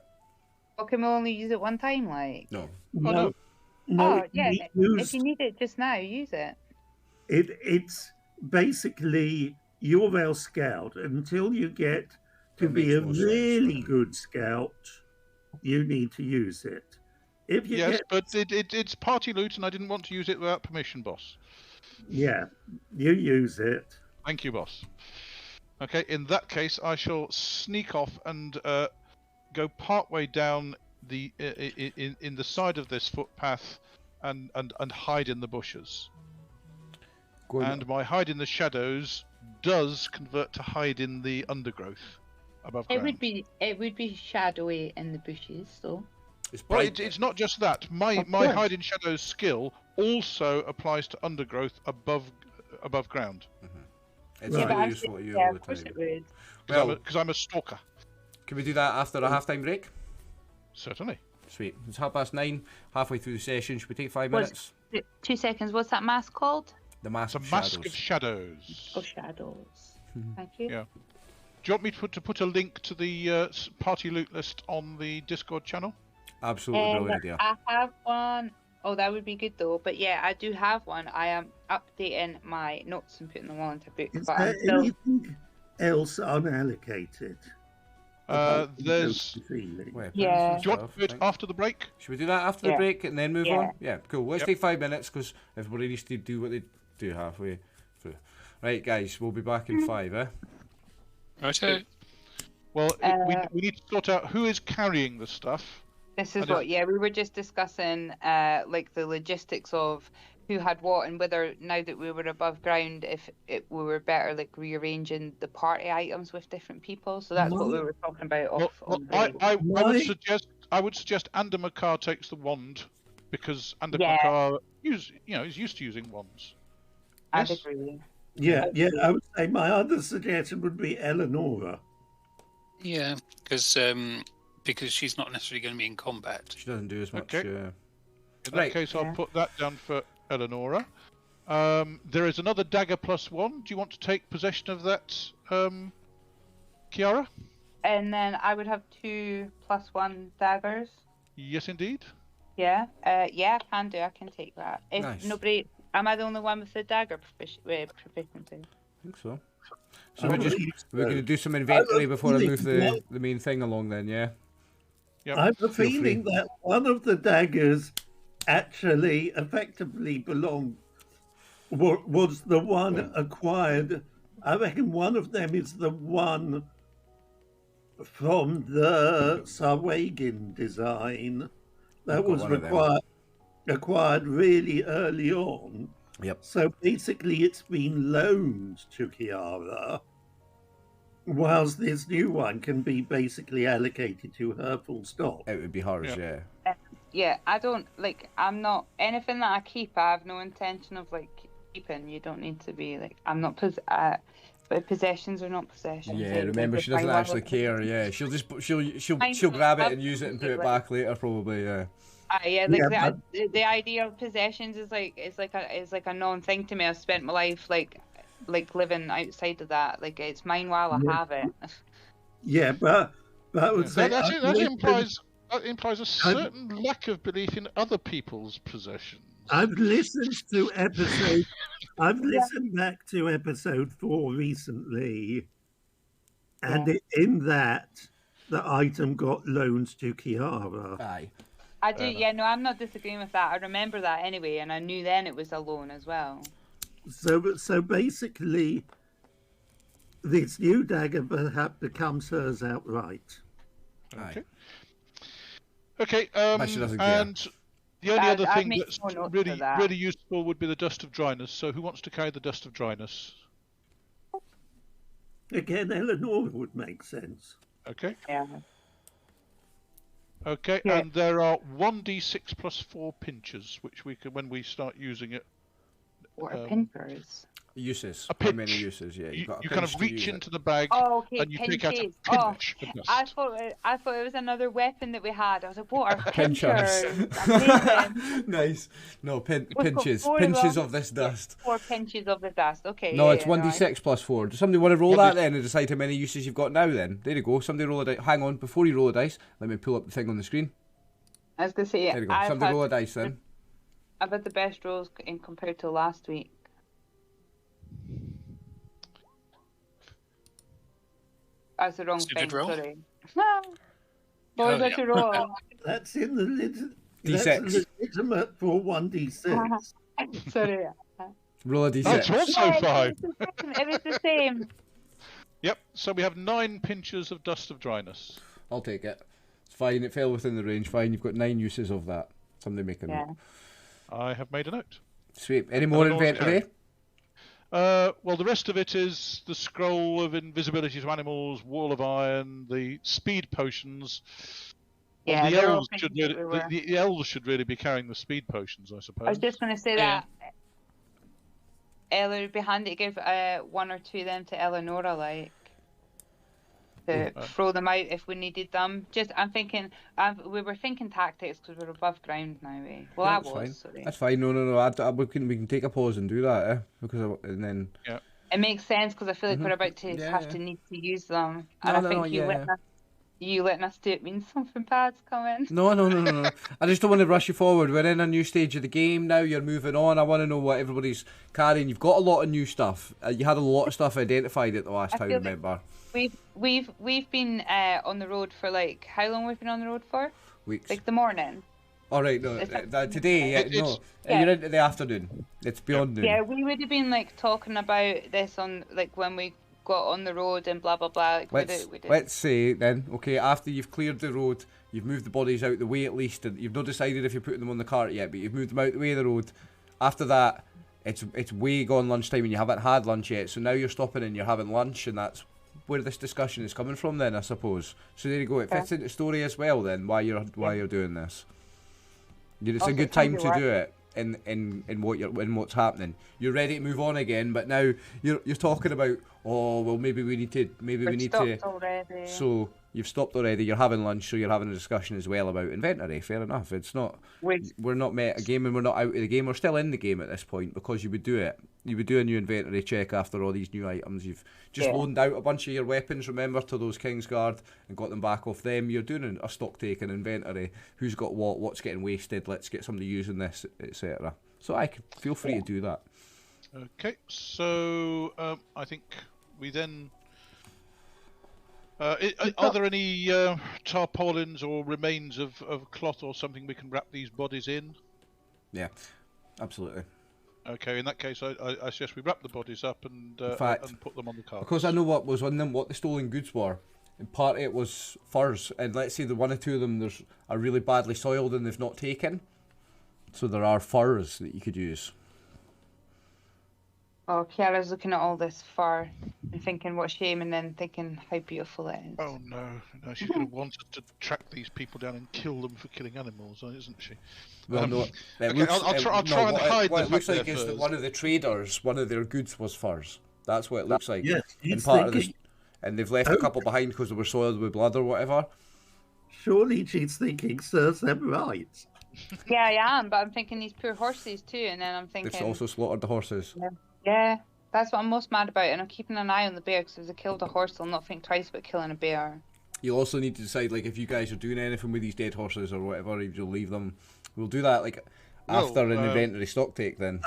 Or can we only use it one time, like? No. No, Oh, yeah. use- If you need it just now, use it. it's basically you're our scout. Until you get to That be makes a more sense, really yeah. good scout, you need to use it. If you Yes, get, but it's party loot, and I didn't want to use it without permission, boss. yeah, you use it. Thank you, boss. Okay, in that case, I shall sneak off and go partway down the in the side of this footpath, and hide in the bushes. And my hide in the shadows does convert to hide in the undergrowth above ground. It would be shadowy in the bushes, though. It's Well, bright. it's not just that. My Of course. hide in shadows skill also applies to undergrowth above ground. It's Right. really useful to use all of the course time. it would. Well, Because I'm a stalker. can we do that after a half-time break? Certainly. Sweet. It's 9:30, halfway through the session. Should we take 5 What's- minutes? 2 seconds. What's that mask called? The Mask It's of a mask Shadows. of shadows. Oh, shadows. Thank you. Yeah. Do you want me to put a link to the party loot list on the Discord channel? Absolutely brilliant idea. I have one. Oh, that would be good though. But yeah, I do have one. I am updating my notes and putting them all into a book. Is But there I'm still... anything else unallocated? There's. Weapons Yeah. and Do you want stuff, to do it right. after the break? Should we do that after the Yeah. break and then move Yeah. on? Yeah, cool. Let's Yep. take 5 minutes because everybody needs to do what they do halfway through. Right, guys, we'll be back in 5, eh? Righto. Well, we need to sort out who is carrying the stuff. This is I don't- what, yeah, we were just discussing like the logistics of who had what and whether now that we were above ground, if we were better like rearranging the party items with different people. So that's what we were talking about off. Well, on the I Why- would suggest Andamekar takes the wand because Yeah. Andamekar is used to using wands. I'd Yes. agree. Yeah, I would say my other suggestion would be Eleonora. Yeah, because she's not necessarily going to be in combat. She doesn't do as much. Okay. In that Right. case, I'll Yeah. put that down for Eleonora. There is another dagger +1. Do you want to take possession of that, Kiara? And then I would have 2 +1 daggers. Yes, indeed. Yeah, yeah, I can do. I can take that. If Nice. nobody, am I the only one with the dagger proficiency? I think so. So I we're believe going so. to do some inventory before I really move like- the main thing along then, yeah? Yep. I have a Feel feeling free. that one of the daggers actually effectively belonged was the one acquired. I reckon one of them is the one from the Sarwagin design that I've got was one of them. acquired really early on. Yep. So basically, it's been loaned to Kiara, whilst this new one can be basically allocated to her full stop. It would be hers, Yeah. yeah. Yeah, I don't like. I'm not anything that I keep. I have no intention of like keeping. You don't need to be like. I'm not but possessions are not possessions. Yeah, Like, remember like, she if doesn't I actually want- care. Yeah, she'll Mine grab it love and use it and put it like- back later, probably. Yeah. Yeah, like Yeah, the idea of possessions is like a known thing to me. I've spent my life like living outside of that. Like it's mine while I Yeah. have it. Yeah, but I would say That I've implies a certain lack of belief in other people's possessions. I've listened to episode. I've listened back to episode 4 recently, and in that the item got loaned to Kiara. Aye. I do. Yeah, no, I'm not disagreeing with that. I remember that anyway, and I knew then it was a loan as well. So basically, this new dagger perhaps becomes hers outright. Aye. Okay. But she doesn't care. And the only other I've thing made that's more notes really for that. really useful would be the dust of dryness. So who wants to carry the dust of dryness? Again, Eleanor would make sense. Okay. Yeah. Okay. Yeah. And there are 1d6 plus 4 pinches, which we can when we start using it. What are Um, pinkers? Uses. A How many pinch. uses? Yeah, You, got a you kind pinch of to reach use into the bag Oh, okay, and you take out a pinches. pinch of dust. I thought it was another weapon that we had. I was like, what are Pinchers. pinchers? Amazing. Nice. No, We've got pinches. 4 Pinches them. of this dust. 4 pinches of the dust. Okay. No, yeah, it's yeah, no, 1d6 plus 4. Does somebody want to roll 1d6. that then and decide how many uses you've got now then? There you go. Somebody roll a dice. Hang on, before you roll a dice, let me pull up the thing on the screen. I was going to say, There you go. I've Somebody had, roll a dice then. I've had the best rolls in compared to last week. That's the wrong It's a thing, good roll. sorry. What was Oh, that yeah. to roll? That's in the D6. that's legitimate for 1d6. Sorry. Roll a d6. That's also Yeah, 5. It was the same. Yep. So we have 9 pinches of dust of dryness. I'll take it. It's fine. It fell within the range. Fine. You've got 9 uses of that. Somebody make a Yeah. note. I have made a note. Sweet. Any more Eleanor's inventory? Well, the rest of it is the scroll of invisibility to animals, wall of iron, the speed potions. Well, Yeah, the they're all elves things should that really, we were- the elves should really be carrying the speed potions, I suppose. I was just going to say Yeah. that. Ella would be handy to give one or two of them to Eleonora, like to throw them out if we needed them. I'm thinking, we were thinking tactics because we're above ground now. Well, Yeah, I that's was. fine. Sorry. That's fine. No. We can take a pause and do that, and then. Yeah. It makes sense because I feel like we're about to have to need to use them, and I think you letting us do it means something bad's coming. No. I just don't want to rush you forward. We're in a new stage of the game now. You're moving on. I want to know what everybody's carrying. You've got a lot of new stuff. You had a lot of stuff identified at the last time, remember? We've been on the road for like how long? We've been on the road for? Weeks. Like the morning. All right, no, today, you're into the afternoon. It's beyond noon. Yeah, we would have been like talking about this on like when we got on the road and blah blah blah. Like, let's say then, okay, after you've cleared the road, you've moved the bodies out the way at least, and you've not decided if you're putting them on the cart yet, but you've moved them out the way of the road. After that, it's way gone lunchtime and you haven't had lunch yet, so now you're stopping and you're having lunch, and that's where this discussion is coming from then, I suppose. So there you go, it fits into the story as well then, why you're doing this. It's a good time to do it in what's happening. You're ready to move on again, but now you're talking about, oh well, maybe we need to already. So you've stopped already. You're having lunch, so you're having a discussion as well about inventory. Fair enough. It's not we're not met a game and we're not out of the game. We're still in the game at this point because you would do it. You would do a new inventory check after all these new items. You've just loaned out a bunch of your weapons, remember, to those Kingsguard and got them back off them. You're doing a stock take and inventory. Who's got what's getting wasted? Let's get somebody using this, etc. So I can feel free to do that. Okay, so I think we then. Are there any tarpaulins or remains of cloth or something we can wrap these bodies in? Yeah, absolutely. Okay, in that case, I suggest we wrap the bodies up and put them on the cart. Because I know what was on them, what the stolen goods were. And part of it was furs, and let's say the one or two of them are really badly soiled and they've not taken. So there are furs that you could use. Oh, Kiara's looking at all this fur and thinking what shame, and then thinking how beautiful it is. Oh no, she's going to want to track these people down and kill them for killing animals, isn't she? Well, no. I'll try and hide what the it looks fact like is that one of the traders, one of their goods was furs. That's what it looks like. Yes, and they've left a couple behind because they were soiled with blood or whatever. Surely she's thinking serves them right. Yeah, I am, but I'm thinking these poor horses too, and then I'm thinking... They've also slaughtered the horses. Yeah, that's what I'm most mad about, and I'm keeping an eye on the bear, because if they killed a horse, they'll not think twice about killing a bear. You'll also need to decide, like, if you guys are doing anything with these dead horses or whatever, if you'll leave them. We'll do that, like, after an inventory stock take, then.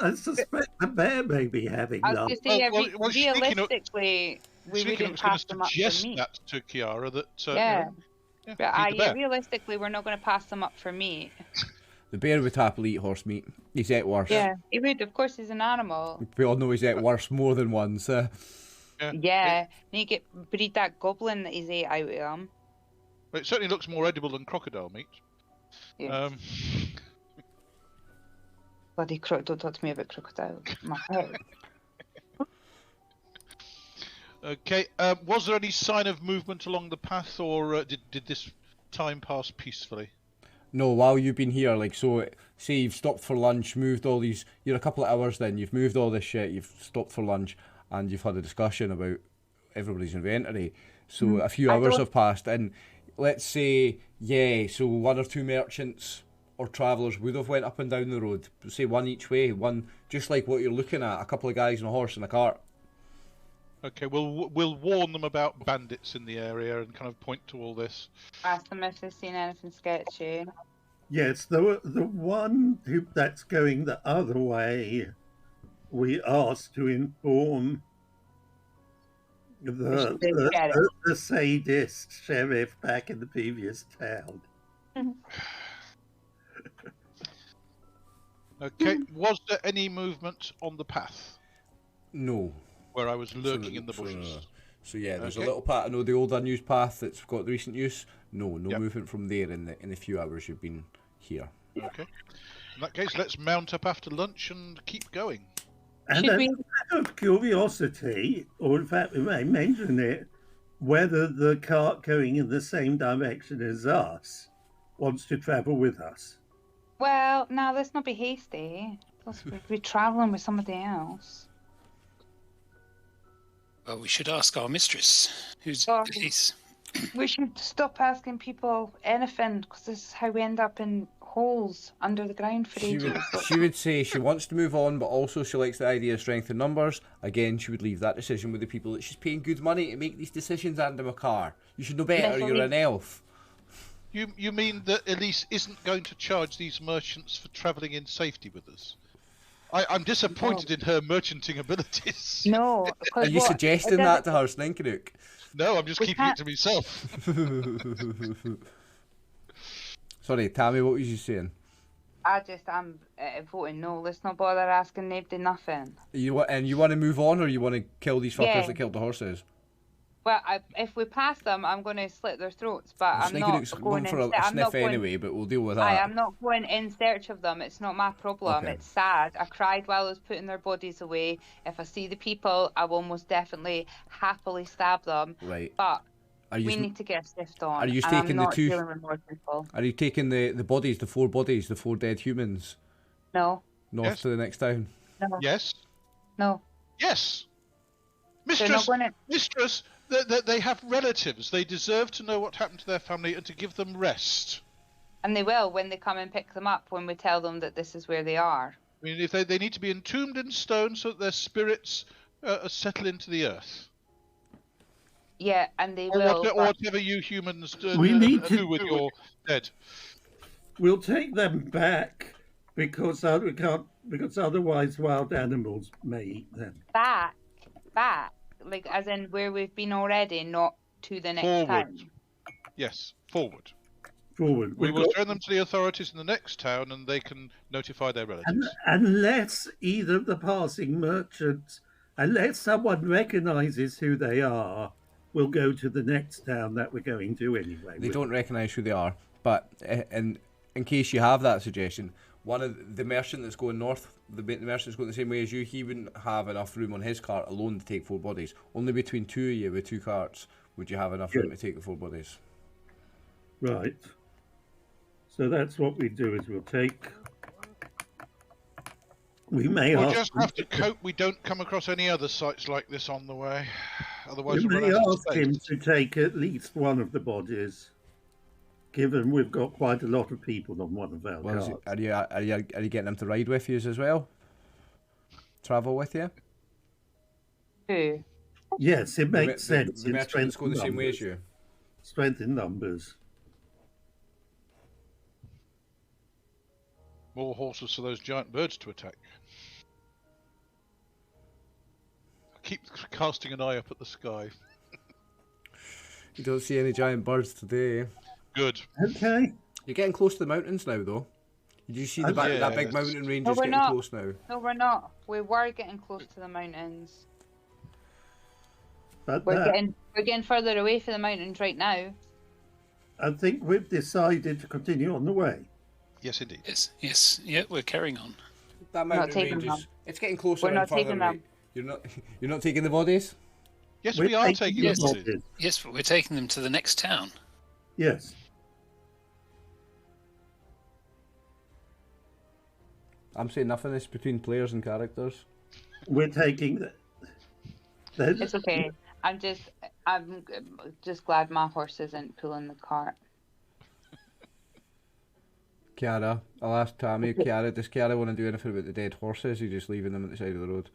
I suspect the bear may be having I was none. going to say, realistically, we wouldn't pass them up for meat. That to Kiara, that... realistically, we're not going to pass them up for meat. The bear would happily eat horse meat. He's ate worse. Yeah, he would. Of course, he's an animal. We all know he's ate worse more than once. Yeah. And you breed that goblin that he's ate out of him. It certainly looks more edible than crocodile meat. Yeah. Bloody crocodile! Don't talk to me about crocodile. My head. Okay. Was there any sign of movement along the path, or did this time pass peacefully? No, while you've been here, like, so, say you've stopped for lunch, moved all these, you're a couple of hours then, you've moved all this shit, you've stopped for lunch, and you've had a discussion about everybody's inventory. So a few hours have passed, and let's say, so one or two merchants or travellers would have went up and down the road, say one each way, one, just like what you're looking at, a couple of guys on a horse and a cart. Okay, we'll warn them about bandits in the area and kind of point to all this. Ask them if they've seen anything sketchy. Yes, the one that's going the other way, we asked to inform the sadist sheriff back in the previous town. Okay, was there any movement on the path? No. Where I was lurking in the bushes. So yeah, there's a little path. I know the old unused path that's got recent use. No movement from there in the few hours you've been here. Okay. In that case, let's mount up after lunch and keep going. And out of curiosity, or in fact we may mention it, whether the cart going in the same direction as us wants to travel with us. Well, now let's not be hasty. Plus, we'd be travelling with somebody else. Well, we should ask our mistress, who's Oh. Elise. We should stop asking people anything, because this is how we end up in holes under the ground for ages. She would say she wants to move on, but also she likes the idea of strength in numbers. Again, she would leave that decision with the people that she's paying good money to make these decisions, Andy McCarr. You should know better, you're an elf. You mean that Elise isn't going to charge these merchants for travelling in safety with us? I'm disappointed in her merchanting abilities. No. Are you suggesting that to her, Sninkanook? No, I'm just keeping it to myself. Sorry, Tammy, what was you saying? I'm voting no. Let's not bother asking nobody nothing. You want to move on, or you want to kill these fuckers that killed the horses? Well, if we pass them, I'm going to slit their throats, but I'm Sninkanook's not going for a sniff anyway, but we'll deal with that. I'm not going in search of them. It's not my problem. Okay. It's sad. I cried while I was putting their bodies away. If I see the people, I will most definitely happily stab them. Right. But we need to get stiffed on. Are you and taking I'm not the two? dealing with more people. Are you taking the bodies, the four dead humans, No. north to the next town? No. Yes. No. Yes. They're not going Mistress, they have relatives. They deserve to know what happened to their family and to give them rest. And they will when they come and pick them up, when we tell them that this is where they are. I mean, if they need to be entombed in stone so that their spirits settle into the earth. Yeah, and they Or will. whatever you humans do with your dead. We'll take them back because otherwise wild animals may eat them. Back, like as in where we've been already, not to the next Forward. town. Yes, forward. Forward. We will turn them to the authorities in the next town, and they can notify their relatives. Unless either of the passing merchants, unless someone recognises who they are, we'll go to the next town that we're going to anyway. They don't recognise who they are, but in case you have that suggestion, one of the merchant that's going north, the merchant that's going the same way as you, he wouldn't have enough room on his cart alone to take 4 bodies. Only between 2 of you with 2 carts would you have enough room to take the 4 bodies. Right. So that's what we do, is we'll take... We'll just have to cope we don't come across any other sites like this on the way. Otherwise, we may ask him to take at least one of the bodies, given we've got quite a lot of people on one of our carts. Are you getting them to ride with you as well? Travel with you? Who? Yes, it makes sense. The merchants go the same way as you. Strength in numbers. More horses for those giant birds to attack. Keep casting an eye up at the sky. You don't see any giant birds today. Good. Okay. You're getting close to the mountains now, though. Did you see that big mountain range is getting close now? No, we're not. We were getting close to the mountains. But we're getting further away from the mountains right now. I think we've decided to continue on the way. Yes, indeed. Yes. Yeah, we're carrying on. That mountain range it's getting closer and further away. You're not taking the bodies? Yes, we are taking the bodies. Yes, but we're taking them to the next town. Yes. I'm saying nothing is between players and characters. We're taking It's okay. I'm just glad my horse isn't pulling the cart. Kiara, I'll ask Tammy. Kiara, does Kiara want to do anything about the dead horses? Or are you just leaving them at the side of the road?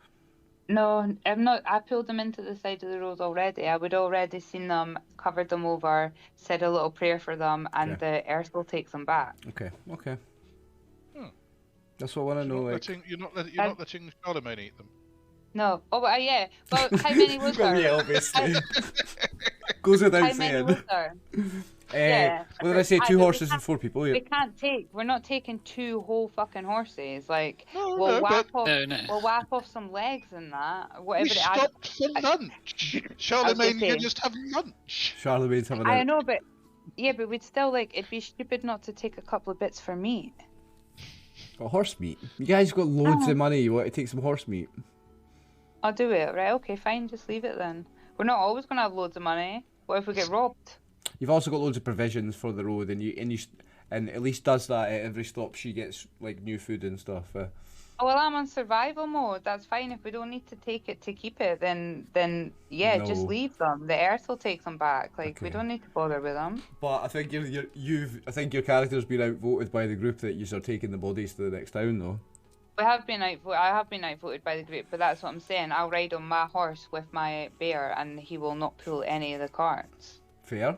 No, I'm not. I pulled them into the side of the road already. I would already seen them, covered them over, said a little prayer for them, and the earth will take them back. Okay. That's what I want to know. You're not letting Charlemagne eat them. No. Oh, yeah. Well, how many was there? Yeah, obviously. Goes without saying. How many was there? What did I say? 2 horses and 4 people. Yeah. We're not taking 2 whole fucking horses. Like, No, we'll whack off some legs and that. Whatever. We stopped for lunch. Charlemagne can just have lunch. Charlemagne's having I know, but we'd still it'd be stupid not to take a couple of bits for meat. Got horse meat. You guys got loads of money. You want to take some horse meat? I'll do it. Right? Okay, fine. Just leave it then. We're not always gonna have loads of money. What if we get robbed? You've also got loads of provisions for the road, and Elise does that at every stop. She gets new food and stuff. Oh, well, I'm on survival mode. That's fine. If we don't need to take it to keep it, then yeah, just No. leave them. The Earth will take them back. Like we Okay. don't need to bother with them. But I think I think your character's been outvoted by the group that you are taking the bodies to the next town, though. I have been outvoted by the group, but that's what I'm saying. I'll ride on my horse with my bear, and he will not pull any of the carts. Fair.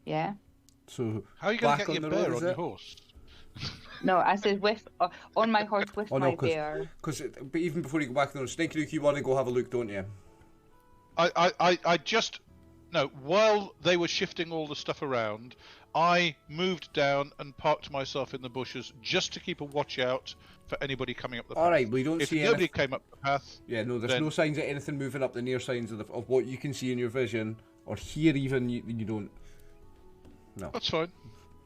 Yeah. So How are you going back to get on your the road, bear is on your it? horse? No, I said with on my horse with Oh, my no, bear. because even before you go back on the road, Snake Nuke, you want to go have a look, don't you? I just no. While they were shifting all the stuff around, I moved down and parked myself in the bushes just to keep a watch out for anybody coming up the path. All right, we don't If see nobody anything. came up the path, Yeah, no, there's then- no signs of anything moving up the near signs of what you can see in your vision or hear. Even you don't. No. that's fine.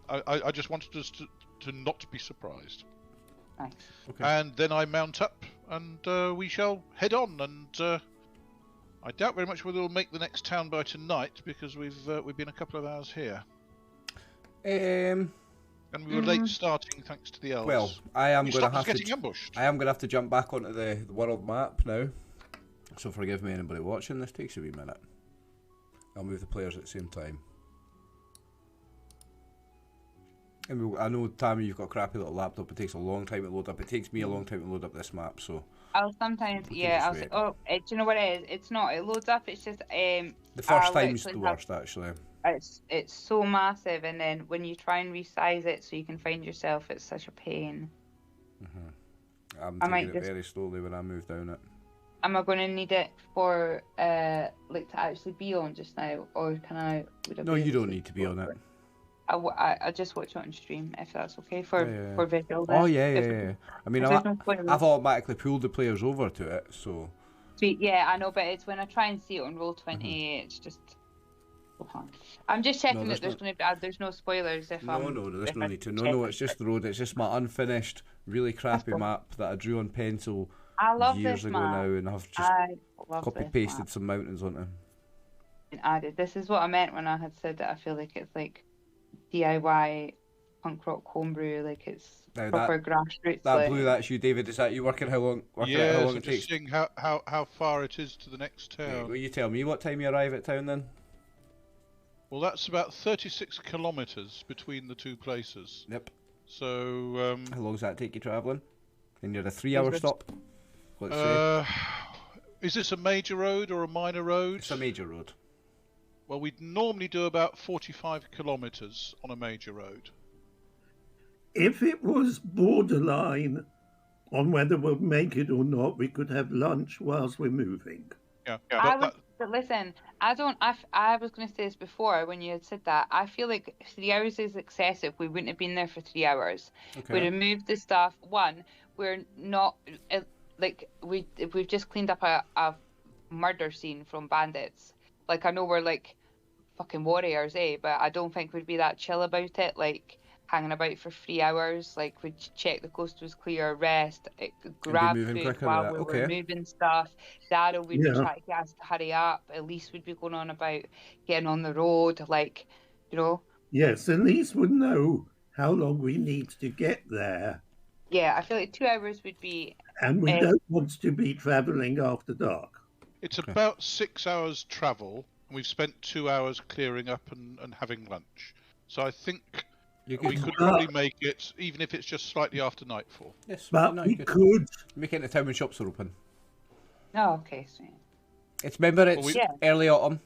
I just wanted us to not be surprised. Nice. Okay. And then I mount up, and we shall head on. And I doubt very much whether we'll make the next town by tonight, because we've been a couple of hours here, and we were late starting thanks to the elves. Well, I am You going to stopped us have getting to. ambushed. I am going to have to jump back onto the world map now. So forgive me, anybody watching. This takes a wee minute. I'll move the players at the same time. And I know, Tammy, you've got a crappy little laptop. It takes a long time to load up. It takes me a long time to load up this map. So I'll sometimes, We can yeah, just I'll say, wait. oh, do you know what it is? It's not. It loads up. It's just the I first time's the literally have- worst, actually. It's so massive, and then when you try and resize it so you can find yourself, it's such a pain. I'm I might taking it just- very slowly when I move down it. Am I going to need it for like to actually be on just now, or can I? Would I No, be you able don't to need to be on it. I'll just watch it on stream if that's okay for Yeah. for visual. Oh then. yeah, yeah, If- yeah. I mean, if there's no spoilers. I've automatically pulled the players over to it, so Sweet, yeah, I know, but it's when I try and see it on Roll20, Mm-hmm. it's just. I'm just checking there's that there's no- going to be there's no spoilers if I'm. no, there's if no I need to. No, check no, it. it's just the road. It's just my unfinished, really crappy cool. map that I drew on pencil I love years this ago map. now, and I've just I love copy this pasted map. some mountains onto. And added. This is what I meant when I had said that I feel like it's like DIY punk rock homebrew, like it's Now proper grassroots. That like, blue, that's you, David. Is that you working how long? Working out Yeah, how so long it takes? just seeing how far it is to the next Yeah, town. will you tell me what time you arrive at town then? Well, that's about 36 kilometres between the two places. Yep. So, How long does that take you travelling? And you're a 3-hour Is it- stop. Let's say is this a major road or a minor road? it's a major road. Well, we'd normally do about 45 kilometres on a major road. If it was borderline on whether we'll make it or not, we could have lunch whilst we're moving. Yeah, But listen, I was going to say this before when you had said that. I feel like 3 hours is excessive. We wouldn't have been there for 3 hours. Okay. We'd have moved the stuff. One, we're not like we've just cleaned up a murder scene from bandits. Like I know we're like fucking warriors, but I don't think we'd be that chill about it. Like hanging about for 3 hours. Like we'd check the coast was clear, rest, grab moving food quicker while with we that. were Okay. moving stuff. Daryl would be Yeah. trying to get us to hurry up. At least we'd be going on about getting on the road, like, you know. Yes, at least we'll know how long we need to get there. Yeah, I feel like 2 hours would be. And we don't want to be travelling after dark. it's about 6 hours travel, and we've spent 2 hours clearing up and having lunch. So I think You we could, could probably make it, even if it's just slightly after nightfall. yes, But no, we you could. could. Make it in the town when shops are open. Oh, okay, sweet. It's remember it's we- Yeah. early autumn.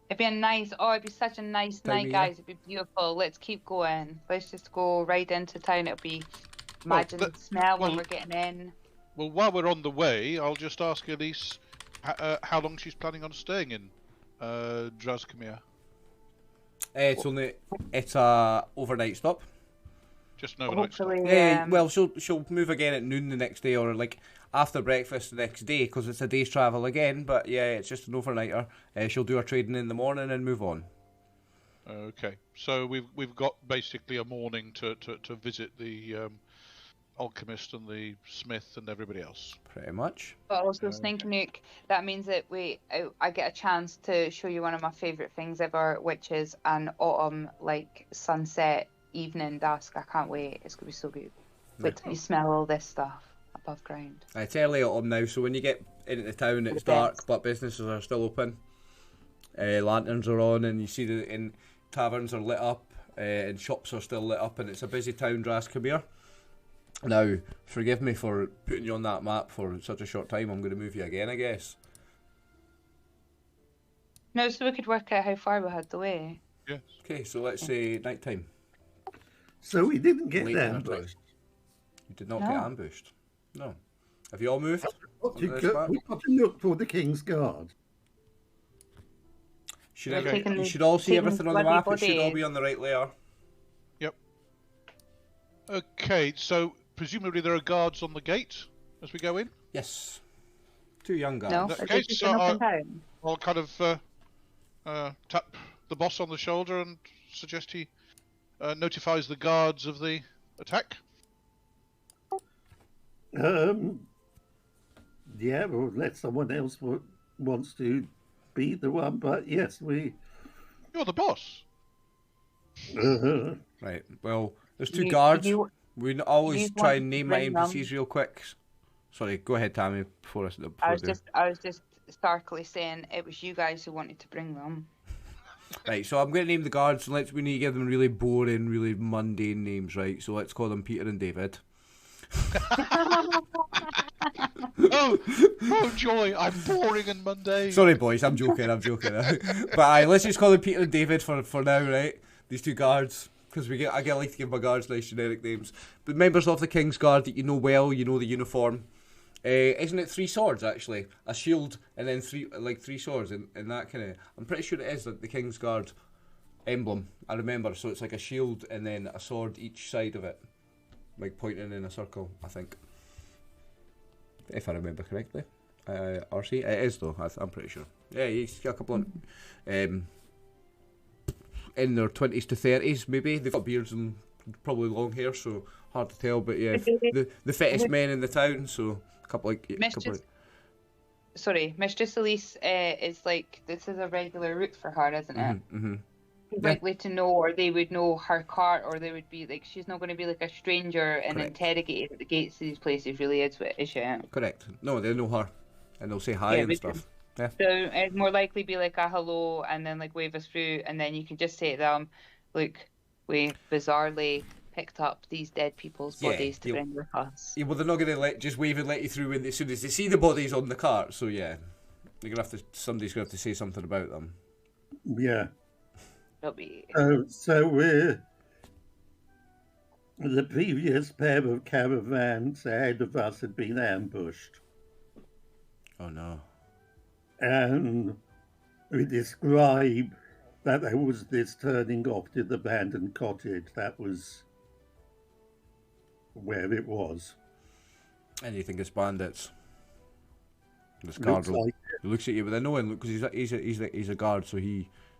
It'd be a nice. Oh, it'd be such a nice Time night, of guys. It'd be beautiful. Let's keep going. Let's just go right into town. It'll be. Well, Imagine but- the smell when well- we're getting in. Well, while we're on the way, I'll just ask Elise how long she's planning on staying in Drazkamir. It's a overnight stop. Just an overnight stop. Hopefully, Yeah, well, she'll move again at noon the next day, or like after breakfast the next day, because it's a day's travel again. But yeah, it's just an overnighter. She'll do her trading in the morning and move on. Okay, so we've got basically a morning to visit the alchemist and the smith and everybody else. Pretty much. But also, Snake Nuke, that means that I get a chance to show you one of my favourite things ever, which is an autumn, like, sunset, evening dusk. I can't wait. It's going to be so good. Wait till you smell all this stuff above ground. It's early autumn now, so when you get into the town, it's dark, but businesses are still open. Lanterns are on, and you see that taverns are lit up, and shops are still lit up, and it's a busy town, Draskemir. Now, forgive me for putting you on that map for such a short time. I'm going to move you again, I guess. No, so we could work out how far we had the way. Yes. Okay, so let's say night time. So we didn't get Late dinner time. ambushed. You did not No. get ambushed. No. Have you all moved? We've onto this map? got to look for the King's Guard. You should all see everything on the map. It should all be on the right layer. Yep. Okay, so presumably there are guards on the gate as we go in. Yes. 2 young guards. No, that are they case, just up and down? I'll kind of tap the boss on the shoulder and suggest he notifies the guards of the attack. Yeah, well, let someone else wants to be the one, but yes, we. You're the boss. Right. Well, there's 2 guards. We always you try want and name to my bring them? NPCs real quick. Sorry, go ahead, Tammy. Before I was just starkly saying it was you guys who wanted to bring them. Right, so I'm going to name the guards, and we need to give them really boring, really mundane names, right? So let's call them Peter and David. Oh joy! I'm boring and mundane. Sorry, boys, I'm joking. But let's just call them Peter and David for now, right? These 2 guards, because I like to give my guards nice generic names. But members of the King's Guard that you know well, you know the uniform. Isn't it 3 swords actually? A shield and then 3 swords and that kind of. I'm pretty sure it is the King's Guard emblem. I remember, so it's like a shield and then a sword each side of it, like pointing in a circle. I think, if I remember correctly. RC, it is though. I'm pretty sure. Yeah, he's got a couple of in their 20s to 30s maybe. They've got beards and probably long hair, so hard to tell. But yeah, the fittest men in the town. So. Mistress Elise is like, this is a regular route for her, isn't it? Mm-hmm. Likely to know, or they would know her cart, or they would be like, she's not going to be like a stranger and Correct. interrogated at the gates of these places, really, is she? Correct. No, they know her, and they'll say hi and stuff. Yeah. So it'd more likely be like a hello, and then like wave us through, and then you can just say to them, look, we bizarrely picked up these dead people's bodies to bring with us. Yeah, well, they're not going to just wave and let you through as soon as they see the bodies on the cart. So yeah, somebody's going to have to say something about them. Yeah. It'll be. So we're the previous pair of caravans ahead of us had been ambushed, Oh no. and we describe that there was this turning off to the abandoned cottage. That was where it was. And you think it's bandits? This Looks guard like he looks at you with a knowing look because he's a guard. So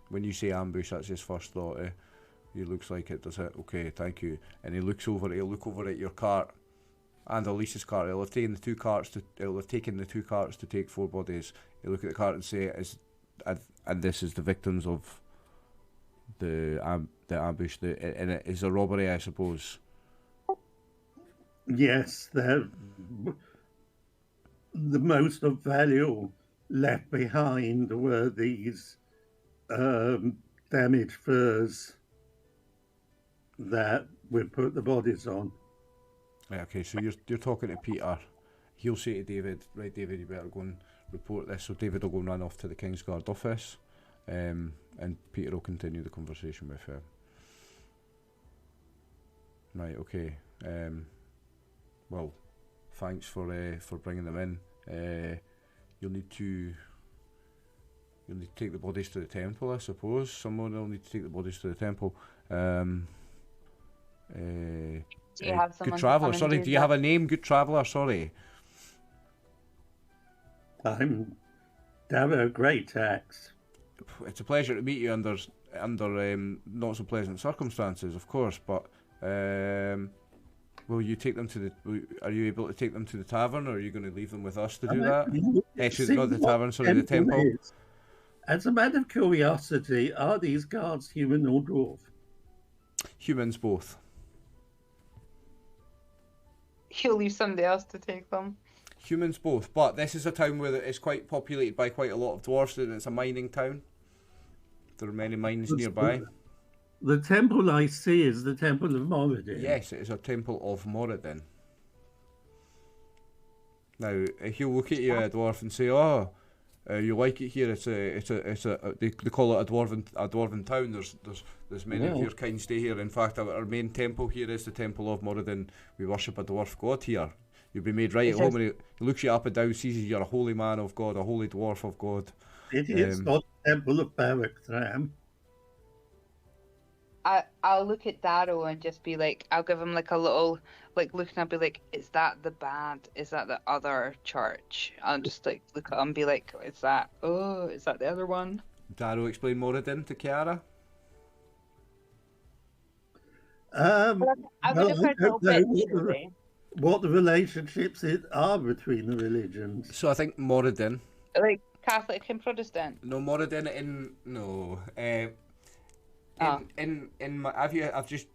when you say ambush, that's his first thought. He looks like it. Does it? Okay, thank you. And he looks over. He'll look over at your cart and Elise's cart. He'll have taken the 2 carts to take 4 bodies. He'll look at the cart and say, and this is the victims of the ambush. And it is a robbery, I suppose. Yes, the most of value left behind were these damaged furs that we put the bodies on. Right, okay, so you're talking to Peter. He'll say to David, right, David, you better go and report this. So David will go and run off to the King's Guard office, and Peter will continue the conversation with him. Right, okay. Well, thanks for bringing them in. You'll need to take the bodies to the temple, I suppose. Someone will need to take the bodies to the temple. Do you have someone Good Traveller, to come sorry, and do you have a name? Good Traveller, sorry. I'm Darrow Greytax. It's a pleasure to meet you under not so pleasant circumstances, of course, but will you take them to are you able to take them to the tavern, or are you going to leave them with us to do that? Actually, not the tavern, sorry, the temple. As a matter of curiosity, are these guards human or dwarf? Humans both. he'll leave somebody else to take them. Humans both, but this is a town where it's quite populated by quite a lot of dwarfs, and it's a mining town. There are many mines nearby. The temple I see is the Temple of Moradin. Yes, it is a temple of Moradin. Now, he'll look at you, a dwarf, and say, "Oh, you like it here? They call it a dwarven town. There's many of your kind stay here. In fact, our main temple here is the Temple of Moradin. We worship a dwarf god here. You'll be made right at home." And he looks you up and down, sees you're a holy man of God, a holy dwarf of God. It is not the Temple of Barakthram. I'll look at Darrow and just be like, I'll give him like a little like look, and I'll be like, is that the bad? Is that the other church? I'll just like look at him and be like, is that the other one? Darrow explain Moradin to Kiara. I would have heard a bit, surely. What the relationships are between the religions. So I think Moradin, Like Catholic and Protestant. no Moradin I've just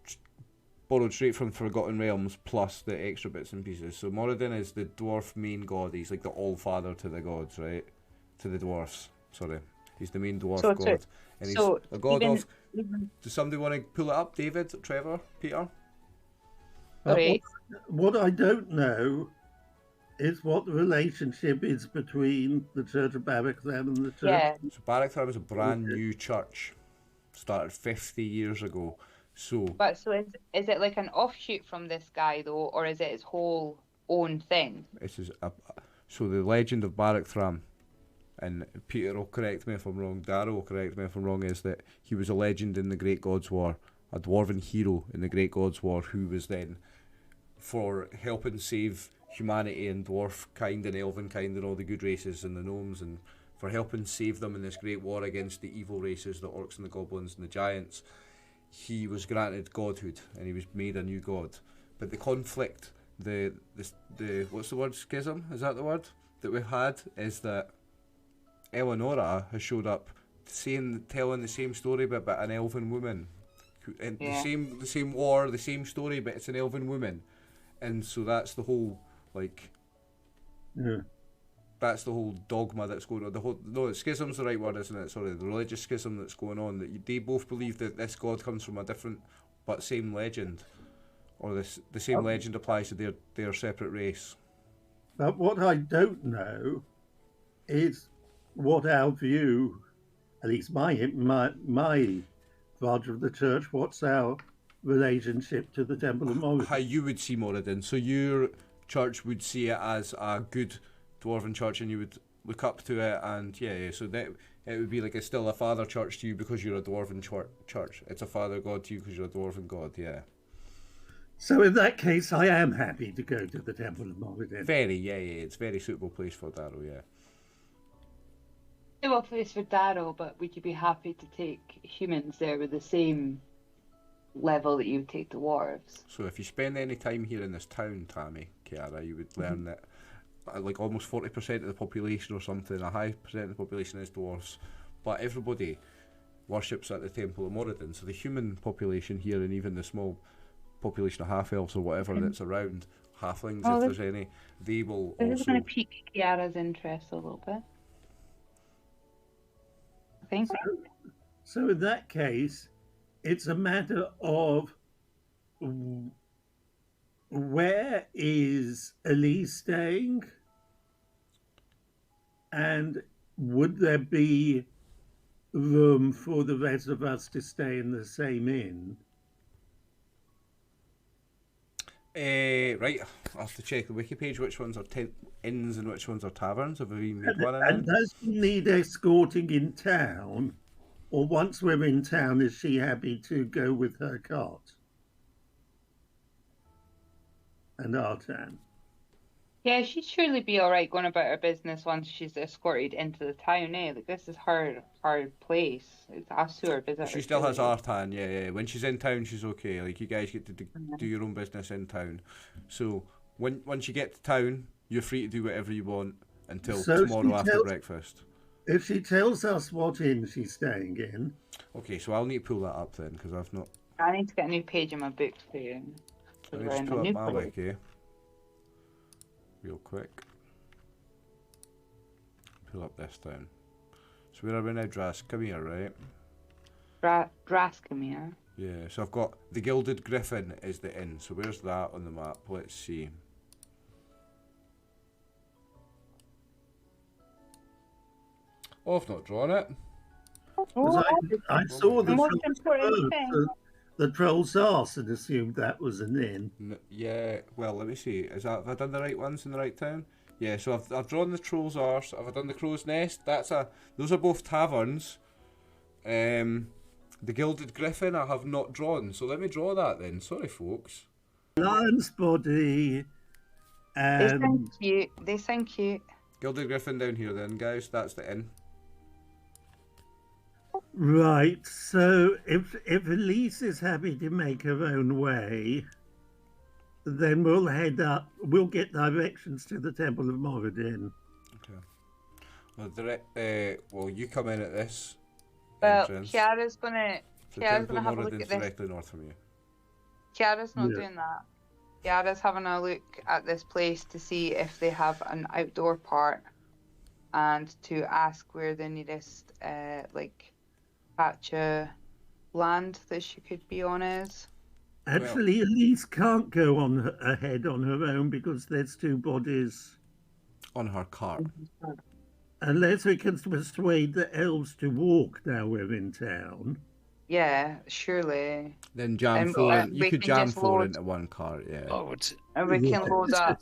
borrowed straight from Forgotten Realms plus the extra bits and pieces. So Moradin is the dwarf main god. He's like the all-father to the gods, right? To the dwarfs. Sorry, he's the main dwarf god, and he's a god of. Does somebody want to pull it up? David, Trevor, Peter. Right. What I don't know is what the relationship is between the Church of Barakthram and the Church. Yeah. So Barakthram is a brand new church, started 50 years ago. So Is it like an offshoot from this guy though, or is it his whole own thing? So the legend of Barakthram, and Peter will correct me if I'm wrong, Darrow will correct me if I'm wrong, is that he was a legend in the Great Gods War, a dwarven hero in the Great Gods War, who was then for helping save humanity and dwarf kind and elven kind and all the good races and the gnomes, and for helping save them in this great war against the evil races, the orcs and the goblins and the giants. He was granted godhood and he was made a new god. But the conflict, the what's the word, schism, is that the word that we've had, is that Eleonora has showed up telling the same story but about an elven woman. The same war, the same story, but it's an elven woman. And so that's the whole that's the whole dogma that's going on. Schism's the right word, isn't it? Sorry, the religious schism that's going on. That they both believe that this god comes from a different but same legend, or the same legend applies to their separate race. But what I don't know is what our view, at least my branch of the church, what's our relationship to the Temple of Moradin? How you would see Moradin. So your church would see it as a good dwarven church, and you would look up to it, and so that it would be like it's still a father church to you because you're a dwarven church. It's a father god to you because you're a dwarven god. Yeah. So in that case, I am happy to go to the Temple of Moradin. It's a very suitable place for Darrow. Yeah. Suitable place for Darrow, but would you be happy to take humans there with the same level that you would take dwarves? So if you spend any time here in this town, Tammy, Kiara, you would learn that like almost 40% of the population or something, a high percent of the population is dwarves, but everybody worships at the Temple of Moradin. So the human population here, and even the small population of half-elves or whatever that's around, halflings if there's any, they will also... This is going to pique Kiara's interest a little bit, I think. So in that case, it's a matter of where is Elise staying, and would there be room for the rest of us to stay in the same inn? Right, I'll have to check the wiki page. Which ones are inns and which ones are taverns? Have we made one? And does she need escorting in town, or once we're in town, is she happy to go with her cart? And Artan. Yeah, she'd surely be alright going about her business once she's escorted into the town, eh? Like, this is her place. It's us who are visitors. She still has Artan, yeah. When she's in town, she's okay. Like, you guys get to do your own business in town. So, once you get to town, you're free to do whatever you want until tomorrow after breakfast. If she tells us what inn she's staying in... Okay, so I'll need to pull that up then, because I've not... I need to get a new page in my book for you. I need to pull up my wiki. real quick. Pull up this down. So where are we now, Drask? Come here, right? Draskemir. Yeah, so I've got the Gilded Griffin is the inn. So where's that on the map? Let's see. Oh, I've not drawn it. 'Cause I saw the most troll's important arse, thing. the troll's arse and assumed that was an inn. Yeah, well, let me see. Have I done the right ones in the right town? Yeah, so I've drawn the Troll's Arse. Have I done the Crow's Nest? Those are both taverns. The Gilded Griffin I have not drawn, so let me draw that then. Sorry, folks. Lion's body. They sound cute. They sound cute. Gilded Griffin down here then, guys. That's the inn. Right, so if Elise is happy to make her own way, then we'll head up. We'll get directions to the Temple of Moradin. Okay. Well, you come in at this Well, entrance. Kiara's gonna The have Temple a of look Moradin's at this. directly north from you. Kiara's not Yeah. doing that. Kiara's having a look at this place to see if they have an outdoor part, and to ask where the nearest patch of land that she could be on is. Actually, Elise can't go on ahead on her own because there's two bodies. On her cart. Unless we can persuade the elves to walk now we're in town. Yeah, surely. Then jam And, four. we You could can jam just four load- into one cart. Yeah. I would. And we can load up.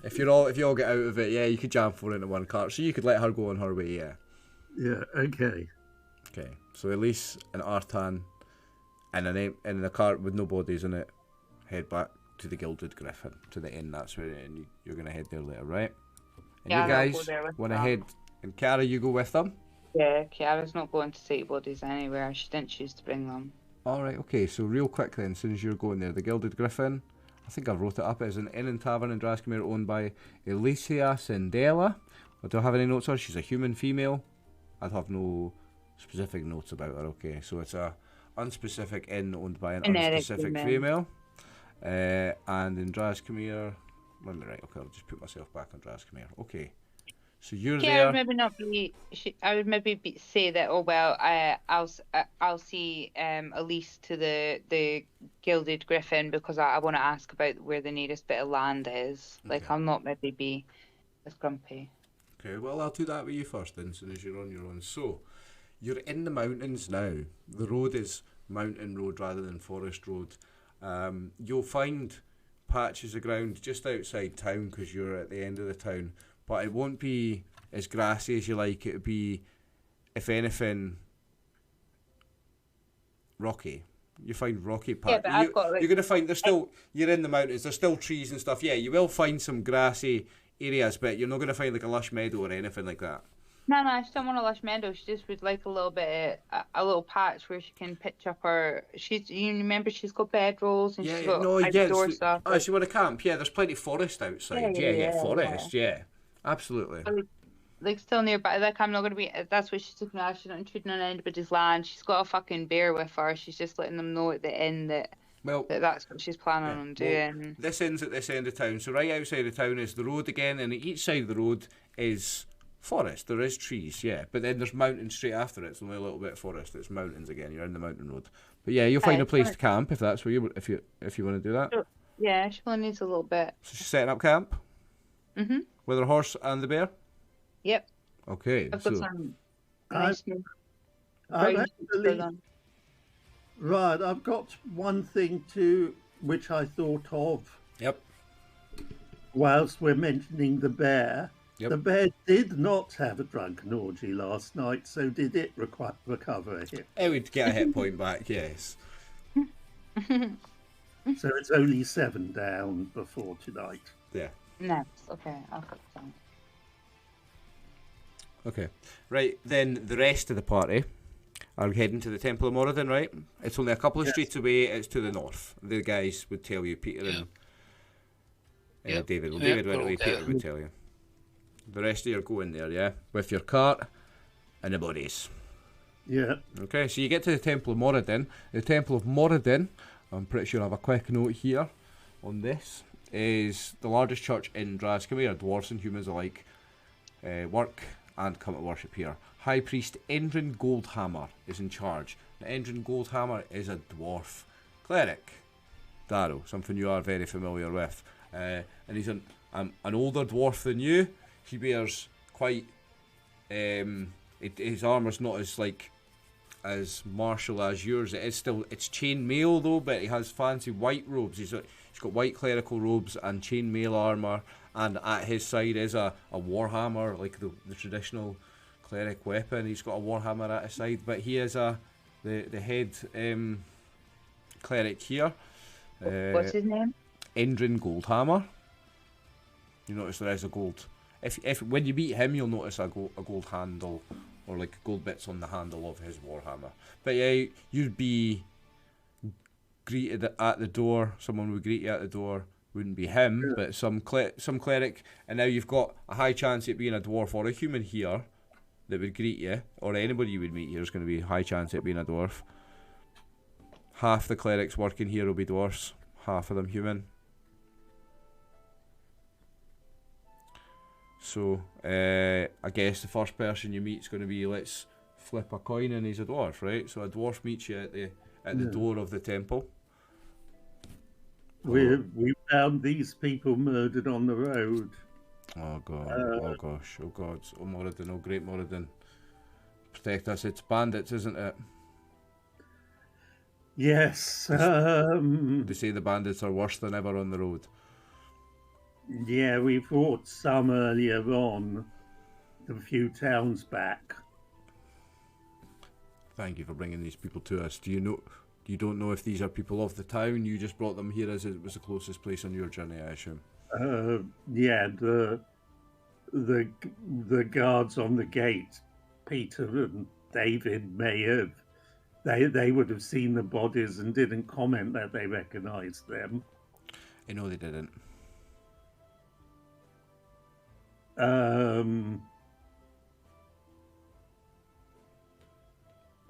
If you all get out of it, yeah, you could jam four into one cart. So you could let her go on her way. Yeah. Yeah, okay. Okay. So Elise and Artan, and in the cart with no bodies in it, head back to the Gilded Griffin, to the inn. That's where you're gonna head there later, right? And Yeah, you I'll go guys there with want to them. head, and Cara, you go with them. Yeah, Kiara's not going to take bodies anywhere. She didn't choose to bring them. All right. Okay. So real quick then, as soon as you're going there, the Gilded Griffin. I think I've wrote it up. It's an inn and tavern in Draskemir owned by Elysia Sindela. I don't have any notes on her. She's a human female. I have no specific notes about her. Okay, so it's a unspecific inn owned by an Generic unspecific woman. female. And in Draskemir, let me I'll just put myself back on Draskemir. Okay, so you're Kiara there. would maybe not be. I would maybe say that. Oh well, I'll see Elise to the Gilded Griffin because I want to ask about where the nearest bit of land is. Like Okay. I'll not maybe be as grumpy. Okay, well I'll do that with you first then, as soon as you're on your own. So, you're in the mountains now. The road is mountain road rather than forest road. You'll find patches of ground just outside town because you're at the end of the town, but it won't be as grassy as you like. It'll be, if anything, rocky. You find rocky patches. but I've got, like- You're going to find you're in the mountains, there's still trees and stuff. Yeah, you will find some grassy areas, but you're not going to find like a lush meadow or anything like that. No, she don't want a lush meadow. She just would like a little bit, a little patch where she can pitch up her. You remember she's got bedrolls and she's got outdoor stuff. Oh, so you want to camp? Yeah, there's plenty of forest outside. Yeah, forest. Yeah, absolutely. Like still nearby. Like I'm not gonna be. That's what she's looking at. She's not intruding on anybody's land. She's got a fucking bear with her. She's just letting them know at the end that that's what she's planning on doing. Well, this ends at this end of town. So right outside of town is the road again, and at each side of the road is forest. There is trees, yeah, but then there's mountains straight after it. It's only a little bit of forest. It's mountains again. You're in the mountain road. But yeah, you'll find a place to camp if that's where if you want to do that. Yeah, she only needs a little bit. So she's setting up camp. Mhm. With her horse and the bear. Yep. Okay. I've So got some I've- nice new I've brownies for actually, them. right, I've got one thing which I thought of yep. whilst we're mentioning the bear. Yep. The bear did not have a drunken orgy last night, so did it recover a hit? It would get a hit point back. Yes. So it's only 7 down before tonight. Yeah. Nice. Okay, I'll put some. Okay. Right, then the rest of the party are heading to the Temple of Moradin, right? It's only a couple of streets away, it's to the north. The guys would tell you, Peter and Yep. David. Well, Yep, David went we're away, all Peter there. would tell you. The rest of you are going there, yeah? With your cart and the bodies. Yeah. Okay, so you get to the Temple of Moradin. The Temple of Moradin, I'm pretty sure I have a quick note here on this. is the largest church in Drascombe, where dwarves and humans alike work and come to worship here. High Priest Endrin Goldhammer is in charge. Now, Endrin Goldhammer is a dwarf cleric. Darrow, something you are very familiar with. And he's an older dwarf than you. He wears quite... his armour's not as martial as yours. It's chainmail though, but he has fancy white robes. He's got white clerical robes and chainmail armour, and at his side is a warhammer, like the traditional cleric weapon. He's got a warhammer at his side, but he is the head cleric here. What's his name? Endrin Goldhammer. You notice there is a gold. If when you meet him, you'll notice a gold handle, or like gold bits on the handle of his warhammer. But yeah, you'd be greeted at the door. Someone would greet you at the door. Wouldn't be him, but some cleric. And now you've got a high chance at being a dwarf or a human here that would greet you, or anybody you would meet here is going to be a high chance at being a dwarf. Half the clerics working here will be dwarfs, half of them human. So, I guess the first person you meet is going to be, let's flip a coin, and he's a dwarf, right? So a dwarf meets you at the door of the temple. We found these people murdered on the road. Oh god, oh gosh, oh god, oh Moradin, oh great Moradin. Protect us, it's bandits, isn't it? Yes. They say the bandits are worse than ever on the road. Yeah, we fought some earlier on, a few towns back. Thank you for bringing these people to us. You don't know if these are people of the town? You just brought them here as it was the closest place on your journey, I assume. Yeah, the guards on the gate, Peter and David may have. They would have seen the bodies and didn't comment that they recognised them. I know they didn't.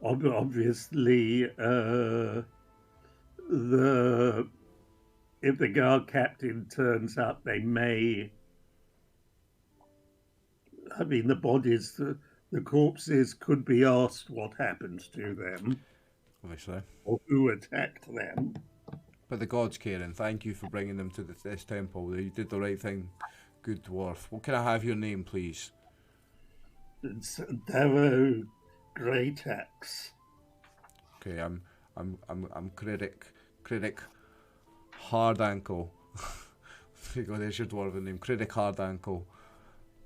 Obviously, if the guard captain turns up, they may. I mean, the bodies, the corpses could be asked what happened to them. Obviously. Or who attacked them. But the gods care, and thank you for bringing them to this temple. You did the right thing, good dwarf. What can I have your name, please? It's Darrow Greytax. Okay, I'm Critic Hard Ankle. There you go, there's your dwarven name, Critic Hard Ankle.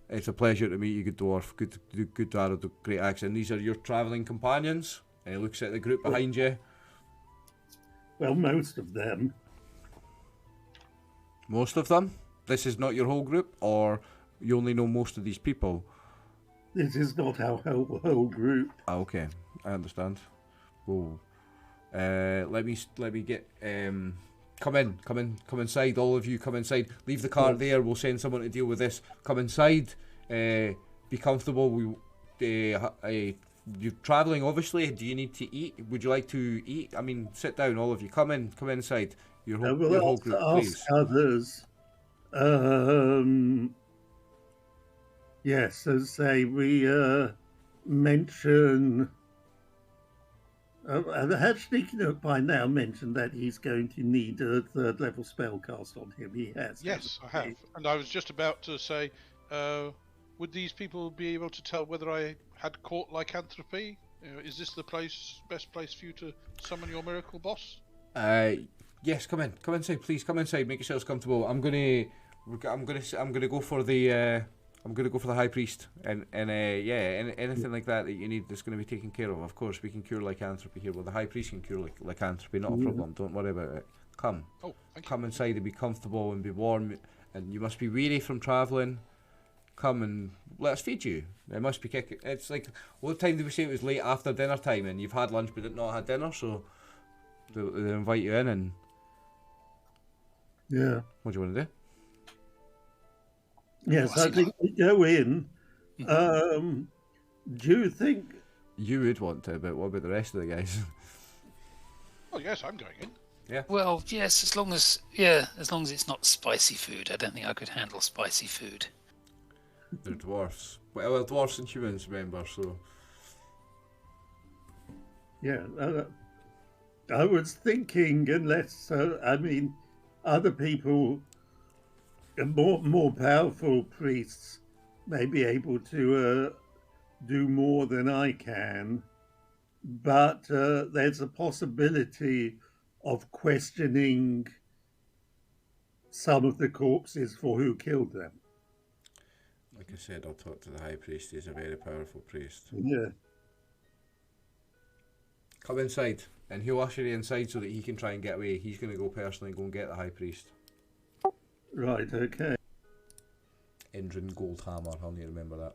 It's a pleasure to meet you, good dwarf. Good Darrow, great accent. These are your travelling companions. And he looks at the group behind you. Well, most of them. Most of them? This is not your whole group, or you only know most of these people? This is not our whole group. Ah, okay, I understand. Whoa. Let me get. Come inside. All of you, come inside. Leave the cart there. We'll send someone to deal with this. Come inside. Be comfortable. You're travelling, obviously. Do you need to eat? Would you like to eat? I mean, sit down, all of you. Come inside. Your whole group, please. Others. Yes, as say we mention. Actually, by now mentioned that he's going to need a third level spell cast on him. He has. Yes, I have. And I was just about to say, would these people be able to tell whether I had caught lycanthropy? Is this the best place for you to summon your miracle boss? Yes, come inside, please. Come inside. Make yourselves comfortable. I'm gonna go for the high priest, and anything like that you need that's going to be taken care of. Of course, we can cure lycanthropy here. Well, the high priest can cure lycanthropy, not a problem. Don't worry about it. Come inside and be comfortable and be warm. And you must be weary from travelling. Come and let us feed you. It must be kicking. It's like, what time did we say it was? Late after dinner time, and you've had lunch but not had dinner, so they invite you in. And yeah, what do you want to do? Yes, I think we go in. Do you think you would want to? But what about the rest of the guys? Oh yes, I'm going in. Yeah. Well, yes, as long as it's not spicy food. I don't think I could handle spicy food. They're dwarfs. Well, dwarfs and humans, remember, so... Yeah, I was thinking, unless, other people, more powerful priests may be able to do more than I can, but there's a possibility of questioning some of the corpses for who killed them. Like I said, I'll talk to the High Priest. He's a very powerful priest. Yeah. Come inside, and he'll usher you inside so that he can try and get away. He's going to go personally and go and get the High Priest. Right, okay. Endrin Goldhammer, I'll need to remember that.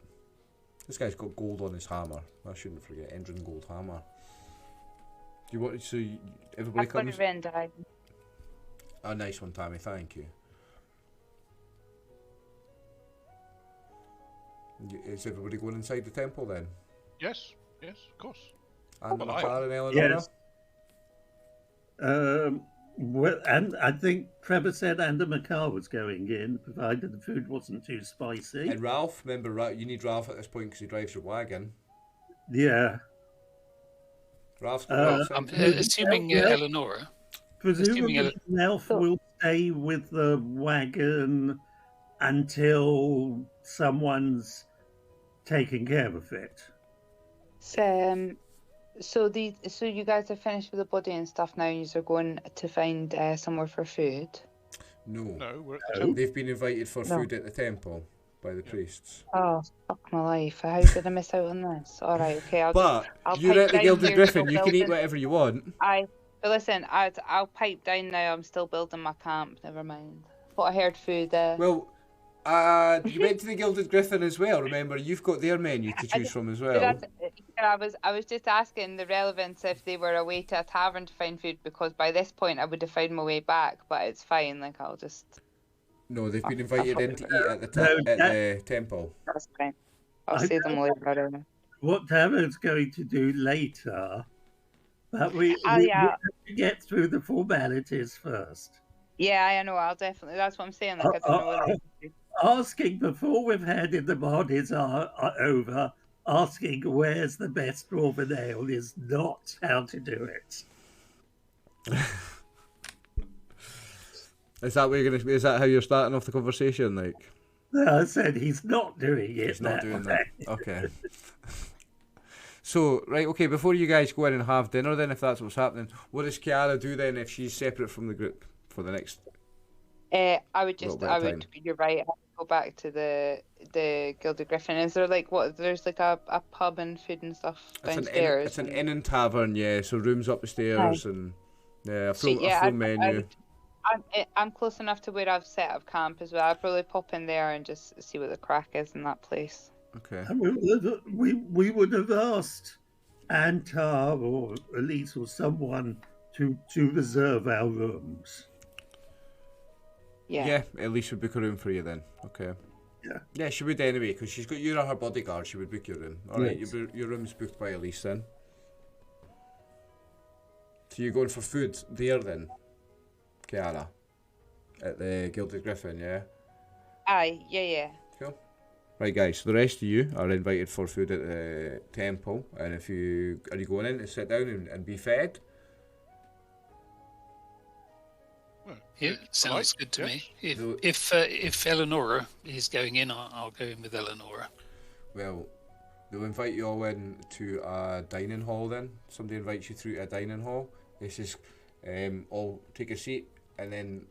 This guy's got gold on his hammer. I shouldn't forget Endrin Goldhammer. Do you want everybody I've got comes? a Venn diagram. A nice one, Tammy. Thank you. Is everybody going inside the temple then? Yes, of course. And Well, Makar and Eleanor? Yes. Well, and I think Trevor said Ander Makar was going in, provided the food wasn't too spicy. And Ralph, remember, you need Ralph at this point because he drives your wagon. Yeah. Ralph's I'm assuming Eleonora. Presumably, Nelf will stay with the wagon until someone's taking care of it. So you guys are finished with the body and stuff now, and you're going to find somewhere for food? No, we're at the temple. they've been invited for food at the temple by the priests. Oh, fuck my life. How did I miss out on this? Alright, okay. I'll you're pipe at the down Gilded here, Griffin, still you can eat building. whatever you want. But listen, I'll pipe down now. I'm still building my camp. Never mind. Thought I heard food there. Well, you went to the Gilded Griffin as well, remember? You've got their menu to choose from as well. I was just asking the relevance if they were away to a tavern to find food, because by this point I would have found my way back, but it's fine, like I'll just... No, they've been invited in to eat at the temple. That's fine. I'll see them later. What Taver's going to do later, but we have to get through the formalities first. Yeah, I know, I'll definitely... That's what I'm saying, like I don't know what they do. Asking before we've handed the bodies are over, asking where's the best dwarven ale is not how to do it. Is that how you're starting off the conversation, like? No, I said he's not doing it. He's not doing that. Okay. So, right, okay, before you guys go in and have dinner then, if that's what's happening, what does Kiara do then if she's separate from the group for the next... you're right, I would go back to the Gilded Griffin. Is there there's like a pub and food and stuff downstairs? It's an inn and tavern, yeah, so rooms up the stairs and a full menu. I'm close enough to where I've set up camp as well. I'd probably pop in there and just see what the crack is in that place. Okay. We would have asked Antar or Elise or someone to reserve our rooms. Yeah, at least would book a room for you then. Okay. Yeah, she would anyway, because you're her bodyguard. She would book your room. All right, yes. Your room's booked by Elise then. So you're going for food there then, Kiara, at the Gilded Griffin, yeah. Aye, yeah. Cool. Right, guys. So the rest of you are invited for food at the temple, and are you going in to sit down and be fed? Yeah, sounds good to me. If Eleonora is going in, I'll go in with Eleonora. Well, they'll invite you all in to a dining hall then. Somebody invites you through to a dining hall. It's just all take a seat, and then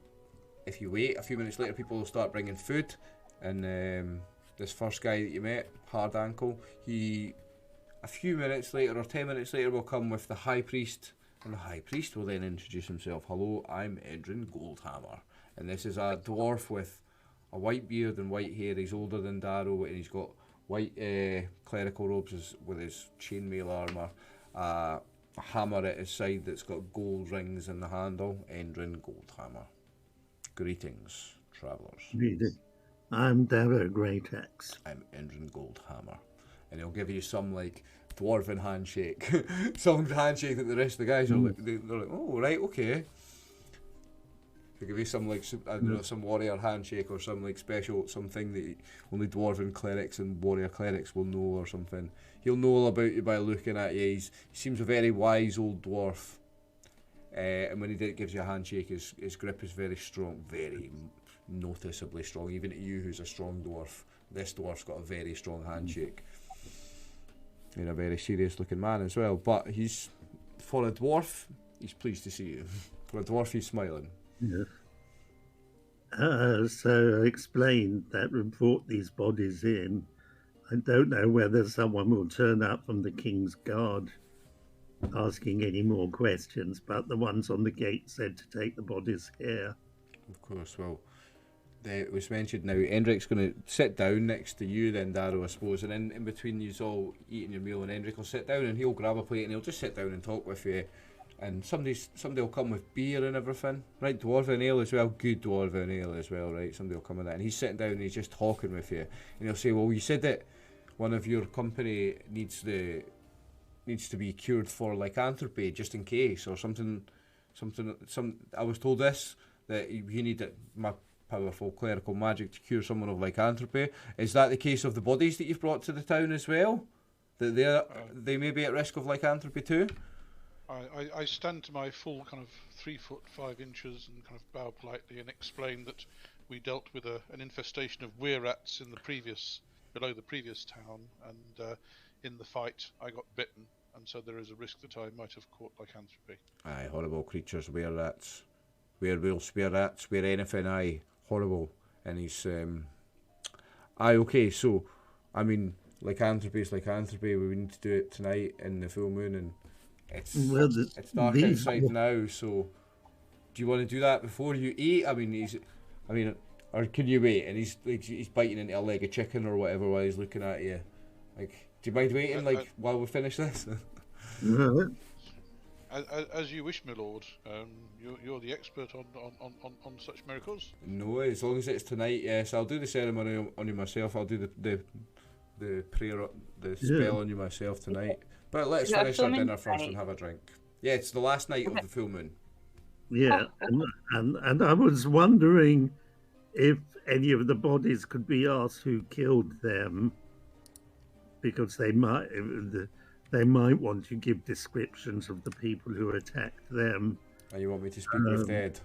if you wait, a few minutes later people will start bringing food. And this first guy that you met, Hard Ankle, a few minutes later or 10 minutes later will come with the High Priest. And the High Priest will then introduce himself. Hello, I'm Endrin Goldhammer. And this is a dwarf with a white beard and white hair. He's older than Darrow, and he's got white clerical robes with his chainmail armour. A hammer at his side that's got gold rings in the handle. Endrin Goldhammer. Greetings, travellers. I'm Darrow Greataxe. I'm Endrin Goldhammer. And he'll give you some, dwarven handshake. Some handshake that the rest of the guys are they're like, oh, right, okay. There could be some like I don't know, some warrior handshake or some like special something that only dwarven clerics and warrior clerics will know or something. He'll know all about you by looking at you. He seems a very wise old dwarf, and when he gives you a handshake, his grip is very strong, very noticeably strong. Even to you, who's a strong dwarf, this dwarf's got a very strong handshake. And a very serious looking man as well. But he's, for a dwarf, he's pleased to see you. For a dwarf, he's smiling. Yeah. So explain that we brought these bodies in. I don't know whether someone will turn up from the King's Guard asking any more questions, but the ones on the gate said to take the bodies here. Of course, well, it was mentioned now, Endrick's going to sit down next to you then, Darrow, I suppose, and then in between you all eating your meal, and Endrick will sit down and he'll grab a plate and he'll just sit down and talk with you, and somebody will come with beer and everything, right, dwarven ale as well, good dwarven ale as well, right, somebody will come with that, and he's sitting down and he's just talking with you, and he'll say, well, you said that one of your company needs to be cured for lycanthropy, just in case, or something, I was told this, that you need my powerful clerical magic to cure someone of lycanthropy. Is that the case of the bodies that you've brought to the town as well? That they may be at risk of lycanthropy too? I stand to my full kind of 3 foot 5 inches and kind of bow politely and explain that we dealt with an infestation of were-rats below the previous town, and in the fight I got bitten, and so there is a risk that I might have caught lycanthropy. Aye, horrible creatures, were-rats, werewolves, were-rats, were anything, aye, horrible. And he's aye, okay, so I mean, lycanthropy is lycanthropy. We need to do it tonight in the full moon, and it's dark outside now, so do you want to do that before you eat? Or can you wait? And he's biting into a leg of chicken or whatever while he's looking at you. Like, do you mind waiting while we finish this? As you wish, my lord. You're the expert on such miracles. No, as long as it's tonight, yes. I'll do the ceremony on you myself. I'll do the prayer, the spell on you myself tonight. But let's finish our dinner first and have a drink. Yeah, it's the last night of the full moon. Yeah, and I was wondering if any of the bodies could be asked who killed them, because they might want to give descriptions of the people who attacked them. And you want me to speak with dead?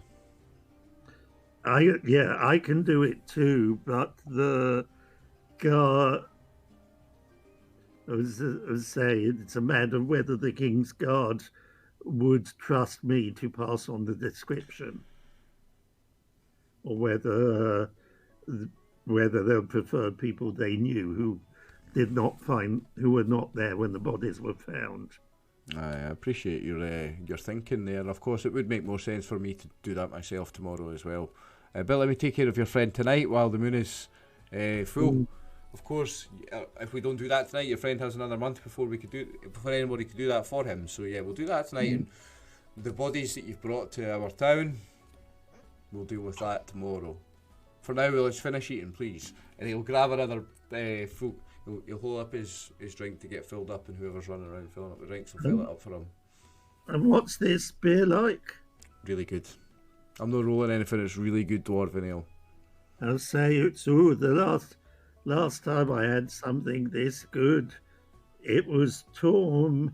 I can do it too, but the guard, I was saying, it's a matter of whether the King's Guard would trust me to pass on the description, or whether they'll prefer people they knew who were not there when the bodies were found. I appreciate your thinking there. Of course, it would make more sense for me to do that myself tomorrow as well. But let me take care of your friend tonight while the moon is full. Of course, if we don't do that tonight, your friend has another month before anybody could do that for him. So yeah, we'll do that tonight. And the bodies that you've brought to our town, we'll deal with that tomorrow. For now, let's finish eating, please. And he'll grab another full. He'll hold up his drink to get filled up, and whoever's running around filling up the drinks will fill it up for him. And what's this beer like? Really good. I'm not rolling anything. It's really good dwarven ale. I'll say it's the last time I had something this good, it was Torm.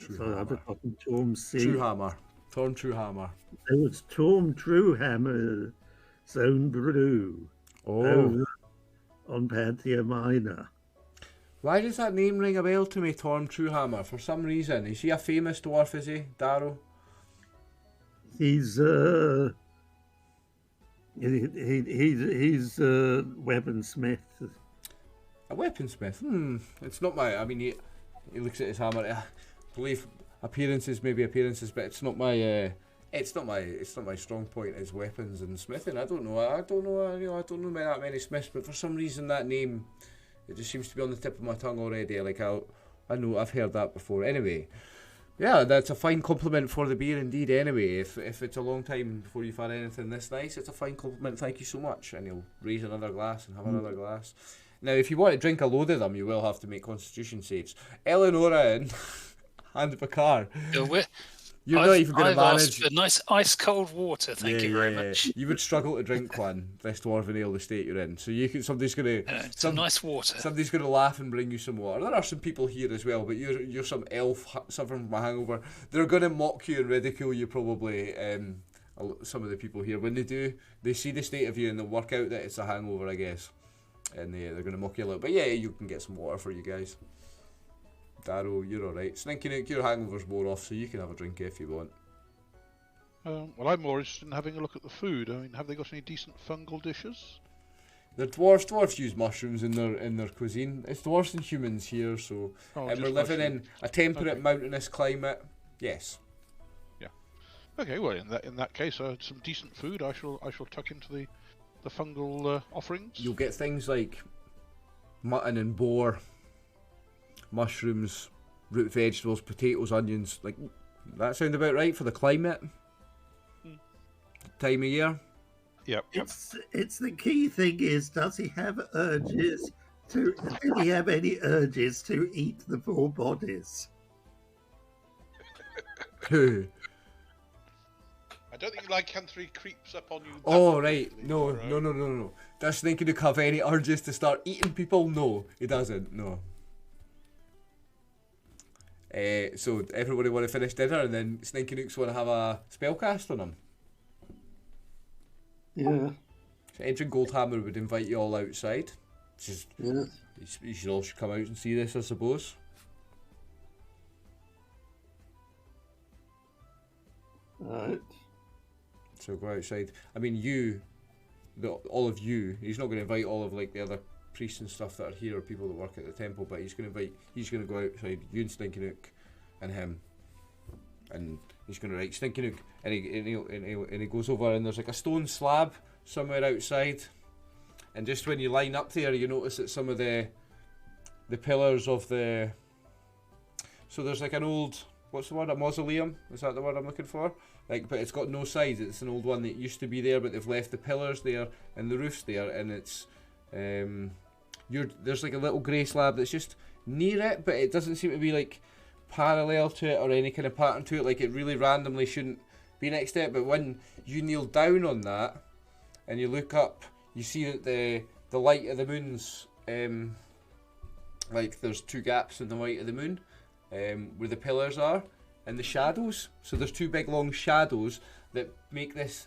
Torm C. Truehammer. Torm Truehammer. It was Torm Truehammer's own brew. Oh. On Panthea Minor. Why does that name ring a bell to me, Torm Truehammer? For some reason. Is he a famous dwarf, is he, Darrow? He's a weaponsmith. A weaponsmith? It's not my... I mean, he looks at his hammer. I believe appearances, but it's not my... It's not my strong point is weapons and smithing. I don't know that many smiths, but for some reason that name, it just seems to be on the tip of my tongue already. Like I know I've heard that before. Anyway, yeah, that's a fine compliment for the beer indeed. Anyway, if it's a long time before you've had anything this nice, it's a fine compliment. Thank you so much. And he'll raise another glass and have another glass. Now, if you want to drink a load of them, you will have to make Constitution saves. Eleonora and Baccar. You're not even going I've to asked manage. for nice ice cold water. Thank you very much. You would struggle to drink one. This dwarven ale, the state you're in. So you can. Somebody's going to. Some nice water. Somebody's going to laugh and bring you some water. There are some people here as well, but you're some elf suffering from a hangover. They're going to mock you and ridicule you probably. Some of the people here, when they do, they see the state of you and they'll work out that it's a hangover, I guess. And they're going to mock you a little. But yeah, you can get some water for you guys. Darrow, you're alright. Stinky Nook, your hangover's more off, so you can have a drink if you want. Well, I'm more interested in having a look at the food. I mean, have they got any decent fungal dishes? The dwarves use mushrooms in their cuisine. It's dwarves and humans here, so and we're living in a temperate mountainous climate. Yes. Okay, well, in that case, some decent food. I shall tuck into the fungal offerings. You'll get things like mutton and boar, mushrooms, root vegetables, potatoes, onions. Like that sound about right for the climate? Time of year? Yep. It's the key thing is, does he have urges to? Did he have any urges to eat the four bodies? I don't think lycanthropy creeps up on you. Oh, right. No. Does Stinky Nook have any urges to start eating people? No, he doesn't. No. So everybody want to finish dinner and then Stinky Nooks want to have a spellcast on him? Yeah. So Edrin Goldhammer would invite you all outside. Yeah. You should all come out and see this, I suppose. Right. So go outside. I mean, all of you. He's not going to invite all of like the other priests and stuff that are here or people that work at the temple, but he's going to go outside. You and Stinky Nook, and him, and he's going to write Stinky Nook, and he goes over and there's like a stone slab somewhere outside, and just when you line up there, you notice that some of the pillars of the. So there's like an old. What's the word? A mausoleum? Is that the word I'm looking for? Like, but it's got no sides. It's an old one that used to be there, but they've left the pillars there and the roofs there, and it's there's like a little grey slab that's just near it, but it doesn't seem to be like parallel to it or any kind of pattern to it. Like it really randomly shouldn't be next to it. But when you kneel down on that and you look up, you see that the light of the moon's like there's two gaps in the light of the moon. Where the pillars are and the shadows. So there's two big long shadows that make this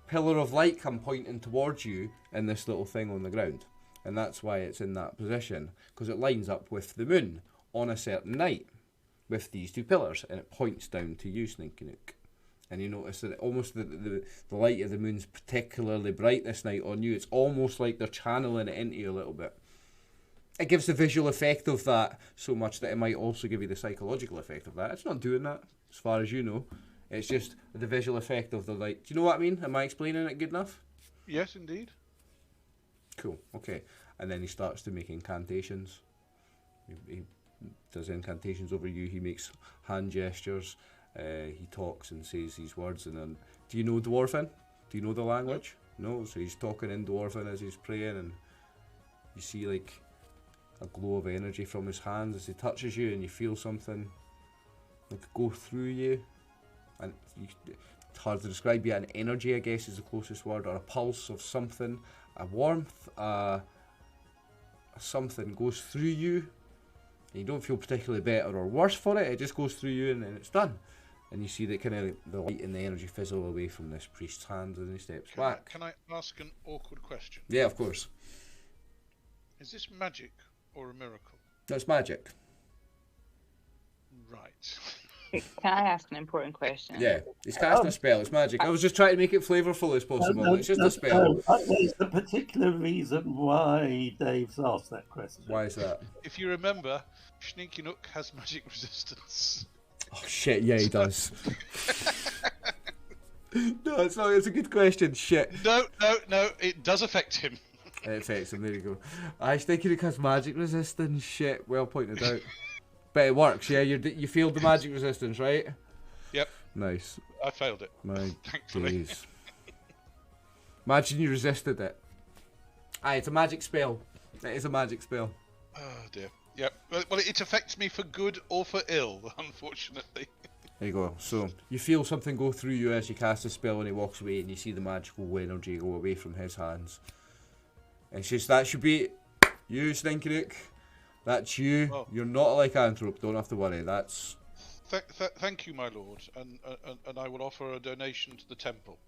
pillar of light come pointing towards you in this little thing on the ground. And that's why it's in that position, because it lines up with the moon on a certain night with these two pillars, and it points down to you, Stinky Nook. And you notice that almost the light of the moon's particularly bright this night on you. It's almost like they're channeling it into you a little bit. It gives the visual effect of that so much that it might also give you the psychological effect of that. It's not doing that, as far as you know. It's just the visual effect of the light. Do you know what I mean? Am I explaining it good enough? Yes, indeed. Cool, okay. And then he starts to make incantations. He does incantations over you. He makes hand gestures. He talks and says these words. And then, do you know Dwarven? Do you know the language? No. So he's talking in Dwarven as he's praying, and you see like a glow of energy from his hands as he touches you, and you feel something like go through you, and it's hard to describe yet. An energy, I guess, is the closest word, or a pulse of something, a warmth, something goes through you, and you don't feel particularly better or worse for it. It just goes through you, and then it's done. And you see that kind of the light and the energy fizzle away from this priest's hands, and he steps back. Can I ask an awkward question? Yeah, of course. Is this magic or a miracle? That's magic. Right. Can I ask an important question? Yeah, he's casting a spell. It's magic. I was just trying to make it flavourful as possible. It's just a spell. There's a particular reason why Dave's asked that question. Why is that? If you remember, Stinky Nook has magic resistance. Oh shit! Yeah, he does. No, it's not. It's a good question. Shit. No. It does affect him. It affects him. There you go. I think it has magic resistance. Shit. Well pointed out. But it works. Yeah, you failed the magic resistance, right? Yep. Nice. I failed it. My Thankfully. days. Imagine you resisted it. Aye, it's a magic spell. It is a magic spell. Oh dear. Yep. Well, it affects me for good or for ill, unfortunately. There you go. So you feel something go through you as you cast a spell, and he walks away, and you see the magical energy go away from his hands. And he says, "That should be you, Stinky Dick. That's you. Oh. You're not a lycanthrope. Don't have to worry. That's." Thank you, my lord, and I will offer a donation to the temple.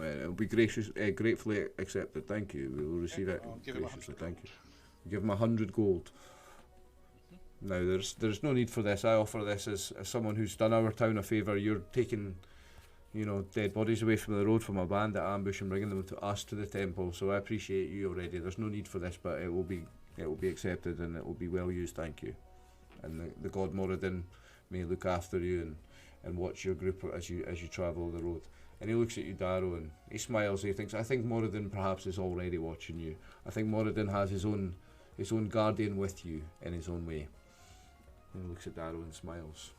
It'll be gratefully accepted. Thank you. We will receive it I'll give him graciously. 100 Thank gold. you. Give him 100 gold. Now, there's no need for this. I offer this as someone who's done our town a favour. You're taking, dead bodies away from the road from a bandit ambush and bringing them to us to the temple. So I appreciate you already. There's no need for this, but it will be accepted and it will be well used. Thank you. And the god Moradin may look after you and watch your group as you travel the road. And he looks at you, Darrow, and he smiles. He thinks, I think Moradin perhaps is already watching you. I think Moradin has his own guardian with you in his own way. And he looks at Darrow and smiles.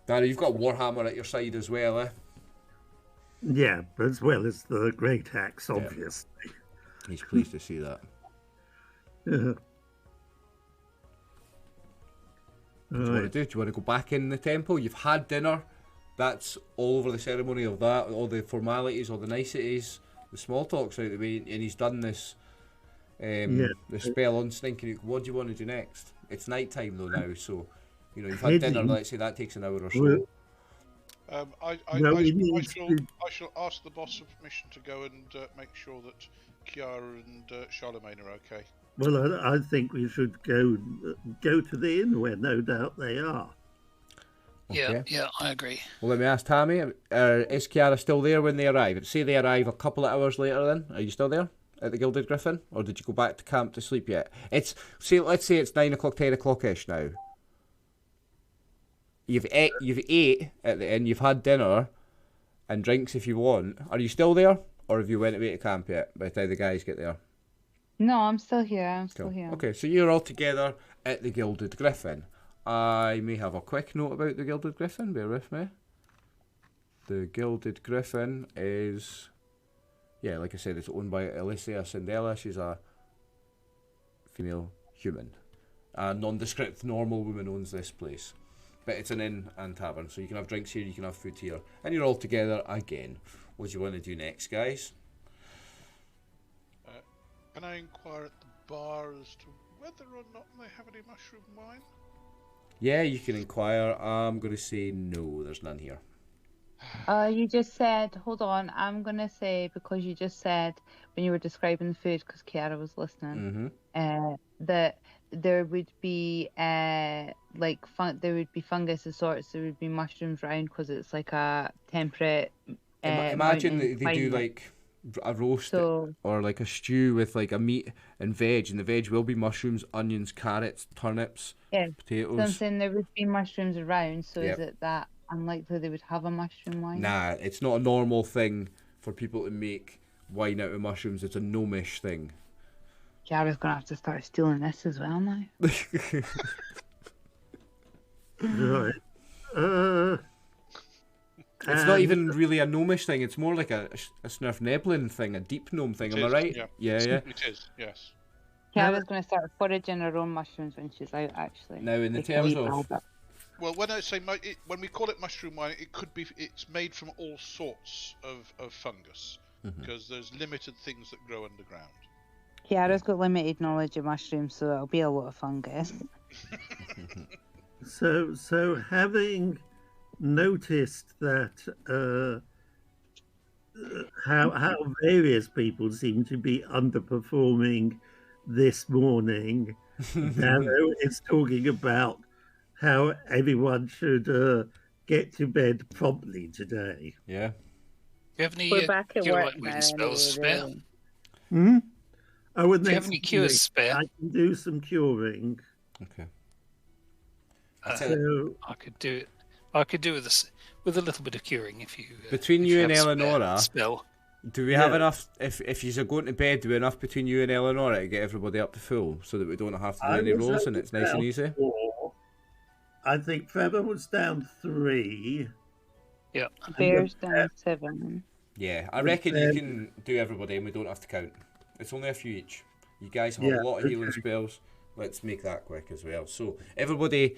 Darrow, you've got Warhammer at your side as well, eh? Yeah, as well as the great axe, obviously. He's pleased to see that. Yeah. What do you want to do? Do you want to go back in the temple? You've had dinner. That's all over the ceremony of that, all the formalities, all the niceties, the small talk's out of the way, and he's done this the spell on Stinky. What do you want to do next? It's night time though now, so you've had dinner. Let's say that takes an hour or so. I shall ask the boss for permission to go and make sure that Kiara and Charlemagne are okay. Well, I think we should go to the inn where no doubt they are. Okay. Yeah, I agree. Well, let me ask Tammy, is Kiara still there when they arrive? Say they arrive a couple of hours later then. Are you still there at the Gilded Griffin? Or did you go back to camp to sleep yet? Let's say it's 9 o'clock, 10 o'clock-ish now. You've ate at the inn, you've had dinner and drinks if you want. Are you still there? Or have you went away to camp yet by the time the guys get there? No, I'm still here. Cool. Okay, so you're all together at the Gilded Griffin. I may have a quick note about the Gilded Griffin, bear with me. The Gilded Griffin is, like I said, it's owned by Alicia Sindela. She's a female human. A nondescript normal woman owns this place. But it's an inn and tavern, so you can have drinks here, you can have food here. And you're all together again. What do you want to do next, guys? Can I inquire at the bar as to whether or not they have any mushroom wine? Yeah, you can inquire. I'm going to say no, there's none here. You just said, hold on, I'm going to say, because you just said, when you were describing the food, because Kiara was listening, that there would be, there would be fungus of sorts, there would be mushrooms around, because it's like a temperate imagine they do like a roast So- or like a stew with like a meat and the veg will be mushrooms, onions, carrots, turnips, potatoes. So I'm saying there would be mushrooms around, so Yep. is it that unlikely they would have a mushroom wine? Nah, it's not a normal thing for people to make wine out of mushrooms. It's a gnomish thing. Kiara's going to have to start stealing this as well now. Right. It's not even really a gnomish thing. It's more like a Snurfneblin thing, a deep gnome thing. Am I right? Yeah. Yeah. It is, yes. Kiara's going to start foraging her own mushrooms when she's out, actually. Now, in the Like a terms wee of bit. Well, when I say when we call it mushroom wine, it's made from all sorts of fungus because there's limited things that grow underground. Kiara's got limited knowledge of mushrooms, so it'll be a lot of fungus. So having noticed that how various people seem to be underperforming this morning, Darrow is talking about how everyone should get to bed promptly today. yeah. Do you have any We're back at cure work light now, wound spells anyway, spare? really. Oh, and Do you have any cures spare? I can do some curing. Okay. So I could do it. I could do with a little bit of curing if you. Between if you and have spare Eleonora, spell. Do we have enough? If you're going to bed, do we have enough between you and Eleonora to get everybody up to full, so that we don't have to do any rolls and it's nice and easy? 4. I think Trevor was down 3. Yeah. Bear's down 7. Yeah, I reckon you can do everybody and we don't have to count. It's only a few each. You guys have a lot of healing spells. Let's make that quick as well. So everybody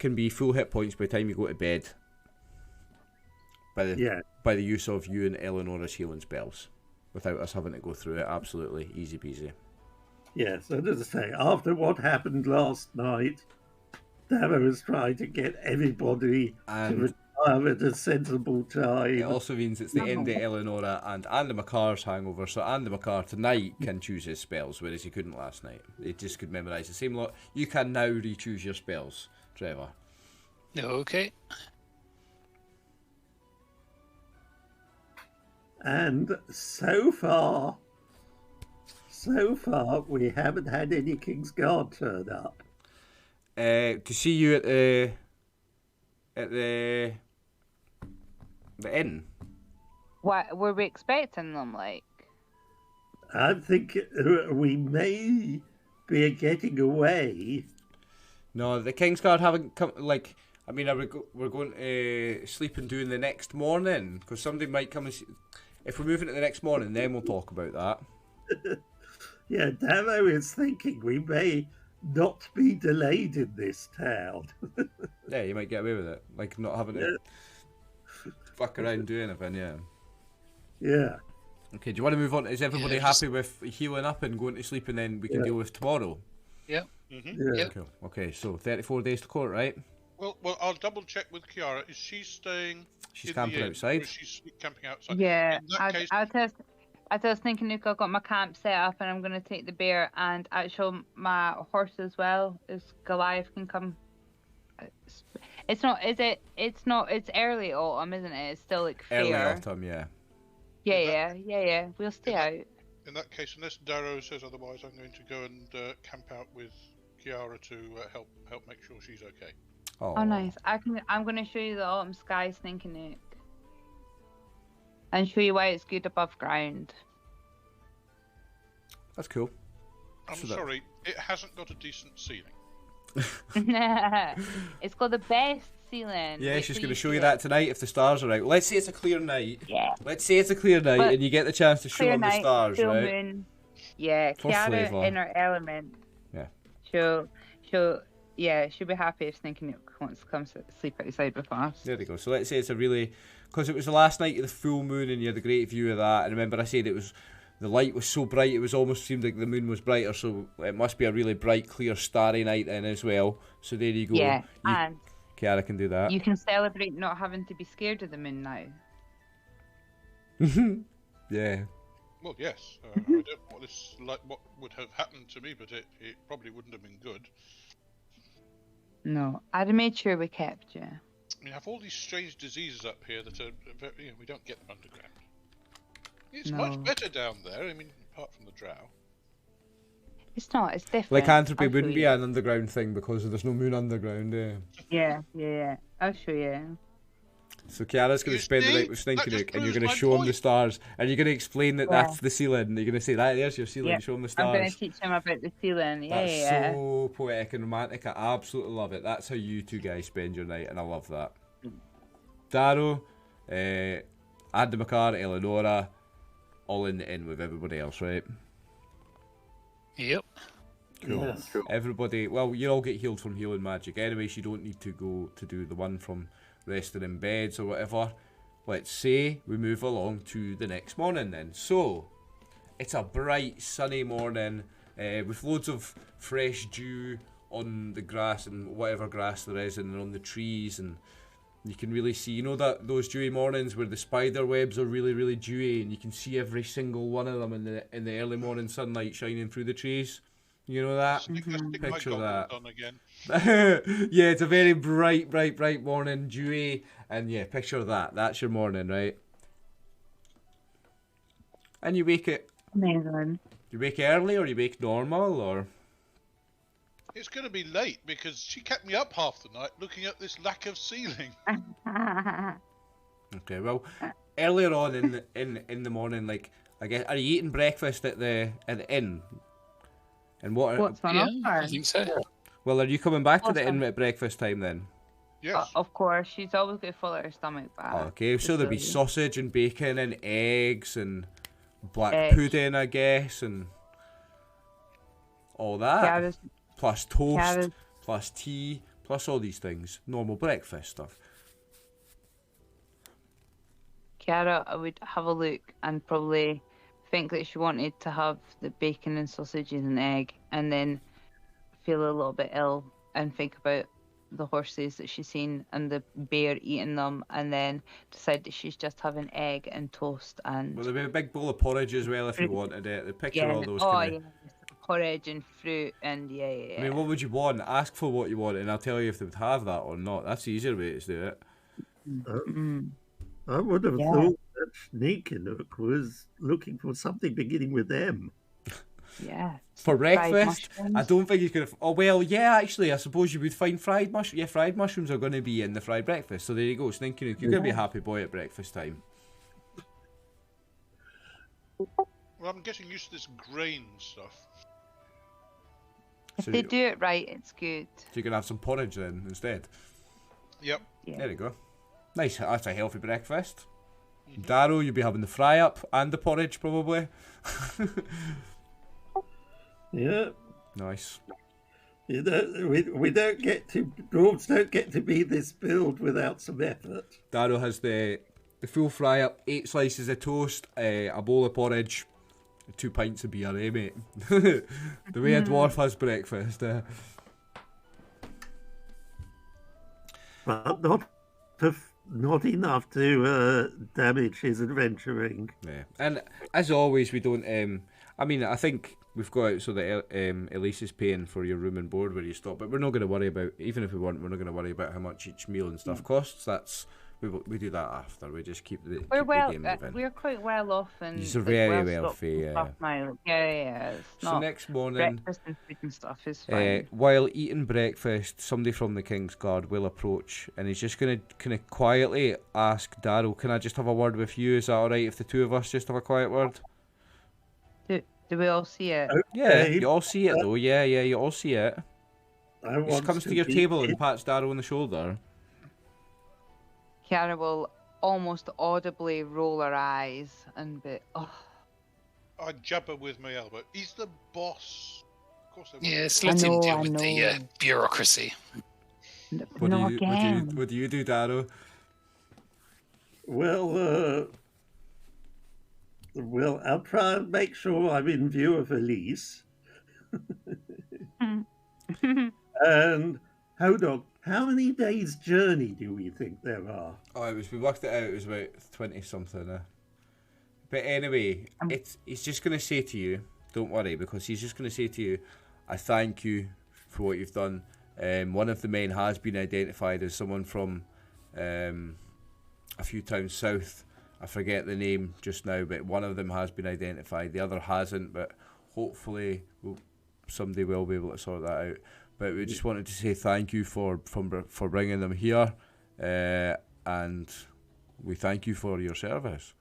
can be full hit points by the time you go to bed. By the use of you and Eleanor's healing spells, without us having to go through it. Absolutely easy peasy. Yes, and as I say, after what happened last night, Dara was trying to get everybody to retire at a sensible time. It also means it's the end of Eleonora and Andy McCarr's hangover, so Andy McCarr tonight can choose his spells, whereas he couldn't last night. He just could memorise the same lot. You can now re-choose your spells, Trevor. Okay. And so far, we haven't had any King's Guard turn up. To see you at the inn. What were we expecting them like? I think we may be getting away. No, the King's Guard haven't come. Like, I mean, we're going to sleep and doing the next morning because somebody might come and see. If we're moving it the next morning, then we'll talk about that. Yeah, Damo is thinking we may not be delayed in this town. Yeah, you might get away with it, like not having to fuck around doing anything. Yeah. Yeah. Okay, do you want to move on? Is everybody happy with healing up and going to sleep, and then we can deal with tomorrow? Yeah. Yeah. Yeah. Cool. Okay, so 34 days to court, right? Well, I'll double check with Kiara. Is she staying? She's in camping the inn, outside. Or is she camping outside? Yeah, In that case, I was thinking, Luke, I've got my camp set up, and I'm going to take the bear and actually my horse as well. Is Goliath can come. It's not. Is it? It's not. It's early autumn, isn't it? It's still like fair. Early autumn, yeah. Yeah. We'll stay out. in that case, unless Darrow says otherwise, I'm going to go and camp out with Kiara to help make sure she's okay. Oh, nice. I'm going to show you the autumn sky stinking nuke. And show you why it's good above ground. That's cool. I'm sorry, it hasn't got a decent ceiling. It's got the best ceiling. Yeah, she's going to show you that tonight if the stars are out. Let's say it's a clear night. Yeah. Let's say it's a clear night and you get the chance to show them the stars, full right? moon. Yeah, For Kiara flavour. in her element. Yeah. She'll be happy if Stinking Nook wants to come sleep outside with us. There we go. So let's say it's a really... Because it was the last night of the full moon and you had a great view of that. And remember I said it was... The light was so bright, it was almost seemed like the moon was brighter, so it must be a really bright, clear, starry night then as well. So there you go. Yeah, and Kiara can do that. you can celebrate not having to be scared of the moon now. Yeah. Well, yes. I don't know what would have happened to me, but it probably wouldn't have been good. No, I'd have made sure we kept you. We have all these strange diseases up here that are, we don't get them underground. It's No. much better down there. I mean, apart from the drow. It's not. It's different. Lycanthropy I'll show wouldn't be you. an underground thing because there's no moon underground. Yeah. I'll show you. So Kiara's going You to spend the see? night with Stinky That just Nook and you're proves going to my show him the point. stars and you're going to explain that Yeah. that's the ceiling. You're going to say, right, there's your ceiling, Yeah, show him the I'm going stars. to teach him about the ceiling. That's Yeah. so poetic and romantic. I absolutely love it. That's how you two guys spend your night and I love that. Darrow, Andy McCarr, Eleonora, all in the inn with everybody else, right? Yep. Cool. Yes. Everybody, well, you all get healed from healing magic anyway, so you don't need to go to do the one from resting in beds or whatever. Let's say we move along to the next morning then. So, it's a bright, sunny morning with loads of fresh dew on the grass and whatever grass there is and on the trees, and you can really see, you know, that those dewy mornings where the spider webs are really, really dewy and you can see every single one of them in the early morning sunlight shining through the trees. You know that? Stick my Picture goggles that. on again. Yeah, it's a very bright morning, dewy, and yeah, picture that. That's your morning, right? And you wake it. Amazing. You wake early or you wake normal or? It's going to be late because she kept me up half the night looking at this lack of ceiling. Okay, well, earlier on in the morning, like I guess, are you eating breakfast at the inn? And what? What's on Yeah, offer? I think so. Well, are you coming back to the Awesome. inn at breakfast time then? Yes. Of course, she's always going to fill her stomach back. Okay, so there'll be Silly. sausage and bacon and eggs and black Eggs. pudding, I guess, and all that. Kiara's Plus toast, Kiara's- plus tea, plus all these things, normal breakfast stuff. Kiara, I would have a look and probably think that she wanted to have the bacon and sausages and egg, and then feel a little bit ill and think about the horses that she's seen and the bear eating them, and then decide that she's just having egg and toast and Well, there'd be a big bowl of porridge as well if you wanted it. The picture all those. porridge and fruit and yeah. I mean, what would you want? Ask for what you want, and I'll tell you if they would have that or not. That's the easier way to do it. I would have thought that Sneakinhook was looking for something beginning with M. Yeah. For breakfast, I don't think he's going to... Oh, well, yeah, actually, I suppose you would find fried mushrooms. Yeah, fried mushrooms are going to be in the fried breakfast. So there you go, Sneakinhook. You're going to be a happy boy at breakfast time. Well, I'm getting used to this grain stuff. If they do it right, it's good. So you're going to have some porridge then instead? Yep. Yeah. There you go. Nice, that's a healthy breakfast. Darrow, you'll be having the fry-up and the porridge, probably. Yeah. Nice. You know, we don't get to... Dwarves don't get to be this build without some effort. Darrow has the full fry-up, 8 slices of toast, a bowl of porridge, 2 pints of beer, eh, mate? The way a dwarf has breakfast. But not enough to damage his adventuring. Yeah. And as always, we don't... I mean, I think we've got out so that Elise is paying for your room and board where you stop, but we're not going to worry about... Even if we weren't, we're not going to worry about how much each meal and stuff costs. That's... We do that after. We just keep the game moving. We're quite well off, and You're very wealthy, yeah. Yeah. It's so not next morning, breakfast and food and stuff is fine. while eating breakfast, somebody from the King's Guard will approach, and he's just going to kind of quietly ask Darrow, "Can I just have a word with you? Is that all right if the two of us just have a quiet word?" Do we all see it? Okay. Yeah, you all see it though. Yeah, you all see it. He just comes to your table and pats Darrow on the shoulder. Kiara will almost audibly roll her eyes and be, oh. I jabber with my elbow. He's the boss. Of course, Yes, let him deal with the bureaucracy. What do you do, Darrow? Well, I'll try and make sure I'm in view of Elise. And hold on, how many days' journey do we think there are? Oh, we worked it out. It was about 20 something. But anyway, he's just going to say to you, don't worry, because he's just going to say to you, I thank you for what you've done. One of the men has been identified as someone from a few towns south. I forget the name just now, but one of them has been identified. The other hasn't, but hopefully somebody will be able to sort that out. But we just wanted to say thank you for bringing them here, and we thank you for your service.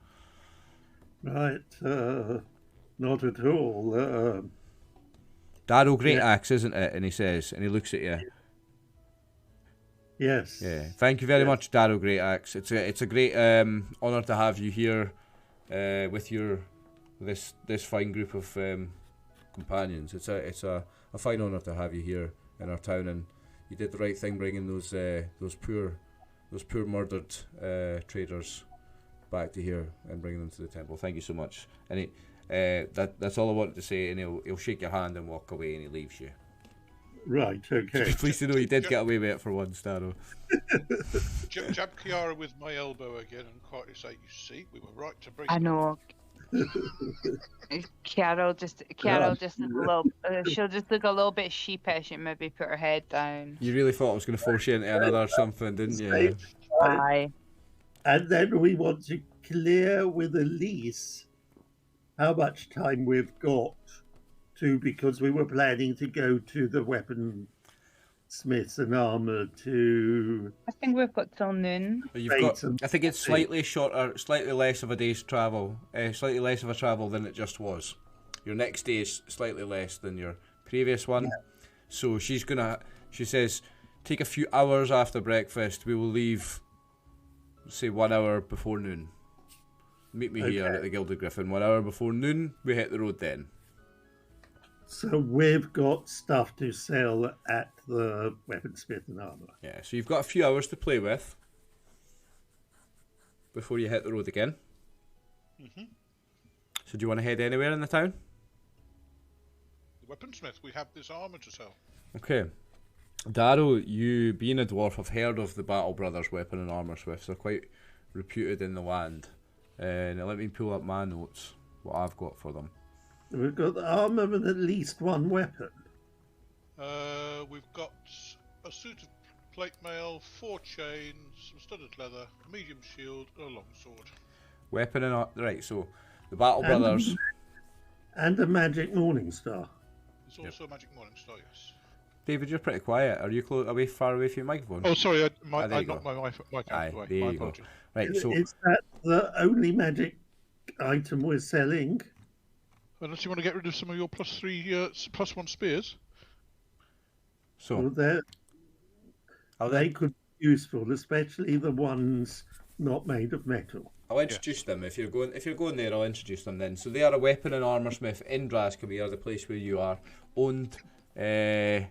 Right, not at all. Darrow Great Axe, isn't it? And he says, and he looks at you. Yes. Yeah. Thank you very much, Darrow Great Axe. It's a great honour to have you here with this fine group of companions. It's a fine honour to have you here in our town, and you did the right thing bringing those poor murdered traders back to here and bringing them to the temple. Thank you so much. And that's all I wanted to say. And he'll shake your hand and walk away, and he leaves you. Right. Okay. Pleased to know you did get away with it for once, Darrow. Jab Kiara with my elbow again and quietly say, "You see, we were right to bring." I know. Carol just a little. She'll just look a little bit sheepish and maybe put her head down. You really thought I was going to force you into another something, didn't you? Aye. And then we want to clear with Elise how much time we've got because we were planning to go to the weaponsmiths and armour to... I think we've got till noon. I think it's slightly shorter, slightly less of a day's travel, slightly less of a travel than it just was. Your next day is slightly less than your previous one. Yeah. So she says, take a few hours after breakfast. We will leave, say, 1 hour before noon. Meet me here at the Gilded Griffin. 1 hour before noon, we hit the road then. So we've got stuff to sell at the weaponsmith and armour. Yeah, so you've got a few hours to play with before you hit the road again. Mm-hmm. So do you want to head anywhere in the town? The weaponsmith, we have this armour to sell. Okay. Darrow, you being a dwarf, have heard of the Battle Brothers weapon and armour smiths. They're quite reputed in the land. Now let me pull up my notes, what I've got for them. We've got the armour and at least one weapon. We've got a suit of plate mail, 4 chains, some studded leather, a medium shield, and a long sword. Weapon and right, so the Battle Brothers. And a magic morning star. There's also a magic morning star, yes. David, you're pretty quiet. Are you far away from your microphone? Oh, sorry, I there you knocked go. my mic out of the way. There My you go. apologies. Right, so Is that the only magic item we're selling? Unless you want to get rid of some of your +1 spears. so They could be useful, especially the ones not made of metal. I'll introduce them if you're going there. I'll introduce them then. So they are a weapon and armour smith in Drascomere, the place where you are. Owned, the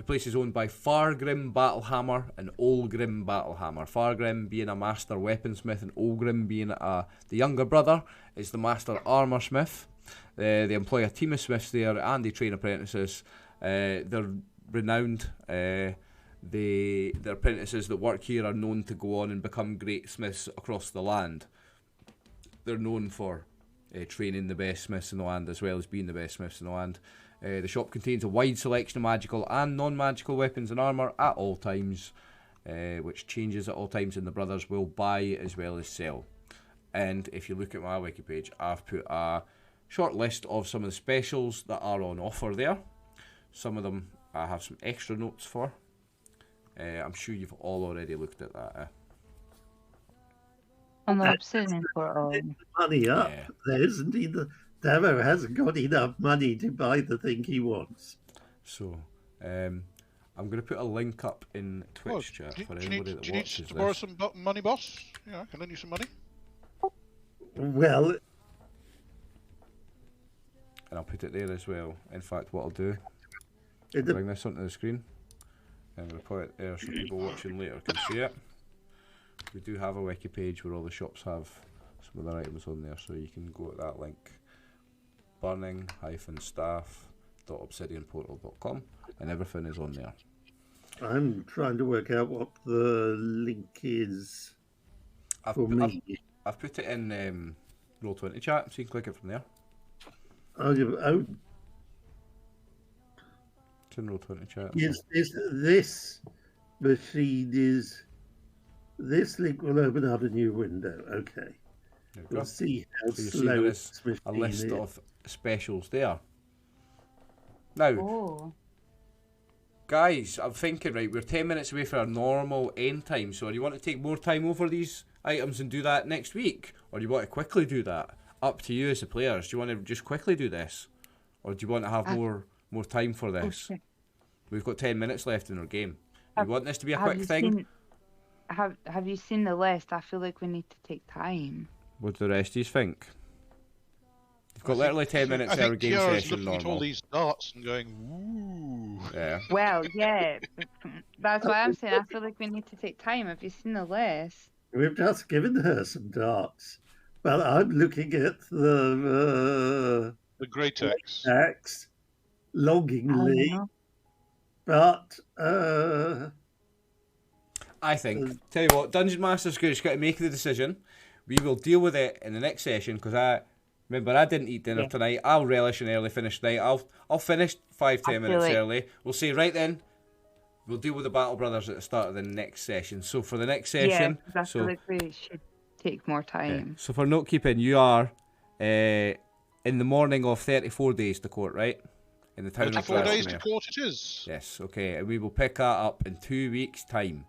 place is owned by Fargrim Battlehammer and Olgrim Battlehammer. Fargrim being a master weaponsmith and Olgrim being the younger brother is the master armour smith. They employ a team of smiths there and they train apprentices. They're renowned. Their apprentices that work here are known to go on and become great smiths across the land. They're known for training the best smiths in the land as well as being the best smiths in the land. The shop contains a wide selection of magical and non-magical weapons and armour at all times, which changes at all times, and the brothers will buy as well as sell. And if you look at my wiki page, I've put a short list of some of the specials that are on offer there. Some of them I have some extra notes for. I'm sure you've all already looked at that. I'm not sitting for all. Money up. Yeah. There isn't either. Darrow hasn't got enough money to buy the thing he wants. So, I'm going to put a link up in Twitch chat for anybody that watches to this. borrow some money, boss? Yeah, I can lend you some money. Well, And I'll put it there as well. In fact, what I'll do, it, bring this onto the screen. I'm going to put it there so people watching later can see it. We do have a wiki page where all the shops have some of their items on there, so you can go to that link. burning-staff.obsidianportal.com and everything is on there. I'm trying to work out what the link is for me. I've put it in Roll20 chat, so you can click it from there. Oh, It's in Roll20 chat. yes, this machine is. This link will open up a new window. Okay. There we go. We'll see how So you see slow there this is machine a list is. of specials there. Now, Oh. guys, I'm thinking, right, we're 10 minutes away from our normal end time, so do you want to take more time over these items and do that next week? Or do you want to quickly do that? Up to you as the players. Do you want to just quickly do this? Or do you want to have more time for this? Okay. We've got 10 minutes left in our game. You want this to be a quick you thing? Have you seen the list? I feel like we need to take time. What do the rest of you think? You've got literally 10 minutes in our game Kiara's session looking at all normal. these darts and going, ooh. Yeah. Well, yeah. That's why I'm saying I feel like we need to take time. Have you seen the list? We've just given her some darts. Well, I'm looking at the Great Axe. axe longingly, but I think. Tell you what, Dungeon Master's just got to make the decision. We will deal with it in the next session because I didn't eat dinner tonight. I'll relish an early finish tonight. I'll finish 5-10 minutes early. We'll say right then. We'll deal with the Battle Brothers at the start of the next session. So for the next session, I feel like we should take more time. So for note keeping, you are in the morning of 34 days to court, right? In the town of 34 days to Grasmere. court it is. Yes, okay, and we will pick that up in 2 weeks' time.